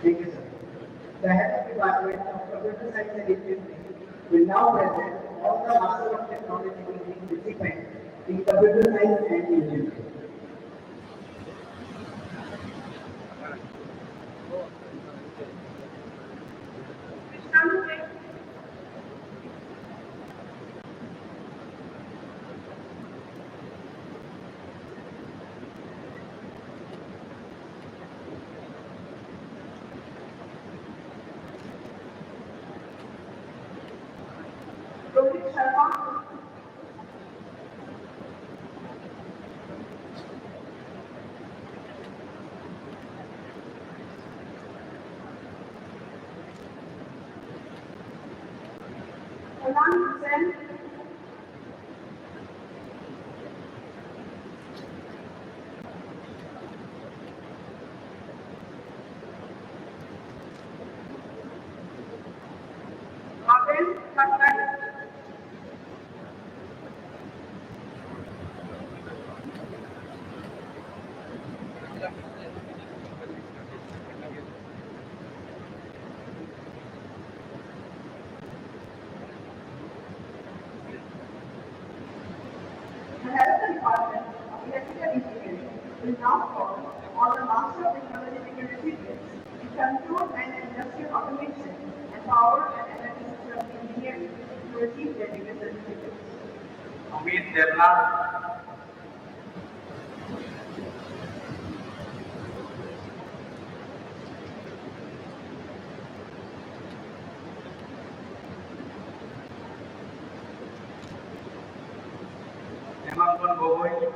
Thank you, sir. The head of Department of Computer Science and Engineering will now present all the Master of Technology recipients in Computer Science and Engineering. Rohit Sharma, Alan Hussain, Abel Thakkar, the head of the Department of Electrical Engineering will now call on the Master of Technology recipients in Control and Industrial Automation and Power and Energy Systems Engineering to receive their degree certificates. Amit Devna, Hemanton Gogoi,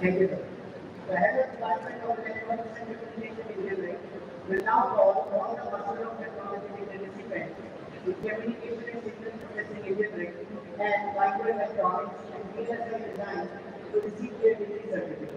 Thank you, sir. The head of Department of Electronics and Communication Engineering will now call on the Master of Technology in Discipline in Communication and Signal Processing Engineering and Microelectronics and PSI Design to receive their degree certificates.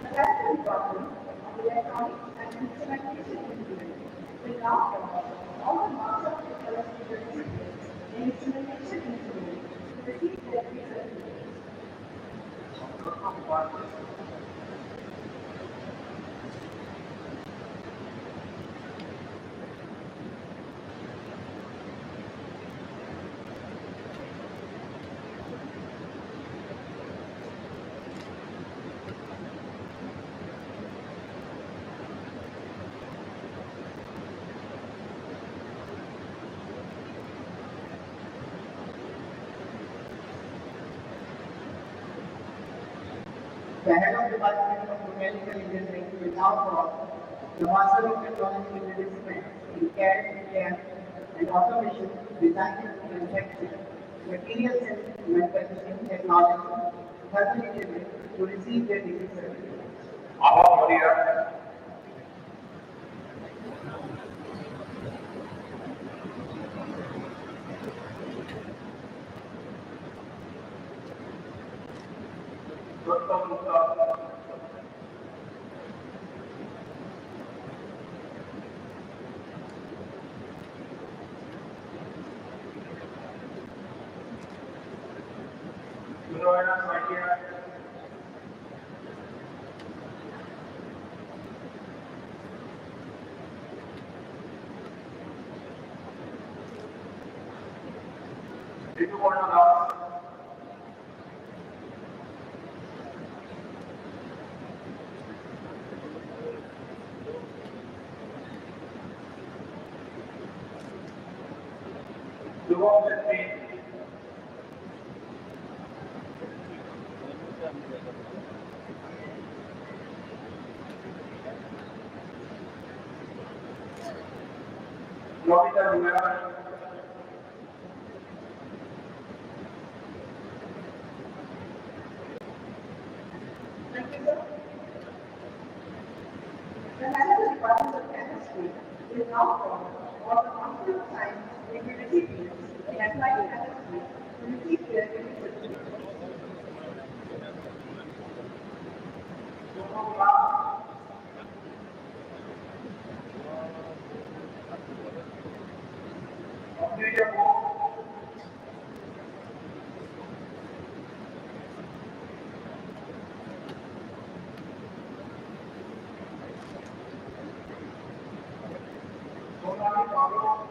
The National Department of Electronics and Instrumentation Engineering will now provide all the Master of Technology certificates in Instrumentation Engineering to receive their degree certificates. The head of Department of Mechanical Engineering will now call the Master of Technology in the discipline in CAD, CAM, and Automation, Design and Manufacturing, Materials and Manufacturing Technology, Thermal Engineering to receive their degree certificates. Dr. Musa, Heroina Sakia, Rituparna Das, Shubham Shetty, Lovita Rivera, Thank you, sir. The National Department of Chemistry is now formed for the Master of Science in recipients in applied chemistry to receive their degree certificate. Shubham Ram, Amelia Mo, Sonali Pablo,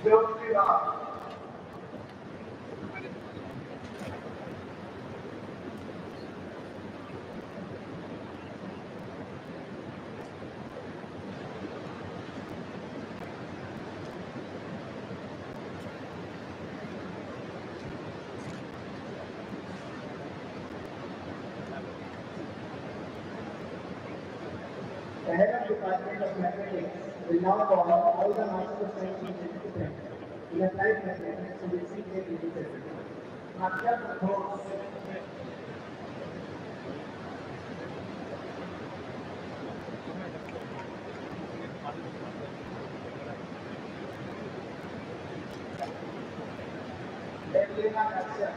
Devsri Ram, The head of Department of Mathematics will now call all the Master of Science participants in applied mathematics to receive their degree certificate. Master Ghosh. Evelina Garcia.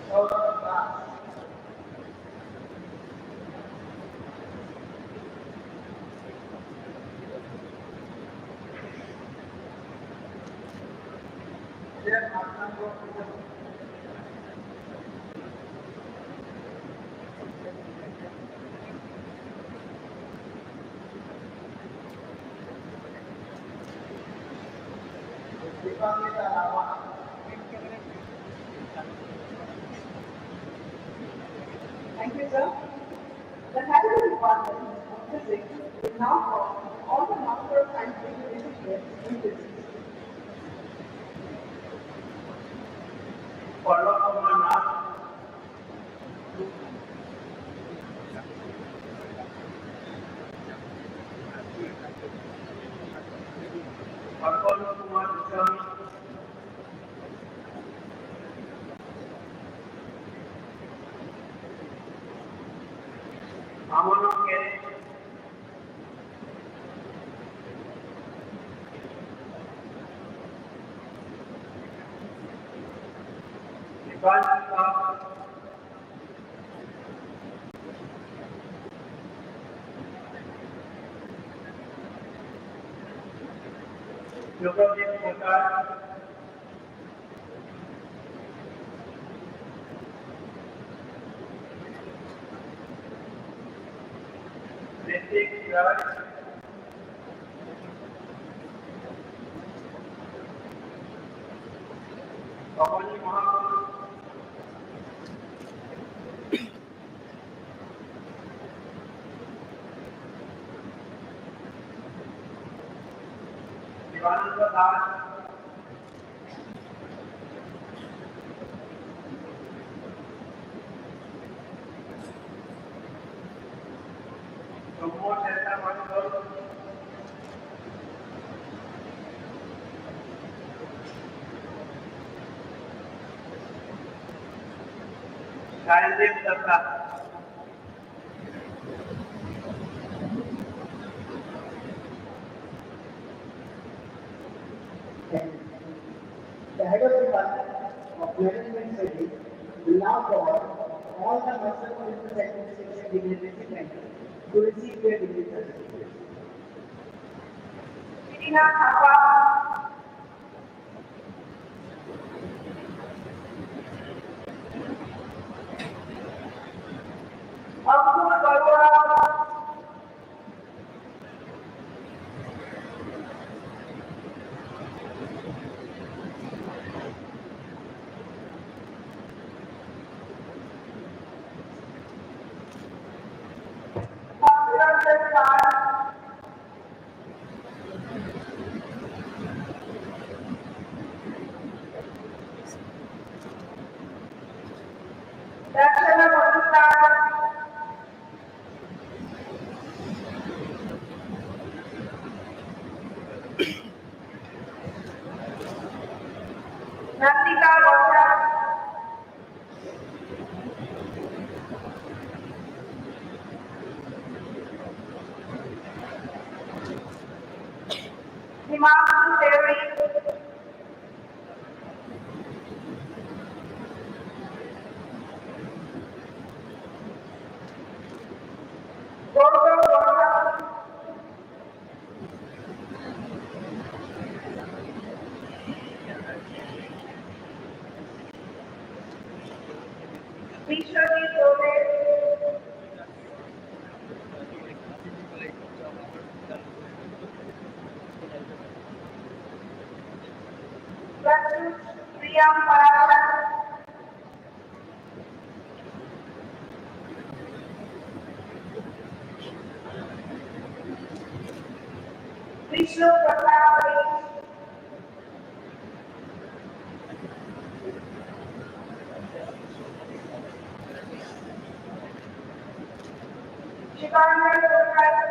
Saurabh Das. Jeff Martando. Deepamita Rama. Thank you, sir. The National Department of Physics is now formed all the Master of Science degree recipients in physics. Pallab Kumar Nath, Arpan Kumar Vishal, Amana K, Dipansh Shah, Yogajit Kotak, Ritik Raj, Pavani Mahakur, Divananda Das, Pramod Chetta Manikar, Gayadev Datta. And the head of department of management studies will now call all the master of business administration degree recipients to receive their degree certificates. Irina Thapa, Ankur Barua, Bhaktivedanta Chand, Lakshana Madhukar, Nandita Gosha, Himanshu Devi, Gaurav Gautam, Vishwajit Dole, Pratyush Priyam Parasan, Vishnu Prasad, Shivanya Prasad,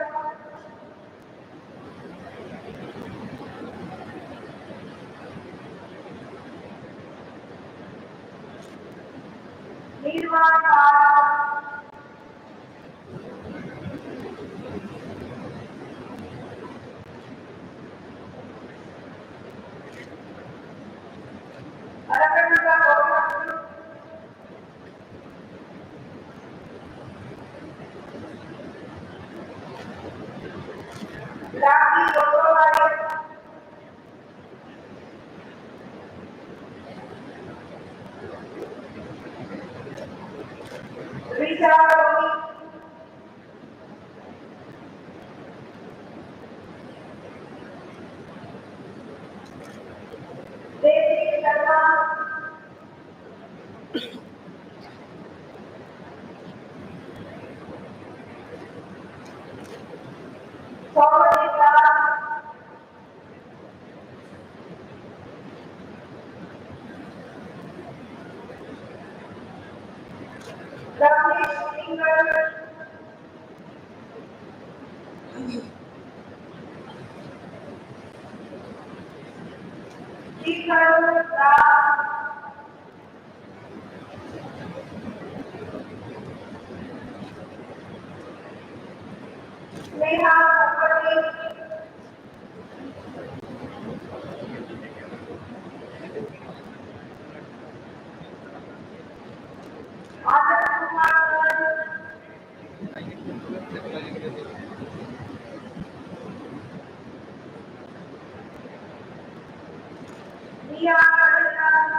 Nirvana, Aravinda Gautam, Raki Gopalai, Rita Rohi, Devi Sharma, Somadita, Ramesh Singhal, Shikhar Ram, Neha Mukherjee, Anand Kumar, Mia Krishnan,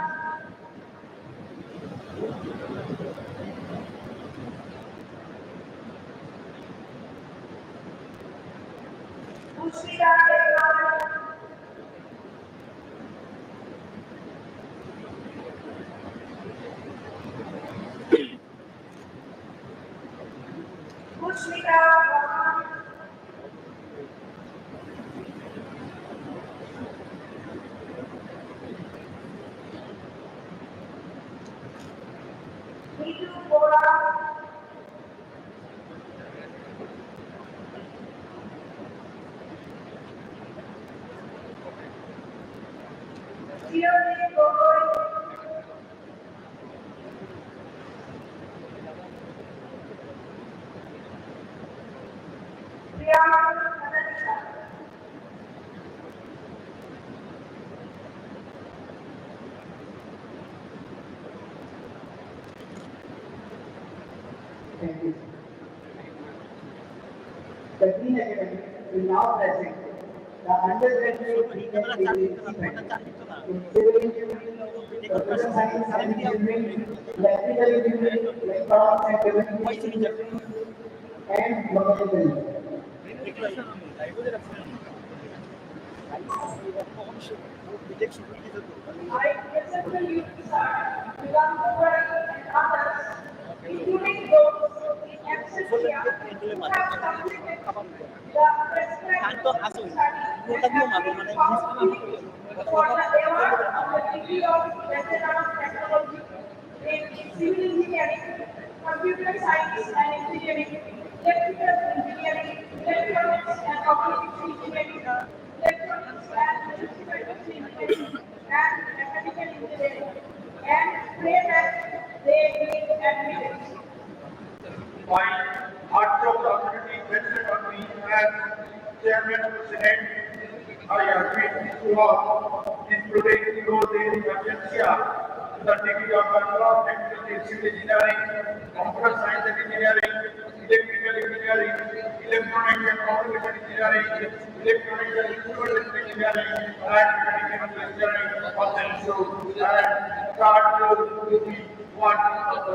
Pushpita Devan, Pushpita Devan, Neetu Bora, Thank you. The Green Academy will now present the undergraduate degree experiment in civil engineering, computer science and engineering, electrical engineering, electronics and communication and mechanical engineering. I personally belong to and others, including those in absentia who have completed the prescribed study and have been found for the award of the degree of Bachelor of Technology in Civil Engineering, Computer Science and Engineering, Electrical Engineering, Electronics and Communication Engineering, Electronics and Electrical Engineering, and Mechanical Engineering, and pray that they be admitted. My heartfelt opportunity vested on me as Chairman of the Senate. I agree to all, including those in absentia, the degree of Bachelor of Technology in Civil Engineering, Computer Science and Engineering, Electrical Engineering, Electronics and Communication Engineering, Electronics and Information Engineering, and Mechanical Engineering of the Institute, and start to be one of the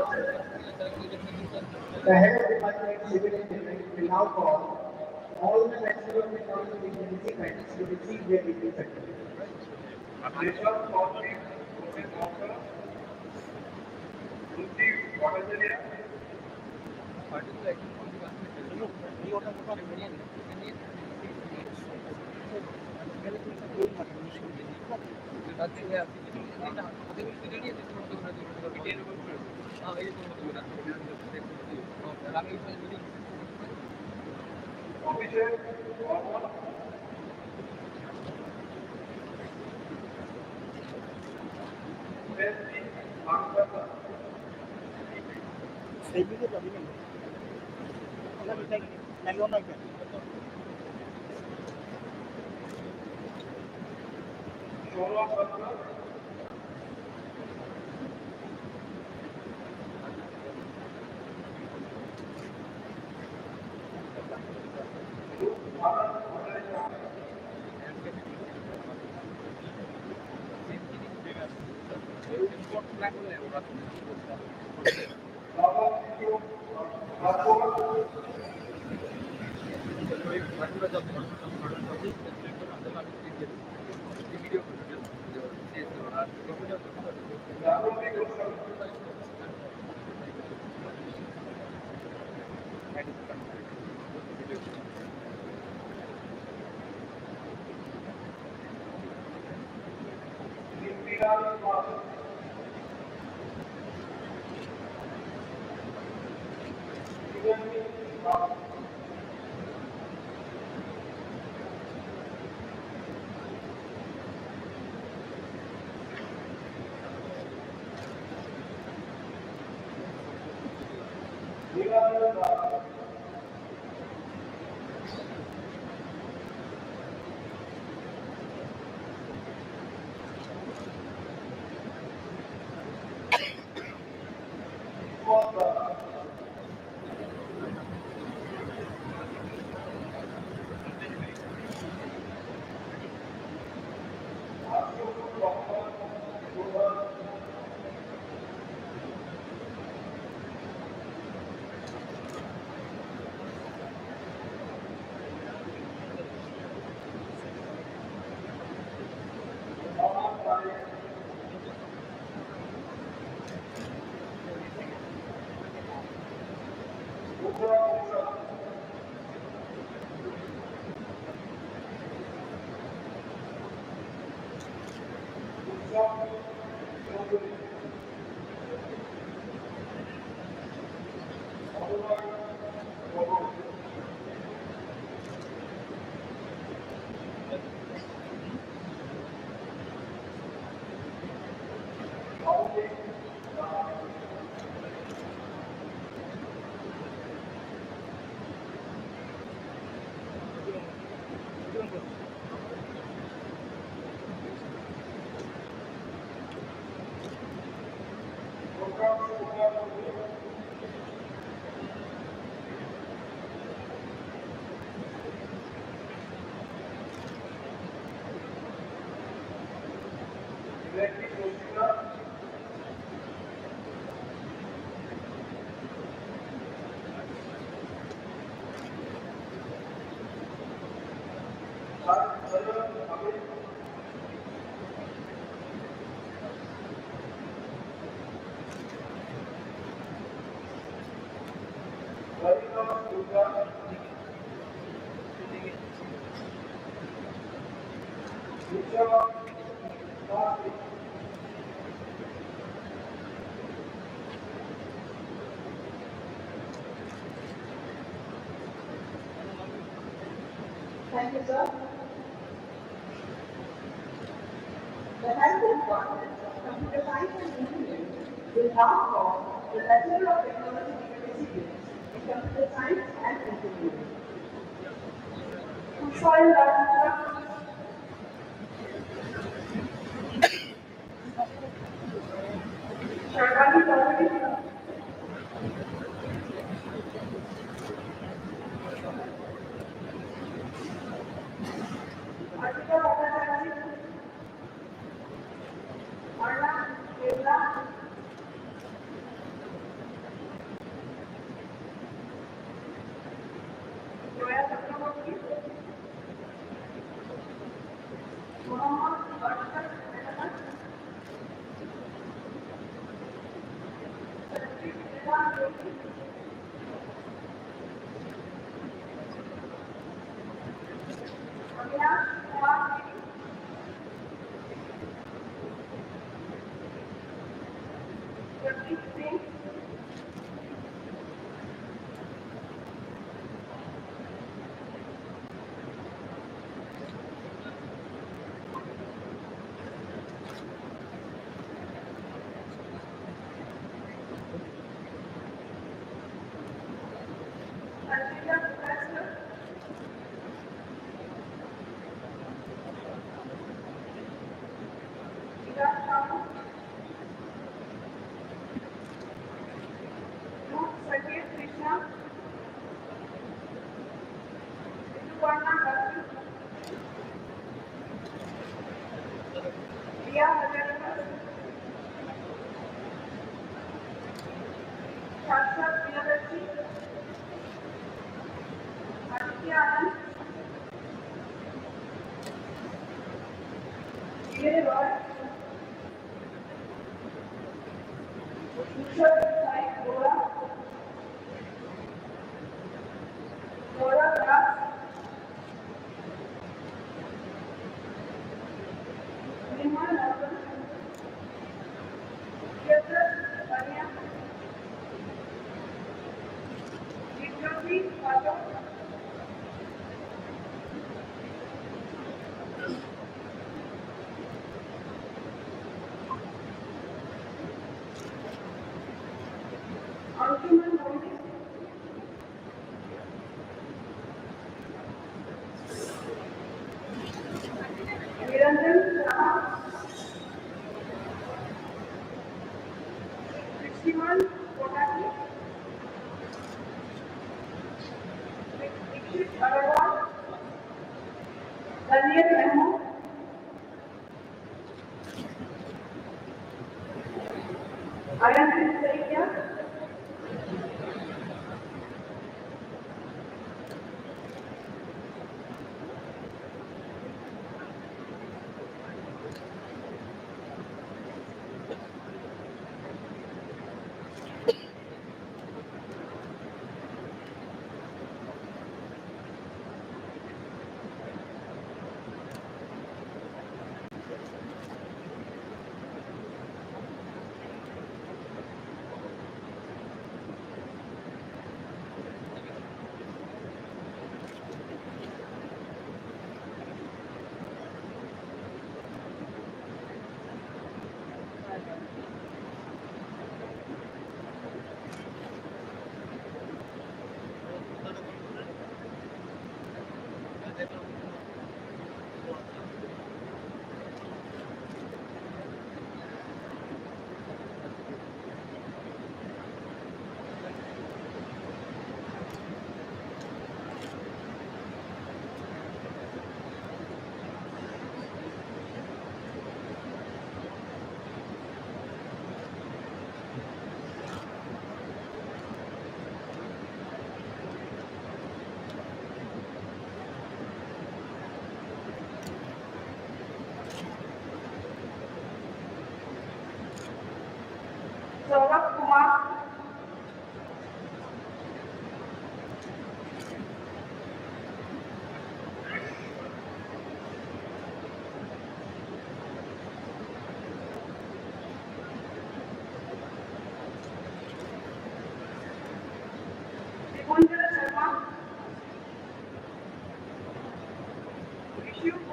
The head of department civil engineering will now call all the Bachelor of Technology recipients to receive their degree certificate. Application for the open offer. Ruchi, what is the name? Official, formal. Safety, answer. Solo circle. Thank you, sir. The health department of computer science and engineering will now call the Bachelor of Technology degree in computer science and engineering. Soil Sharbani Chaudhary. Artika Bhattacharya. Arna Devla. Joya Chakraborty. Mohammad Arshad Ahmed. Satyadev Yogi. Avinash Kumar Giri. Jagdeep Singh. Aditya Professor. Vikas Kamu. Luke Saket Krishna. Rituparna Gandhi. Priya Hajarkar. Shashwat Priyadarshi. Aditya Anand. Vijay Roy. Vishal Sai Gora. Gaurav Das. Nirmal Naval. Yasser Bania. Jyoti Pathak. Anshuman Modi. Niranjan Shah. Shivan Kotaki. Dikshit Agarwal. Daniel Mehmood. NIT Silchar.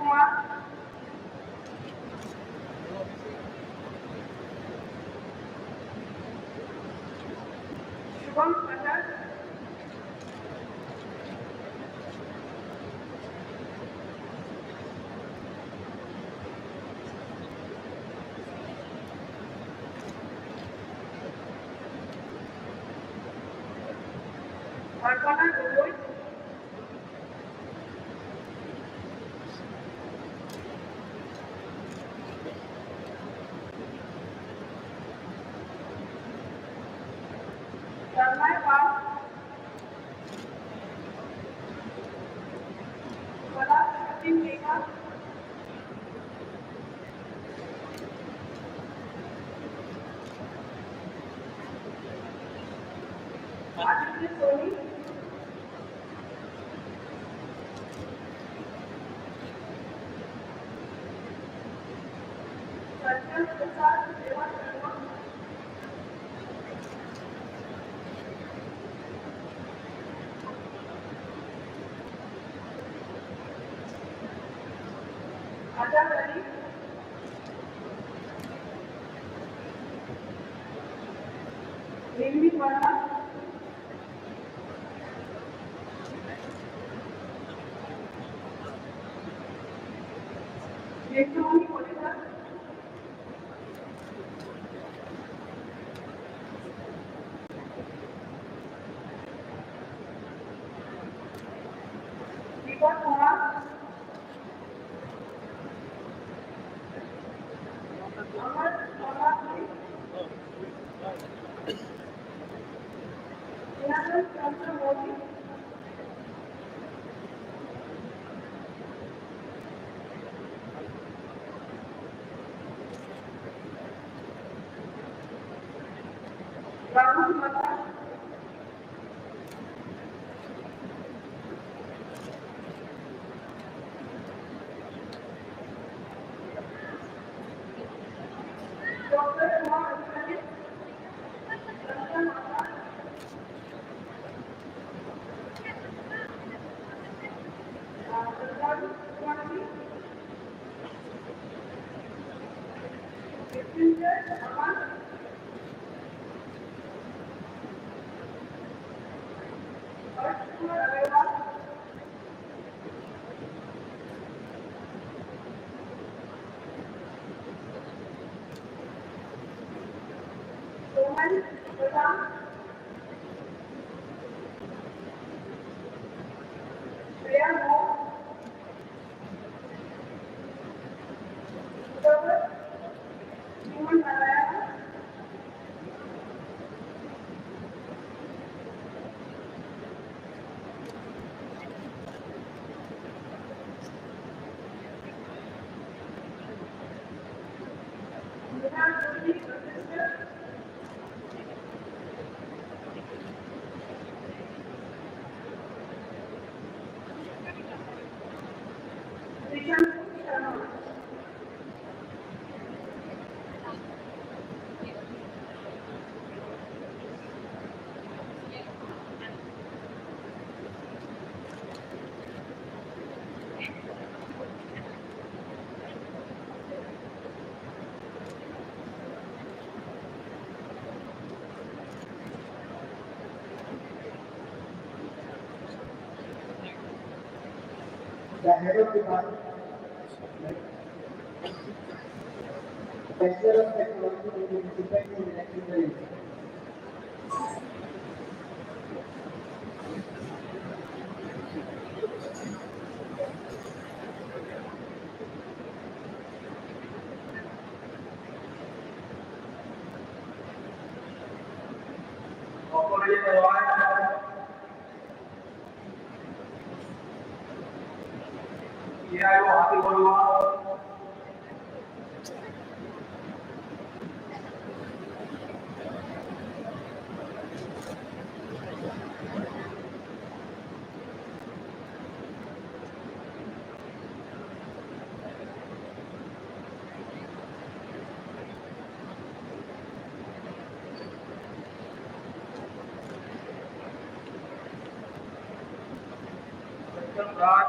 Kumar, Shubham Patel, Arpana Gogoi, Tanmay Pal, Palak Pratim Rekha, Aditya Soni, Satya Prasad Deva Sharma, Ajay Ali, Nilmi Verma, Jethoni Kolita, Deepak Kumar, Amar Amar Dinanath Chandra Modi, Rahul Mata, Dr. Kumar Adhikari, Ranga Mata, Ranga Kumari, Vipinder Aman, Harsh Kumar Agarwal, Soman Pradhan, Shreya Mo, Udavar, Human Narayana, Mridha Joshi, Assistant, Rishan Sharma. The head of department, Bachelor of Technology in Electrical and Electrical Engineering. Operator Award, PIO Happy Award, Raj,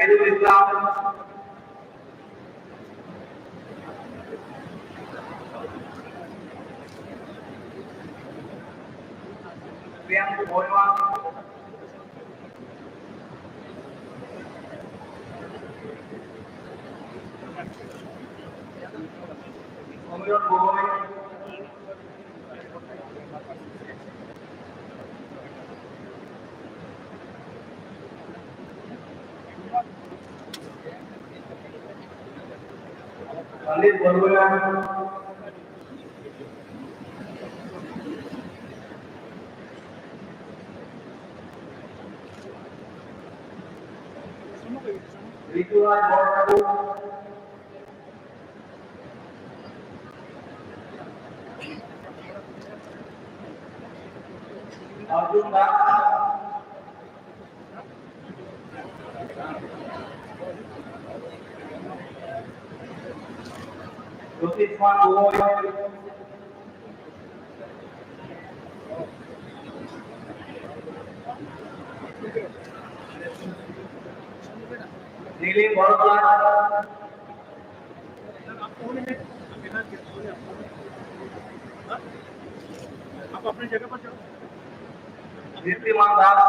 Zahidul Islam, Priyank Boywan, Omyon Gogoi, Pandit Barua, Rituraj Borkadu, Arjun Das, Jyotisman Gogoi, Nilim Bharadwaj, आप अपनी जगह पर चलो। Diptiman Das,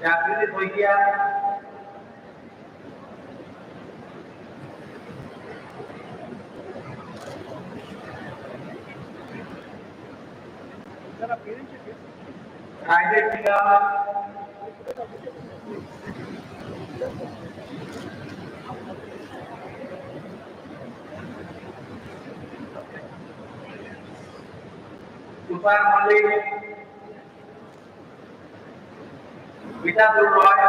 Jagriti Toikia, Rajesh Tigama, Tufan Malik, Vita Durroy,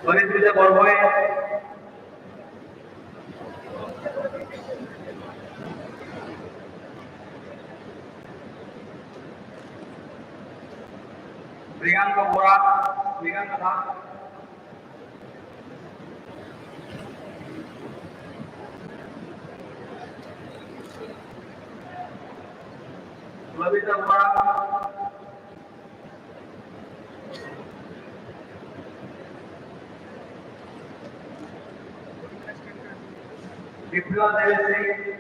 Ganesh Vijay Borgoy, Priyanka Bora, Priyanka Das, Lavita Bora, Vipula Dev Singh,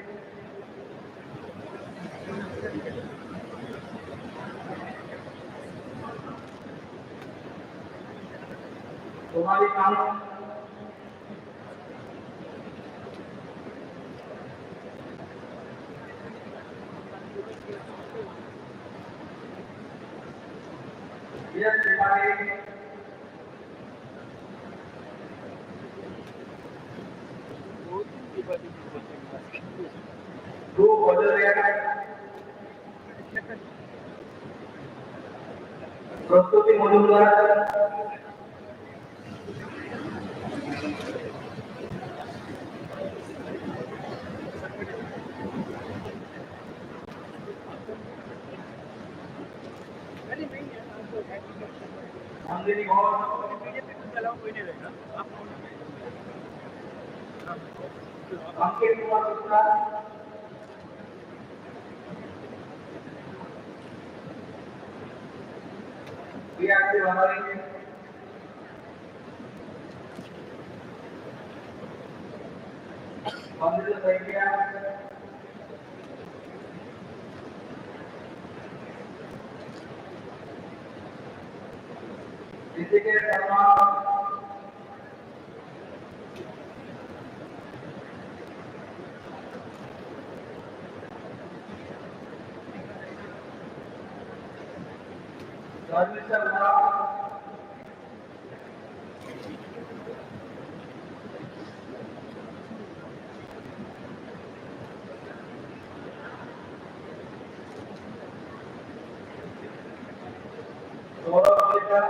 Somali Khan, Vijay Tripati, Dhruv Bajoria, Prastuti Majumdar, Nandini Ghosh, Ankit Kumar Gupta, Priyanka Bhandari, Vandita Saikia, Hrishikesh Sharma, Rajvi Sharma, Saurabh Mehta,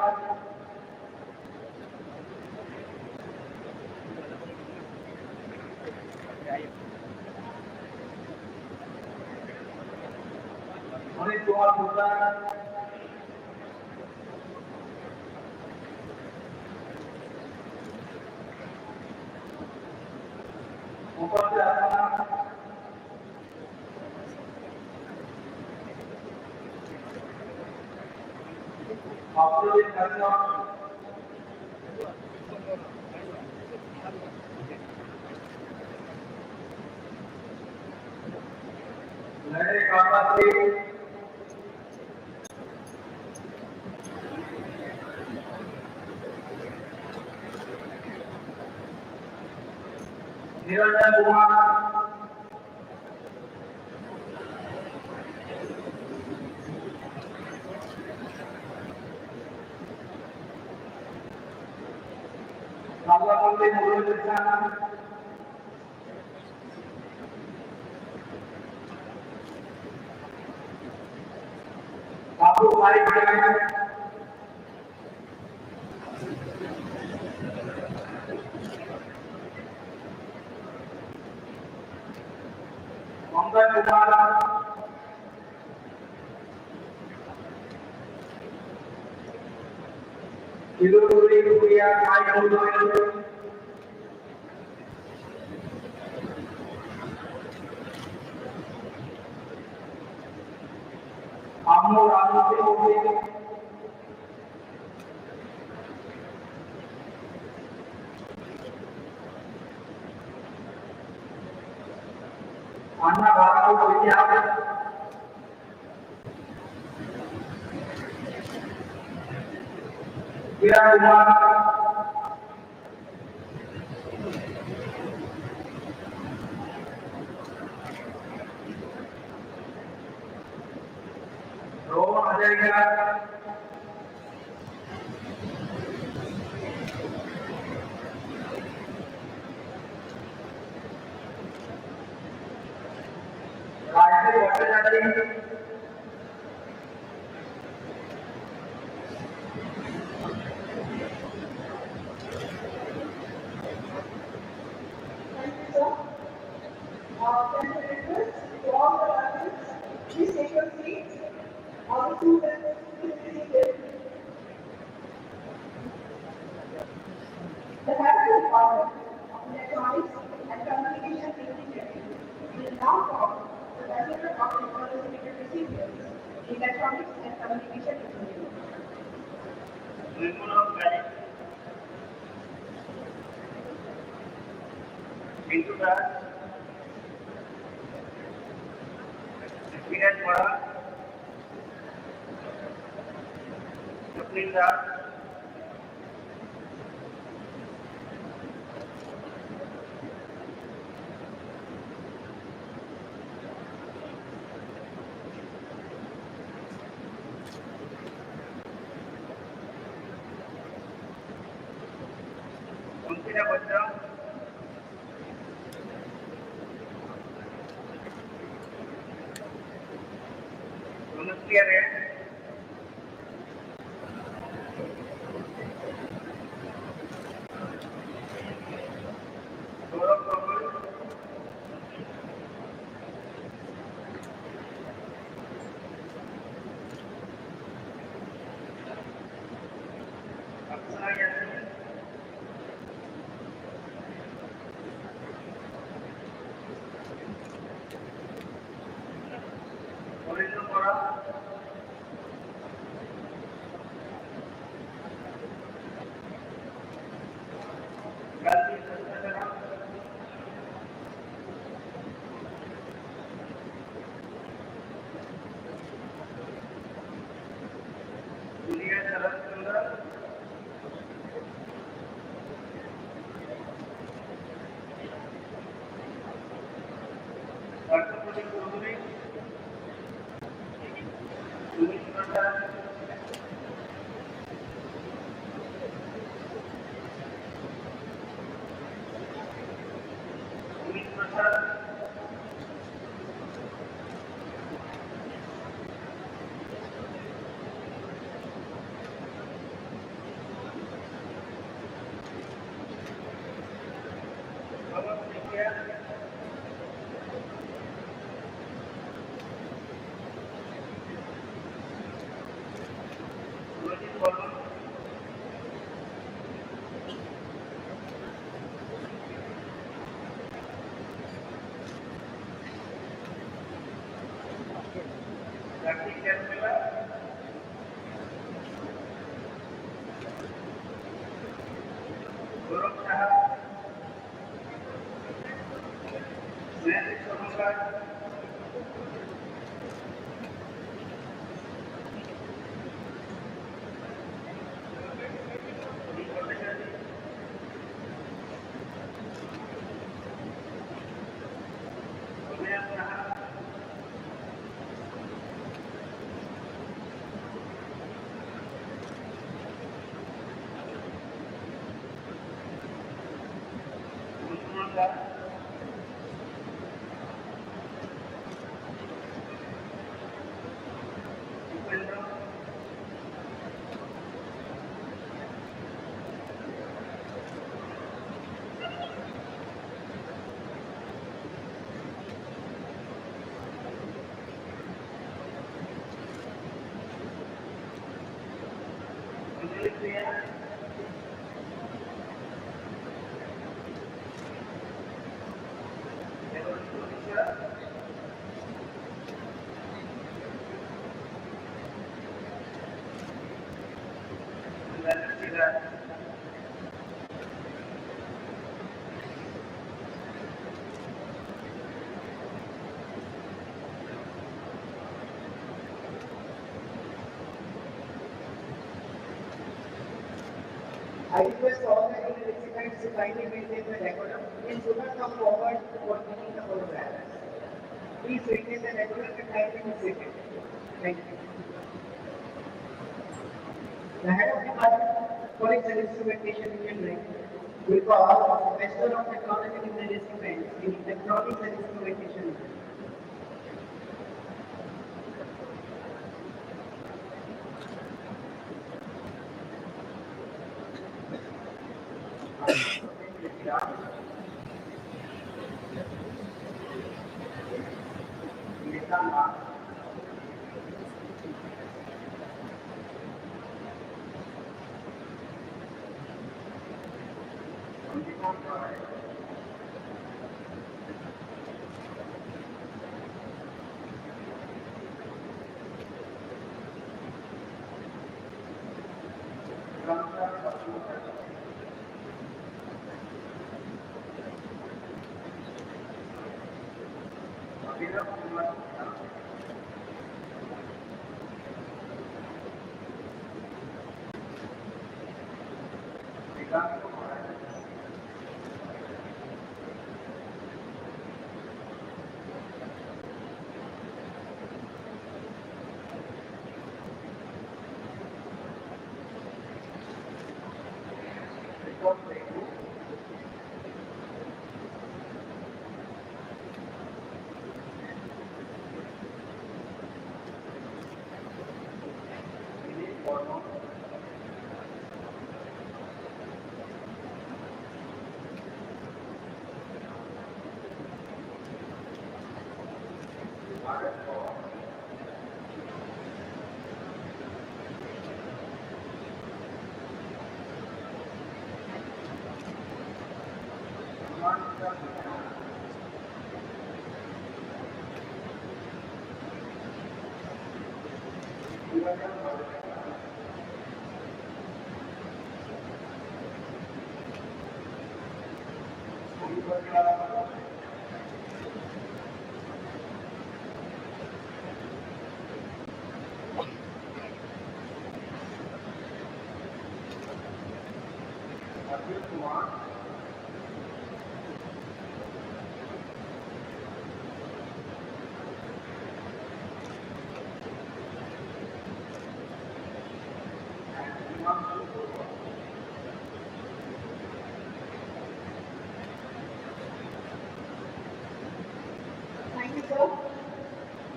Manish Kumar Gupta, After the Karnataka, Nare Kapati, Niranjan Kumar, Nagamundi Murugan, Babu Parik, Mangal Kumar, Iluri Kuya, Mai Amor Anuti, Anna Bharatu Vidya, Kira Kumar, Rohan Ajaria, Gayatri Bhattacharya, Thank you, sir. Can I request to all the audience, please take your seats. All the students, please be seated. The Head Department of Electronics and Communication Engineering will now call the Bachelor of Technological Procedures in Electronics and Communication Engineering. Into that, experience पढ़ा, अपनी that, उनके लिए बच्चा मनुष्य है गौरव Kapoor Akshara Yasmin Original Mora, Gandhi Sastana, Julia Sharat Sundar, Arthapati Chaudhary, Sumit Prasad, Sumit Prasad, Bhagat Sikya, Surajit Verma, Kartik Jasmila, I request all the recipients to kindly maintain the decorum and do not come forward for taking the photographs. Please maintain the decorum and kindly be seated. Thank you. The head of department, College and Instrumentation Engineering, will call Master of Technology in the recipients in Electronics and Instrumentation. Thank you, sir.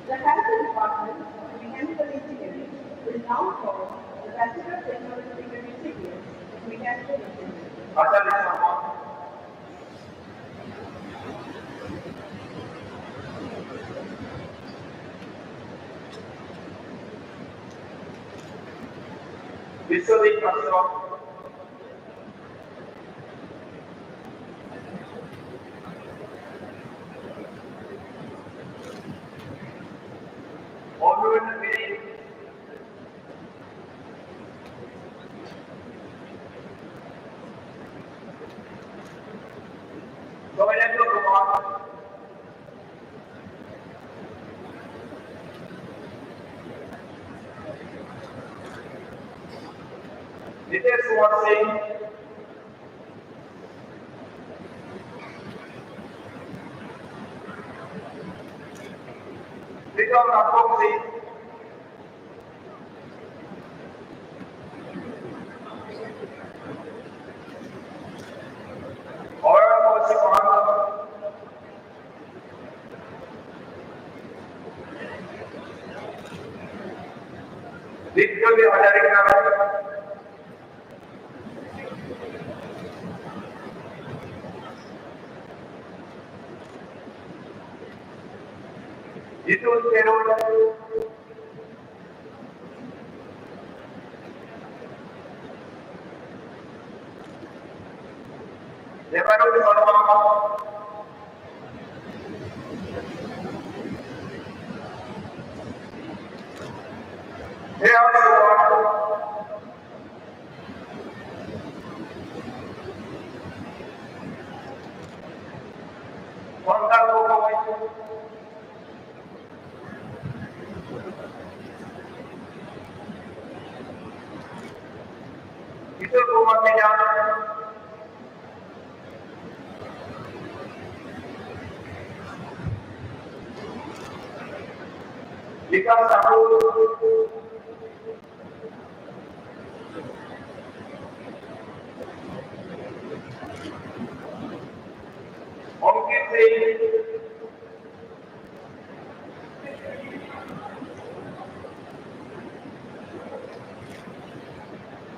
The head of the Department of Mechanical Engineering will now call the Bachelor of Technology degree recipients of Mechanical Engineering. Visually construct always be Kumar Details was saying become appropriate or was literally ordering itu terus lepas itu itu rumahnya jika satu mungkin sih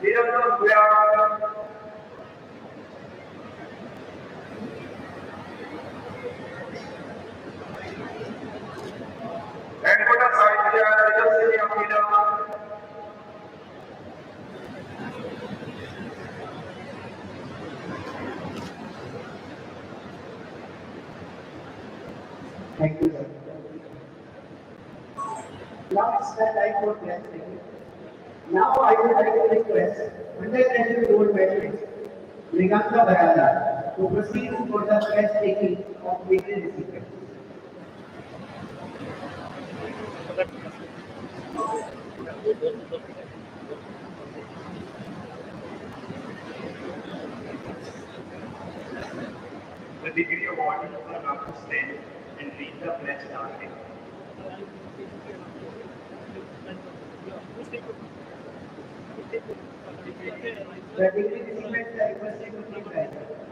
tidak tahu ya dan kota saya tidak sini yang tidak Thank you, sir. Now it's the time for class. Now I would like to request undergraduate gold medalist Meganta Barada to proceed for the class taking of legal discipline. The degree awarded are now to stand and read the pledge starting. The degree recipients are requested to keep rise.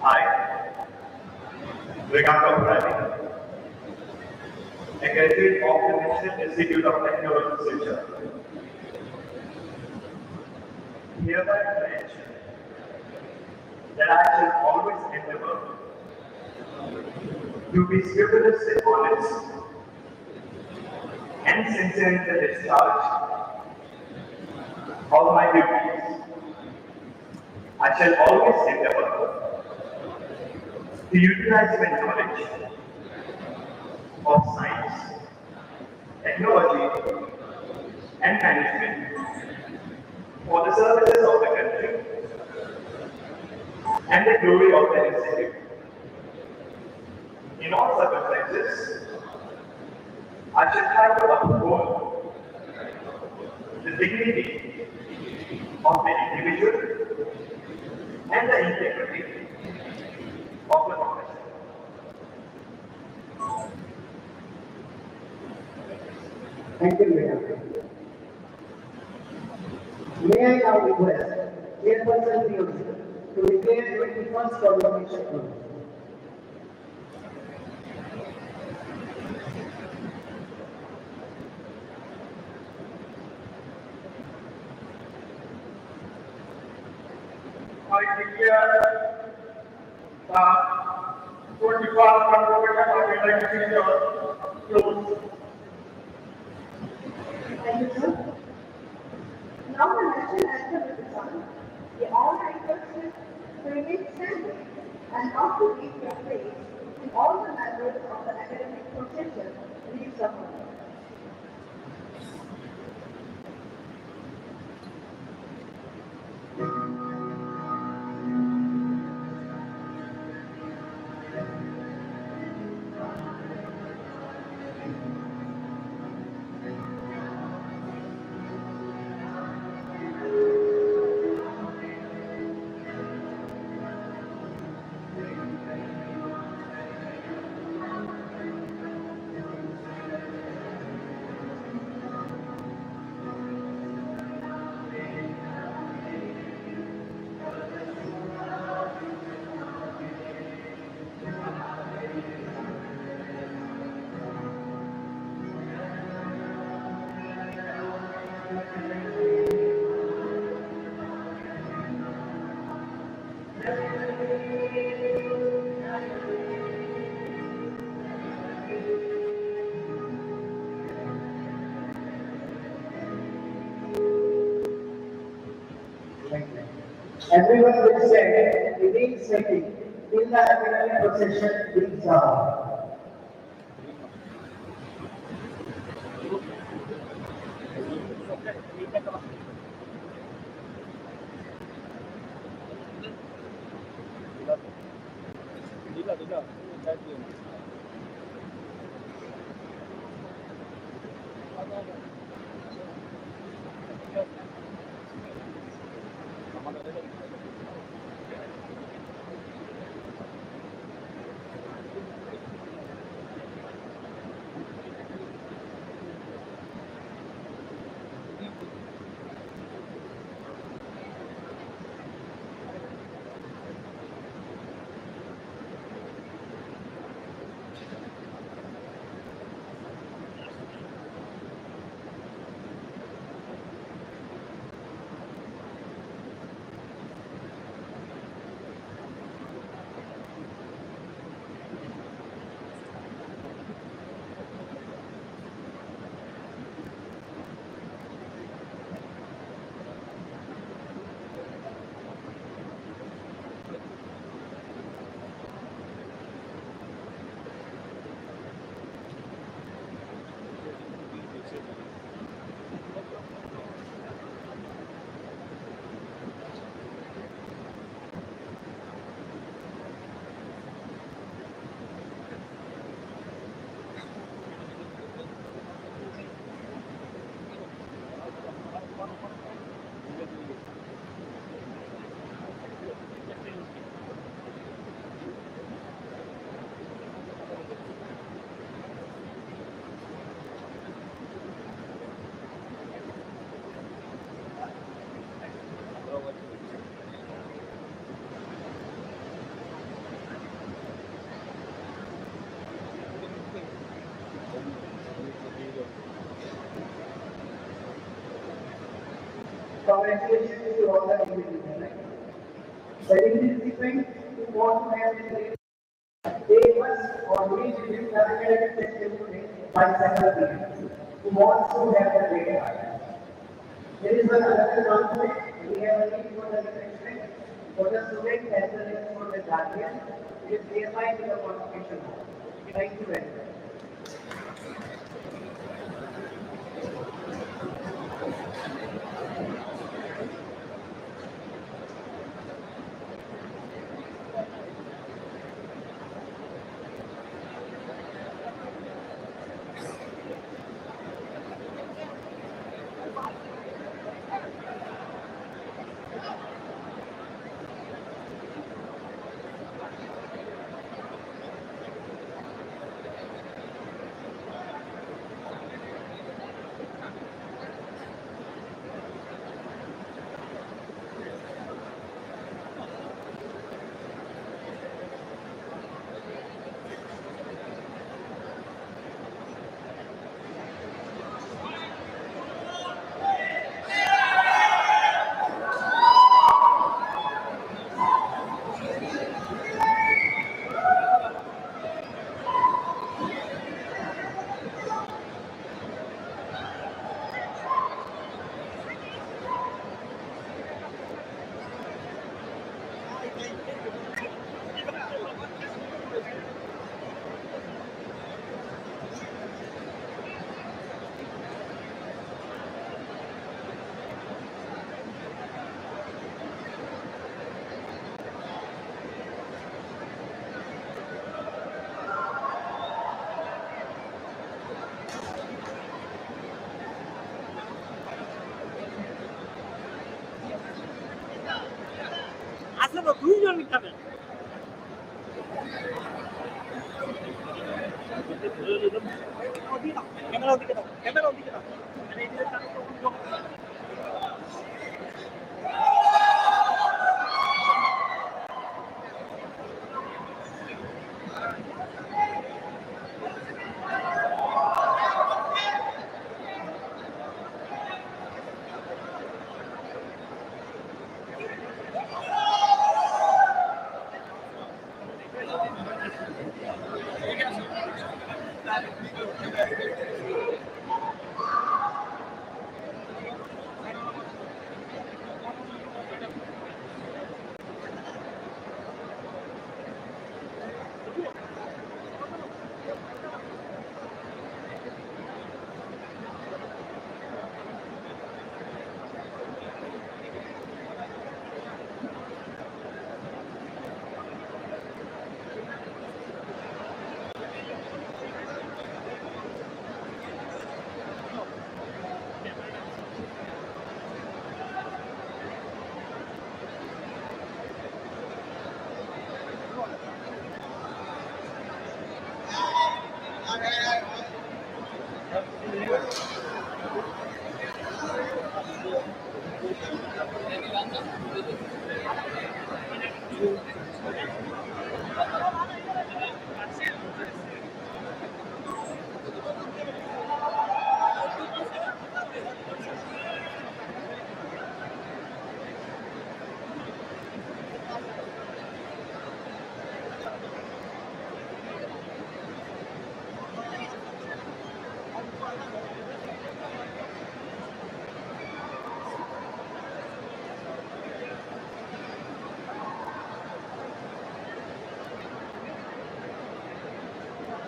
I, Meganta Barada, a graduate of the National Institute of Technology Silchar, hereby pledge that I shall always endeavor to be scrupulous and honest and sincere in the discharge of my duties. I shall always endeavor to utilize my knowledge of science, technology, and management for the services of the country and the glory of the institute. In all circumstances, I shall try to uphold the dignity of the individual and the integrity of the profession. Thank you, Meganta. May I now request Chairperson POC to declare 21st Convocation closed. I declare the depart convocation, I would like to see your clothes. Thank you, sir. Now the national anthem will be sung. The all requested to remain standing and not to leave their place in all the members of the academic procession leave the hall. Everyone will stand within setting till the academic procession brings down. Congratulations to all the individuals. Second recipient who want to have this they must always review the academic testimony by secretary who wants to have the grade high. There is another announcement. We have a need for the refreshment for the student as well as for the guardian. It is nearby to the convocation hall. Thank you very much. আসলে তো দুইজন খাবে camera ওদিকে দাও camera ওদিকে দাও